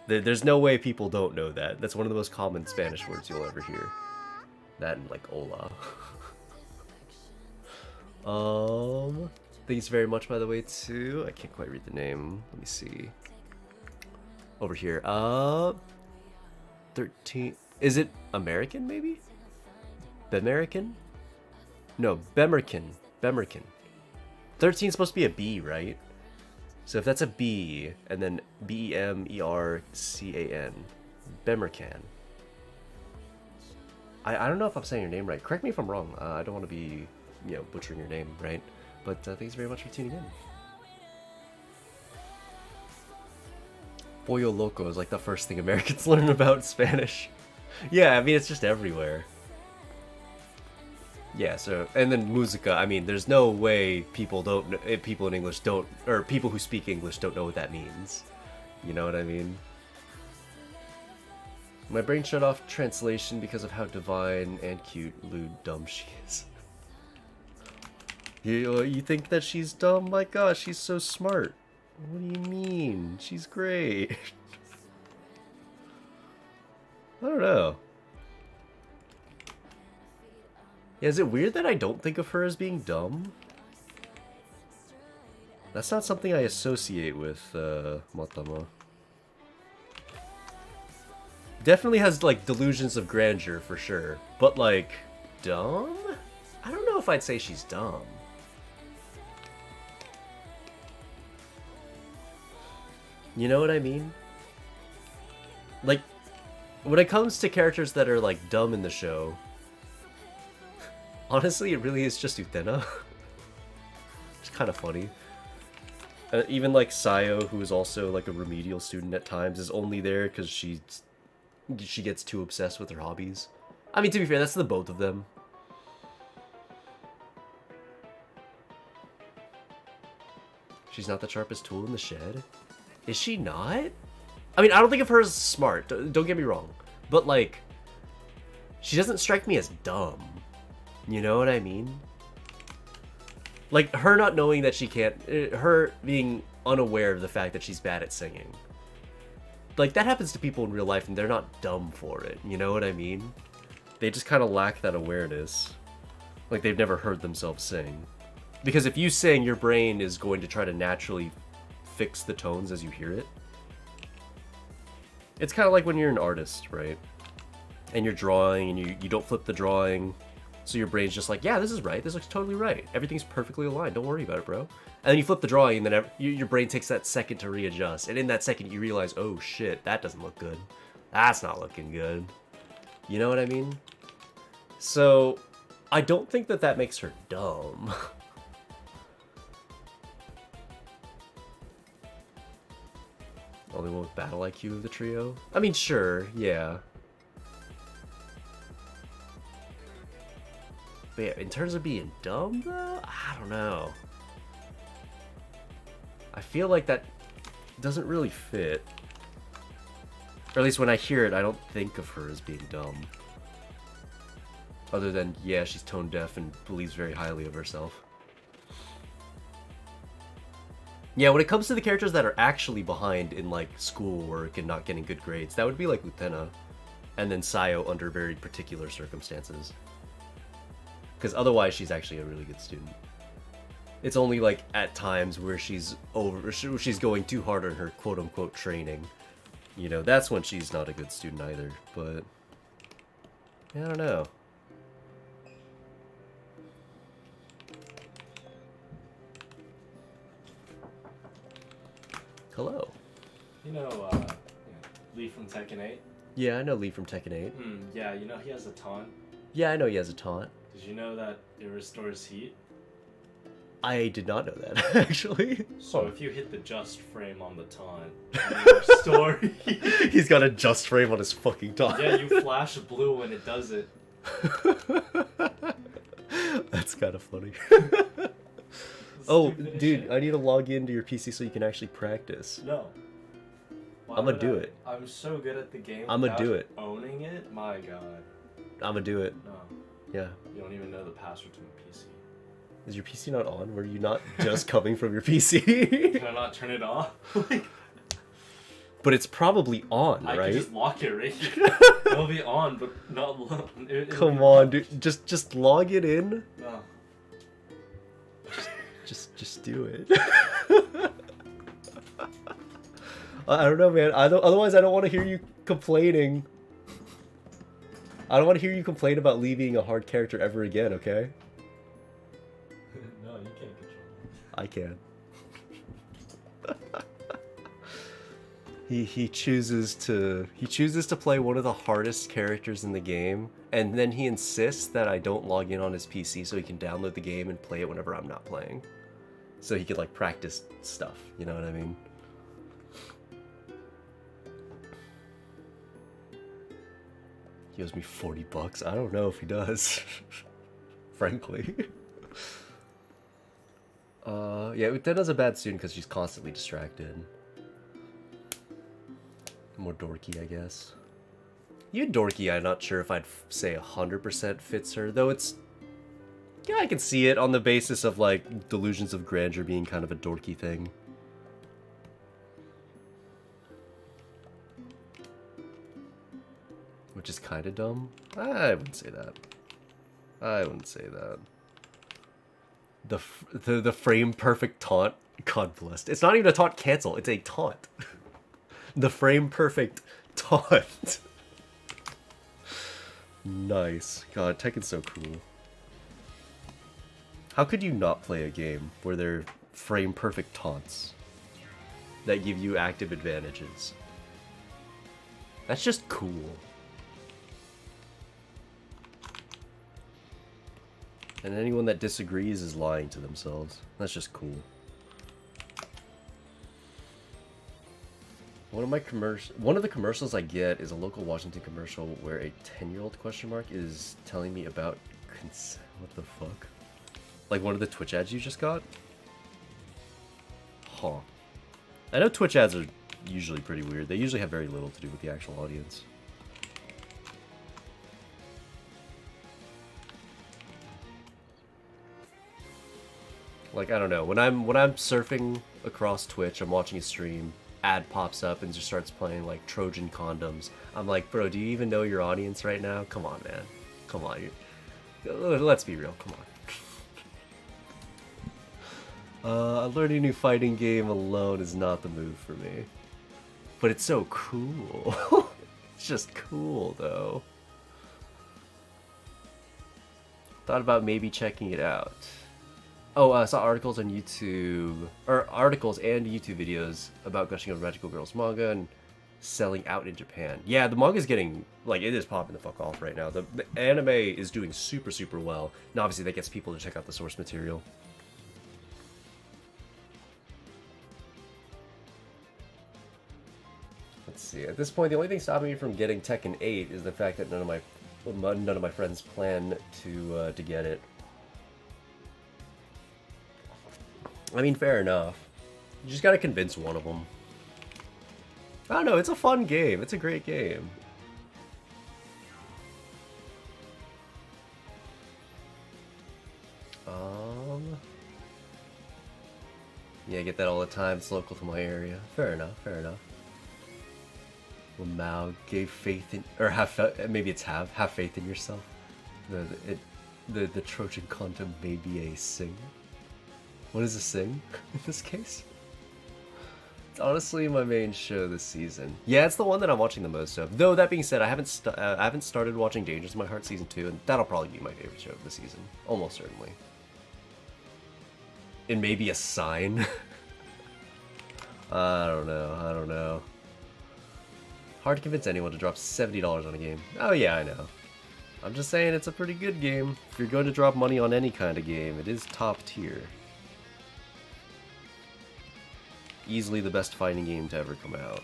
There's no way people don't know that. That's one of the most common Spanish words you'll ever hear. That and, like, hola. Thanks very much, by the way, too. I can't quite read the name. Let me see. Over here. 13. Is it American, maybe? Bemerican? No, Bemerkin. Bemerkin. 13 is supposed to be a B, right? So if that's a B, and then Bemercan. Bemercan. I don't know if I'm saying your name right. Correct me if I'm wrong. I don't want to be, butchering your name, right? But thanks very much for tuning in. Pollo Loco is like the first thing Americans learn about Spanish. Yeah, I mean, it's just everywhere. Yeah, so, and then Musica, I mean, there's no way people in English don't, or people who speak English don't know what that means. You know what I mean? My brain shut off translation because of how divine and cute, lewd, dumb she is. You think that she's dumb? My gosh, she's so smart. What do you mean? She's great. I don't know. Yeah, is it weird that I don't think of her as being dumb? That's not something I associate with Matama. Definitely has, like, delusions of grandeur, for sure. But, like, dumb? I don't know if I'd say she's dumb. You know what I mean? Like, when it comes to characters that are, like, dumb in the show, honestly, it really is just Utena. It's kind of funny. Even, like, Sayo, who is also, like, a remedial student at times, is only there because she gets too obsessed with her hobbies. I mean, to be fair, that's the both of them. She's not the sharpest tool in the shed? Is she not? I mean, I don't think of her as smart, don't get me wrong. But, like, she doesn't strike me as dumb. You know what I mean? Like, her not knowing that she can't... Her being unaware of the fact that she's bad at singing. Like, that happens to people in real life, and they're not dumb for it, you know what I mean? They just kind of lack that awareness. Like, they've never heard themselves sing. Because if you sing, your brain is going to try to naturally fix the tones as you hear it. It's kind of like when you're an artist, right? And you're drawing, and you don't flip the drawing, so your brain's just like, yeah, this is right, this looks totally right. Everything's perfectly aligned, don't worry about it, bro. And then you flip the drawing, and then your brain takes that second to readjust. And in that second, you realize, oh shit, that doesn't look good. That's not looking good. You know what I mean? So, I don't think that makes her dumb. Only one with battle IQ of the trio? I mean, sure, yeah. But yeah, in terms of being dumb, though, I don't know. I feel like that doesn't really fit. Or at least when I hear it, I don't think of her as being dumb. Other than, yeah, she's tone deaf and believes very highly of herself. Yeah, when it comes to the characters that are actually behind in, like, schoolwork and not getting good grades, that would be like Utena. And then Sayo under very particular circumstances. Because otherwise, she's actually a really good student. It's only, like, at times where she's going too hard on her quote-unquote training. You know, that's when she's not a good student either, but... I don't know. Hello. You know, Lee from Tekken 8? Yeah, I know Lee from Tekken 8. Yeah, you know he has a taunt? Yeah, I know he has a taunt. Did you know that it restores heat? I did not know that, actually. So if you hit the just frame on the taunt, you restore heat. He's got a just frame on his fucking taunt. Yeah, you flash blue when it does it. That's kind of funny. Oh, dude, I need to log into your PC so you can actually practice. No. I'm gonna do it. I'm so good at the game. I'm gonna do it. Owning it? My god. I'm gonna do it. No. Yeah. You don't even know the password to my PC. Is your PC not on? Were you not just coming from your PC? Can I not turn it off? But it's probably on, I right? can just lock it right here. It'll be on, but not... Come on, dude. Just log it in. No. Just do it. I don't know, man. Otherwise, I don't want to hear you complaining. I don't want to hear you complain about Lee being a hard character ever again, okay? No, you can't control it. I can. He chooses to play one of the hardest characters in the game, and then he insists that I don't log in on his PC so he can download the game and play it whenever I'm not playing. So he could, like, practice stuff, you know what I mean? He owes me $40. I don't know if he does. Frankly. Yeah, Utena's a bad student because she's constantly distracted. More dorky, I guess. You dorky, I'm not sure if I'd say 100% fits her, though it's... Yeah, I can see it on the basis of, like, delusions of grandeur being kind of a dorky thing. Which is kind of dumb. I wouldn't say that. I wouldn't say that. The frame perfect taunt. God blessed. It's not even a taunt cancel. It's a taunt. The frame perfect taunt. Nice. God, Tekken's so cool. How could you not play a game where they're frame perfect taunts that give you active advantages? That's just cool. And anyone that disagrees is lying to themselves. That's just cool. One of the commercials I get is a local Washington commercial where a 10-year-old question mark is telling me about consent. What the fuck? Like one of the Twitch ads you just got? Huh. I know Twitch ads are usually pretty weird. They usually have very little to do with the actual audience. Like, I don't know, when I'm surfing across Twitch, I'm watching a stream, ad pops up and just starts playing like Trojan Condoms. I'm like, bro, do you even know your audience right now? Come on, man. Come on. Let's be real. Come on. Learning a new fighting game alone is not the move for me. But it's so cool. It's just cool, though. Thought about maybe checking it out. Oh, I saw articles on YouTube, or articles and YouTube videos about gushing over Magical Girls manga and selling out in Japan. Yeah, the manga's getting, like, it is popping the fuck off right now. The anime is doing super, super well. And obviously that gets people to check out the source material. Let's see. At this point, the only thing stopping me from getting Tekken 8 is the fact that none of my friends plan to get it. I mean, fair enough. You just gotta convince one of them. I don't know, it's a fun game. It's a great game. Yeah, I get that all the time. It's local to my area. Fair enough, fair enough. Well, Mao gave faith in, or maybe it's have faith in yourself. The Trojan condom may be a sing. What is a sing in this case? It's honestly my main show this season. Yeah, it's the one that I'm watching the most of. Though that being said, I haven't started watching Dangers in My Heart season 2, and that'll probably be my favorite show of the season, almost certainly. It may be a sign. I don't know. Hard to convince anyone to drop $70 on a game. Oh yeah, I know. I'm just saying it's a pretty good game. If you're going to drop money on any kind of game, it is top tier. Easily the best fighting game to ever come out.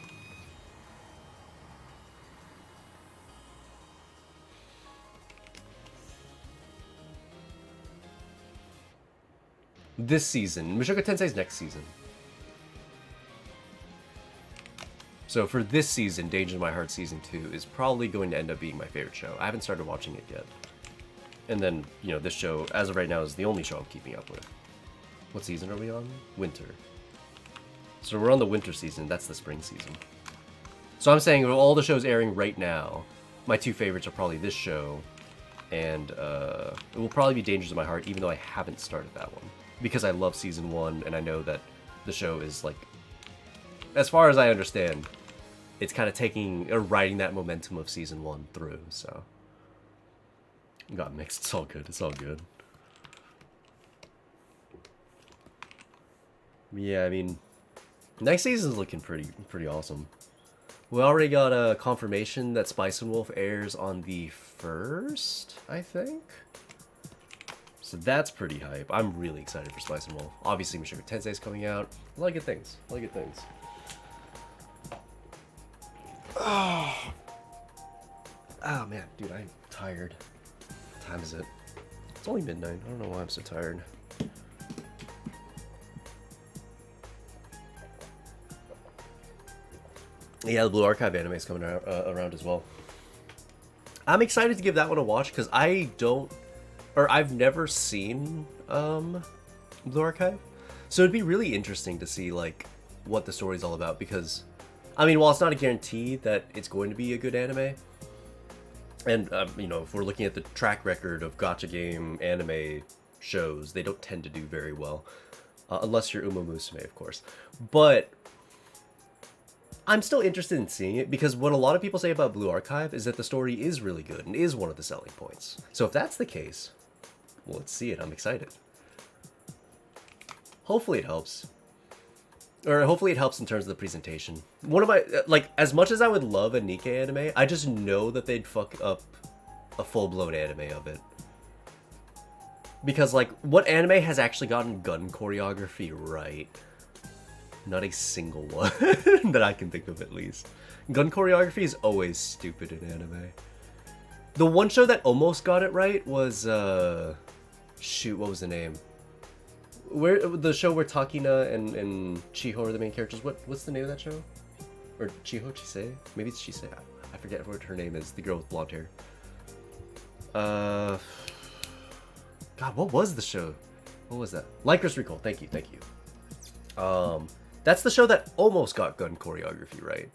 This season. Mushoku Tensei's next season. So for this season, Danger in My Heart Season 2 is probably going to end up being my favorite show. I haven't started watching it yet. And then, you know, this show, as of right now, is the only show I'm keeping up with. What season are we on? Winter. So we're on the winter season, that's the spring season. So I'm saying, all the shows airing right now, my two favorites are probably this show, and it will probably be Dangers in My Heart, even though I haven't started that one. Because I love Season 1, and I know that the show is, like, as far as I understand, it's kind of taking, or riding that momentum of Season 1 through, so. Got mixed, it's all good, it's all good. Yeah, I mean, next season's looking pretty awesome. We already got a confirmation that Spice and Wolf airs on the 1st, I think? So that's pretty hype. I'm really excited for Spice and Wolf. Obviously, Mushoku Tensei is coming out. A lot of good things. A lot of good things. Oh man, dude, I'm tired. What time is it? It's only midnight. I don't know why I'm so tired. Yeah, the Blue Archive anime is coming around as well. I'm excited to give that one a watch because I've never seen Blue Archive, so it'd be really interesting to see like what the story's all about. Because, I mean, while it's not a guarantee that it's going to be a good anime, and you know, if we're looking at the track record of gacha game anime shows, they don't tend to do very well, unless you're Uma Musume, of course. But I'm still interested in seeing it because what a lot of people say about Blue Archive is that the story is really good and is one of the selling points. So if that's the case, well, let's see it. I'm excited. Hopefully it helps. Or hopefully it helps in terms of the presentation. One of my, like, as much as I would love a Nikkei anime, I just know that they'd fuck up a full-blown anime of it. Because, like, what anime has actually gotten gun choreography right? Not a single one that I can think of, at least. Gun choreography is always stupid in anime. The one show that almost got it right was, shoot, what was the name? The show where Takina and Chiho are the main characters. What's the name of that show? Or Chiho, Chisei? Maybe it's Chisei. I forget what her name is. The girl with blonde hair. God, what was the show? What was that? Lycra's Recall. Thank you, thank you. That's the show that almost got gun choreography right.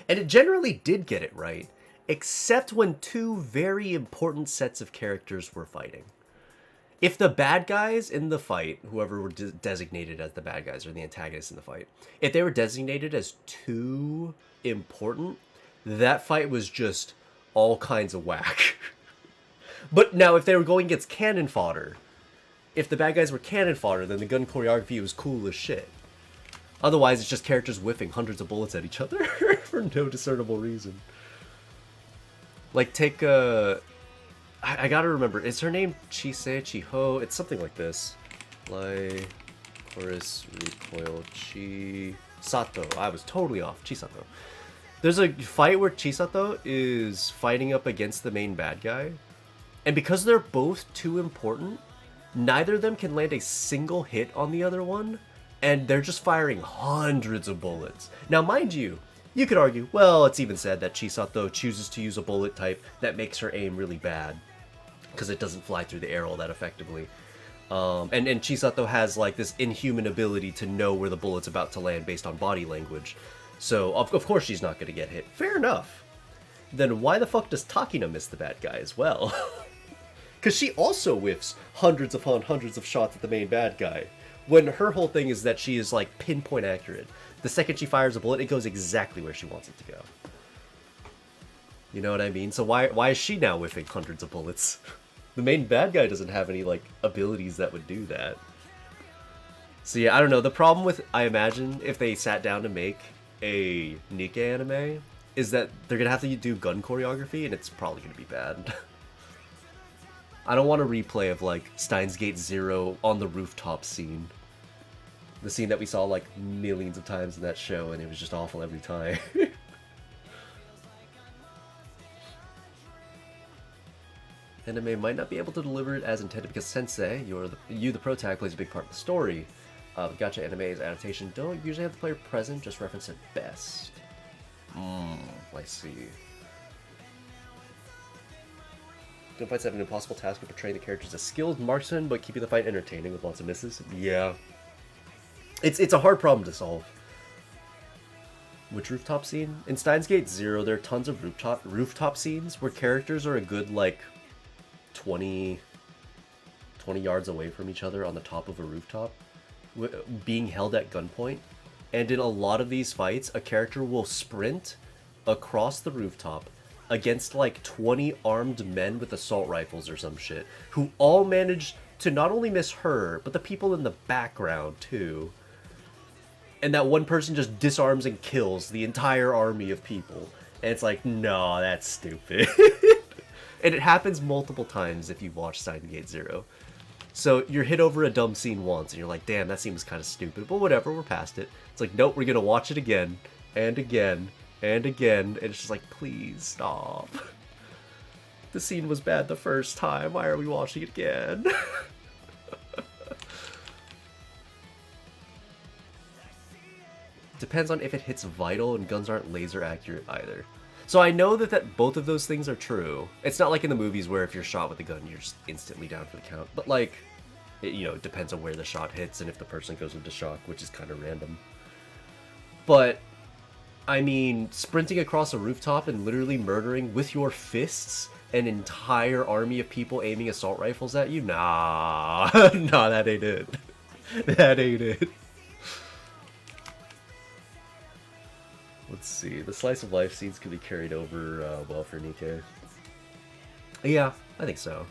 And it generally did get it right, except when two very important sets of characters were fighting. If the bad guys in the fight, whoever were designated as the bad guys or the antagonists in the fight, if they were designated as too important, that fight was just all kinds of whack. But now, if they were going against cannon fodder, if the bad guys were cannon fodder, then the gun choreography was cool as shit. Otherwise, it's just characters whiffing hundreds of bullets at each other for no discernible reason. Like, take I gotta remember, is her name Chise, Chiho? It's something like this. Chorus, Recoil, Chisato. I was totally off. Chisato. There's a fight where Chisato is fighting up against the main bad guy. And because they're both too important, neither of them can land a single hit on the other one. And they're just firing hundreds of bullets. Now, mind you, you could argue, well, it's even said that Chisato chooses to use a bullet type that makes her aim really bad, because it doesn't fly through the air all that effectively. And Chisato has like this inhuman ability to know where the bullet's about to land based on body language. So, of course she's not going to get hit. Fair enough. Then why the fuck does Takina miss the bad guy as well? Because she also whiffs hundreds upon hundreds of shots at the main bad guy. When her whole thing is that she is like pinpoint accurate. The second she fires a bullet, it goes exactly where she wants it to go. You know what I mean? So why is she now whiffing hundreds of bullets? The main bad guy doesn't have any like abilities that would do that. So yeah, I don't know. The problem with, I imagine, if they sat down to make a Nikke anime, is that they're gonna have to do gun choreography, and it's probably gonna be bad. I don't want a replay of like Steins Gate Zero on the rooftop scene. The scene that we saw like millions of times in that show, and it was just awful every time. Anime might not be able to deliver it as intended because Sensei, the protag, plays a big part of the story. Gacha anime's adaptation don't usually have the player present, just reference at best. I see. Gunfights have an impossible task of portraying the characters as skilled marksmen, but keeping the fight entertaining with lots of misses. Yeah. It's a hard problem to solve. Which rooftop scene? In Steins Gate Zero, there are tons of rooftop scenes where characters are a good, like, 20 yards away from each other on the top of a rooftop, being held at gunpoint. And in a lot of these fights, a character will sprint across the rooftop against like 20 armed men with assault rifles or some shit, who all manage to not only miss her, but the people in the background too. And that one person just disarms and kills the entire army of people. And it's like, no, that's stupid. And it happens multiple times if you watch Steins Gate Zero. So you're hit over a dumb scene once, and you're like, damn, that seems kind of stupid. But whatever, we're past it. It's like, nope, we're going to watch it again, and again, and again. And it's just like, please stop. The scene was bad the first time. Why are we watching it again? Depends on if it hits vital, and guns aren't laser accurate either. So I know that both of those things are true. It's not like in the movies where if you're shot with a gun, you're just instantly down for the count. But like, it depends on where the shot hits and if the person goes into shock, which is kind of random. But, I mean, sprinting across a rooftop and literally murdering with your fists an entire army of people aiming assault rifles at you? Nah. Nah, that ain't it. That ain't it. Let's see. The slice of life scenes could be carried over well for Nikke. Yeah, I think so.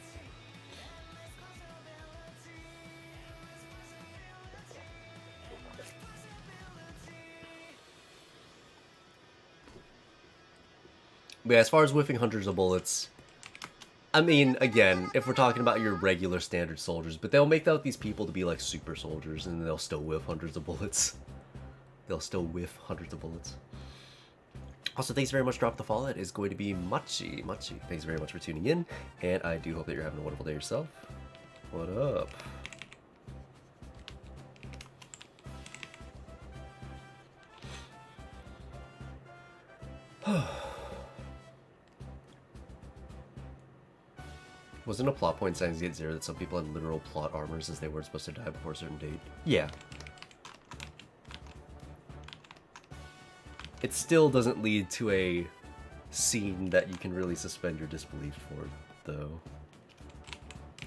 But yeah, as far as whiffing hundreds of bullets, I mean, again, if we're talking about your regular standard soldiers, but they'll make out these people to be like super soldiers, and they'll still whiff hundreds of bullets. They'll still whiff hundreds of bullets. Also, thanks very much, Drop the Fall. That is going to be Machi. Thanks very much for tuning in, and I do hope that you're having a wonderful day yourself. What up? Wasn't a plot point in Steins Gate Zero that some people had literal plot armors as they weren't supposed to die before a certain date? Yeah. It still doesn't lead to a scene that you can really suspend your disbelief for, though.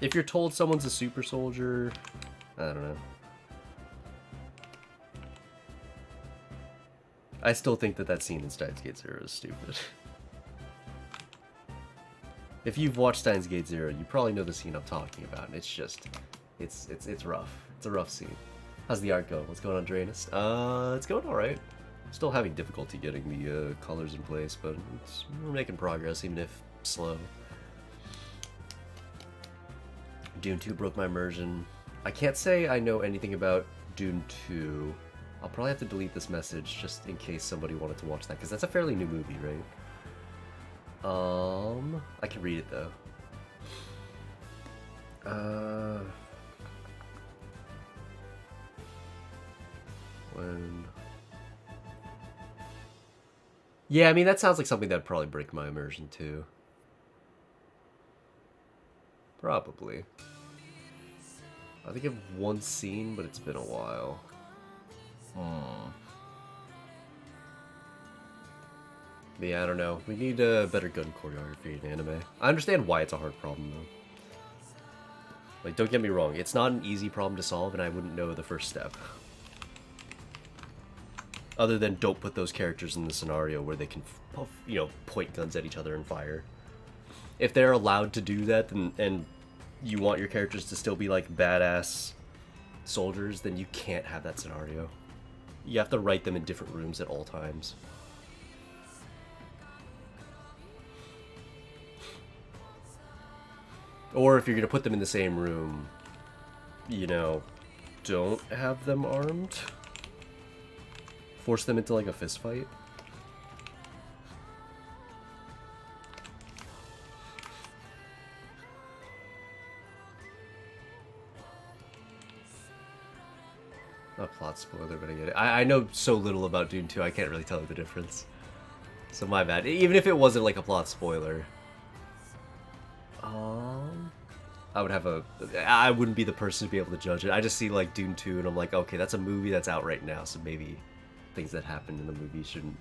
If you're told someone's a super soldier, I don't know. I still think that scene in Steins Gate Zero is stupid. If you've watched Steins Gate Zero, you probably know the scene I'm talking about, and it's just, it's rough. It's a rough scene. How's the art going? What's going on, Drainus? It's going alright. Still having difficulty getting the colors in place, but we're making progress, even if slow. Dune 2 broke my immersion. I can't say I know anything about Dune 2. I'll probably have to delete this message just in case somebody wanted to watch that, because that's a fairly new movie, right? I can read it though. When... Yeah, I mean, that sounds like something that'd probably break my immersion too. Probably. I think I've one scene, but it's been a while. But yeah, I don't know. We need better gun choreography in anime. I understand why it's a hard problem, though. Like, don't get me wrong. It's not an easy problem to solve, and I wouldn't know the first step. Other than don't put those characters in the scenario where they can, you know, point guns at each other and fire. If they're allowed to do that, and you want your characters to still be, like, badass soldiers, then you can't have that scenario. You have to write them in different rooms at all times. Or if you're going to put them in the same room, you know, don't have them armed. Force them into, like, a fist fight. Not plot spoiler, but I get it. I know so little about Dune 2, I can't really tell you the difference. So my bad. Even if it wasn't, like, a plot spoiler. I wouldn't be the person to be able to judge it. I just see, like, Dune 2, and I'm like, okay, that's a movie that's out right now, so maybe things that happened in the movie shouldn't,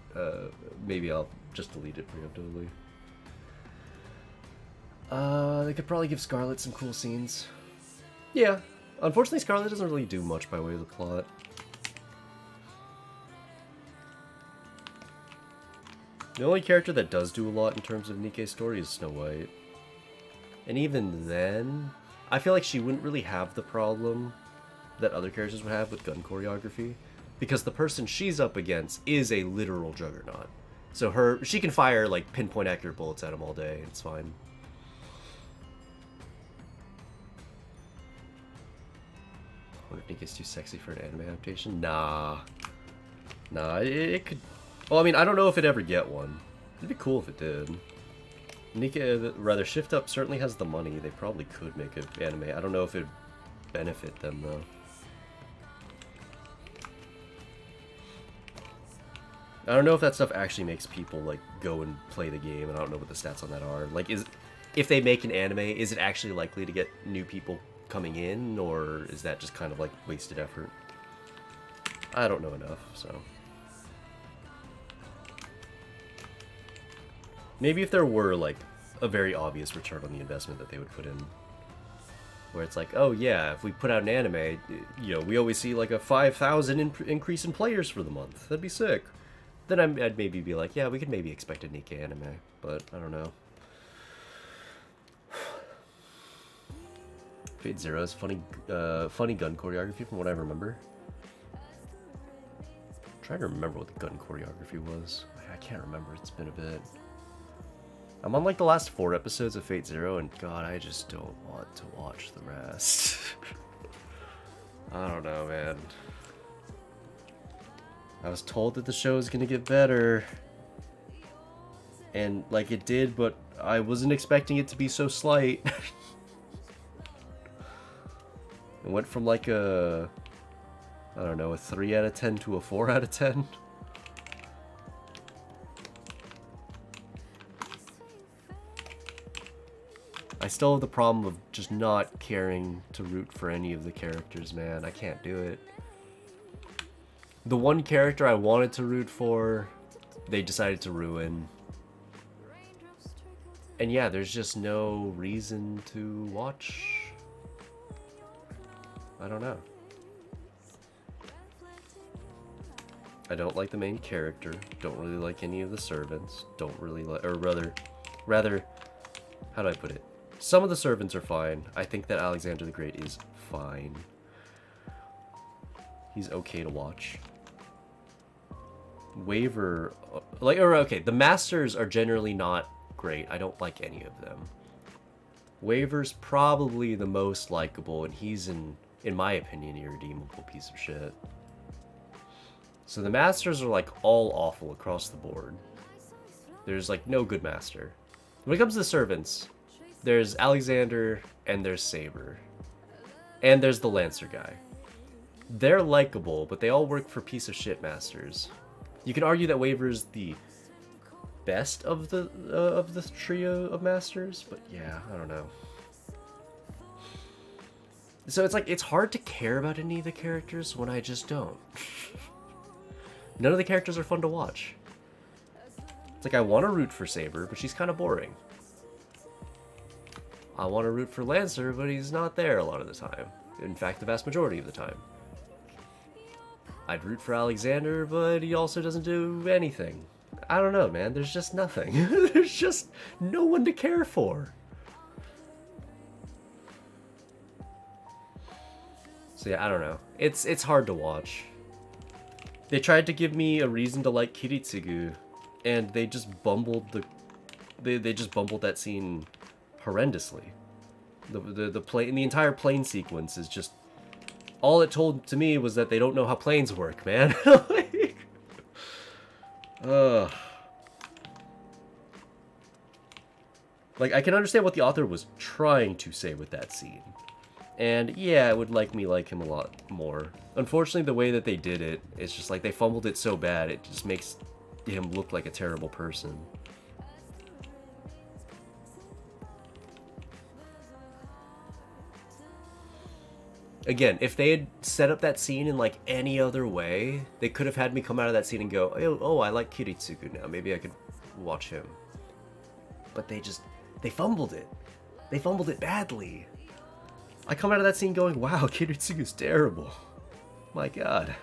maybe I'll just delete it preemptively. They could probably give Scarlet some cool scenes. Yeah. Unfortunately, Scarlet doesn't really do much by way of the plot. The only character that does do a lot in terms of Nikke's story is Snow White. And even then, I feel like she wouldn't really have the problem that other characters would have with gun choreography, because the person she's up against is a literal juggernaut. So she can fire, like, pinpoint accurate bullets at him all day, it's fine. I wonder if Nikke's too sexy for an anime adaptation? Nah, it could... Well, I mean, I don't know if it'd ever get one. It'd be cool if it did. Rather, Shift Up certainly has the money. They probably could make an anime. I don't know if it'd benefit them, though. I don't know if that stuff actually makes people, like, go and play the game, and I don't know what the stats on that are. Like, if they make an anime, is it actually likely to get new people coming in, or is that just kind of, like, wasted effort? I don't know enough, so... Maybe if there were, like, a very obvious return on the investment that they would put in. Where it's like, oh yeah, if we put out an anime, you know, we always see, like, a 5,000 increase in players for the month. That'd be sick. Then I'd maybe be like, yeah, we could maybe expect a Nikke anime. But, I don't know. Fate Zero has funny gun choreography from what I remember. I'm trying to remember what the gun choreography was. I can't remember, it's been a bit. I'm on, like, the last 4 episodes of Fate Zero, and god, I just don't want to watch the rest. I don't know, man. I was told that the show was gonna get better. And, like, it did, but I wasn't expecting it to be so slight. It went from, like, I don't know, a 3 out of 10 to a 4 out of 10. I still have the problem of just not caring to root for any of the characters, man. I can't do it. The one character I wanted to root for, they decided to ruin. And yeah, there's just no reason to watch. I don't know. I don't like the main character. Don't really like any of the servants. Don't really like, or rather, how do I put it? Some of the servants are fine. I think that Alexander the Great is fine. He's okay to watch. Waver, like, or okay, the masters are generally not great. I don't like any of them. Waver's probably the most likable, and he's in my opinion, irredeemable piece of shit. So the masters are like all awful across the board. There's like no good master. When it comes to the servants, there's Alexander and there's Saber. And there's the Lancer guy. They're likable, but they all work for piece of shit masters. You can argue that Waver's the best of the trio of masters, but yeah, I don't know. So it's like, it's hard to care about any of the characters when I just don't. None of the characters are fun to watch. It's like, I want to root for Saber, but she's kind of boring. I want to root for Lancer, but he's not there a lot of the time. In fact, the vast majority of the time. I'd root for Alexander, but he also doesn't do anything. I don't know, man. There's just nothing. There's just no one to care for. So yeah, I don't know. It's hard to watch. They tried to give me a reason to like Kiritsugu, and they just bumbled they just bumbled that scene horrendously. The entire plane sequence is just, all it told to me was that they don't know how planes work, man. Like, like, I can understand what the author was trying to say with that scene. And yeah, it would like him a lot more. Unfortunately, the way that they did it, it's just like they fumbled it so bad, it just makes him look like a terrible person. Again, if they had set up that scene in like any other way, they could have had me come out of that scene and go, oh, I like Kiritsugu now. Maybe I could watch him. But they fumbled it. They fumbled it badly. I come out of that scene going, wow, Kiritsugu's terrible. My god.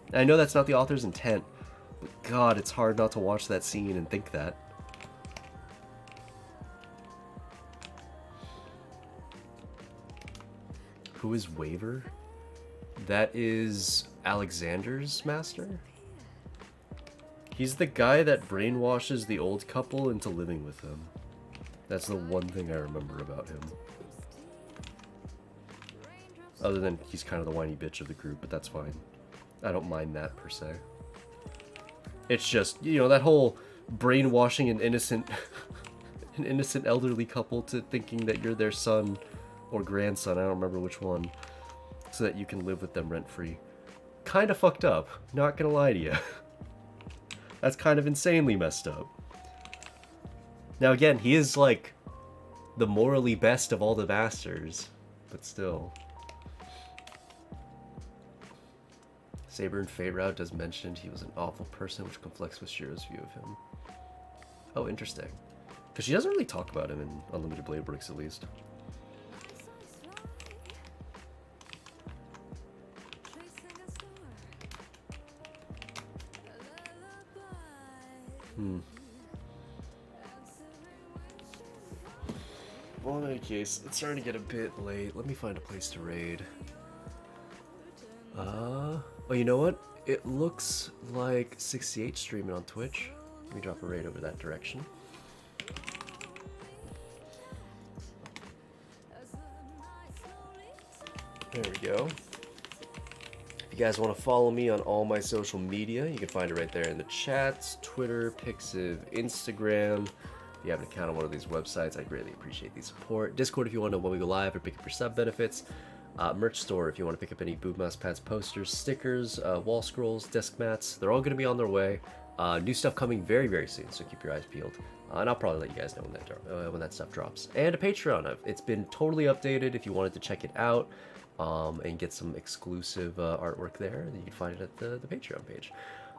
And I know that's not the author's intent, but god, it's hard not to watch that scene and think that. Who is Waver? That is Alexander's master? He's the guy that brainwashes the old couple into living with him. That's the one thing I remember about him. Other than he's kind of the whiny bitch of the group, but that's fine. I don't mind that per se. It's just, you know, that whole brainwashing an innocent an innocent elderly couple to thinking that you're their son or grandson, I don't remember which one, so that you can live with them rent-free. Kind of fucked up, not gonna lie to you. That's kind of insanely messed up. Now again, he is like the morally best of all the masters, but still. Saber in Fate Route does mention he was an awful person, which conflicts with Shiro's view of him. Oh, interesting. Because she doesn't really talk about him in Unlimited Blade Works, at least. Well, in any case, it's starting to get a bit late. Let me find a place to raid. Oh, you know what? It looks like 68 streaming on Twitch. Let me drop a raid over that direction. There we go. If you guys want to follow me on all my social media, you can find it right there in the chats, Twitter, Pixiv, Instagram. If you have an account on one of these websites, I greatly appreciate the support. Discord if you want to know when we go live or pick up your sub benefits. Merch store if you want to pick up any Boob Mouse Pads posters, stickers, wall scrolls, desk mats. They're all going to be on their way. New stuff coming very, very soon, so keep your eyes peeled. And I'll probably let you guys know when that stuff drops. And a Patreon. It's been totally updated. If you wanted to check it out and get some exclusive artwork there, then you can find it at the Patreon page.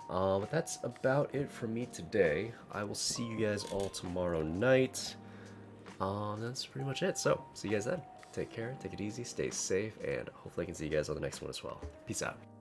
But that's about it for me today. I will see you guys all tomorrow night. That's pretty much it. So, see you guys then. Take care, take it easy, stay safe, and hopefully I can see you guys on the next one as well. Peace out.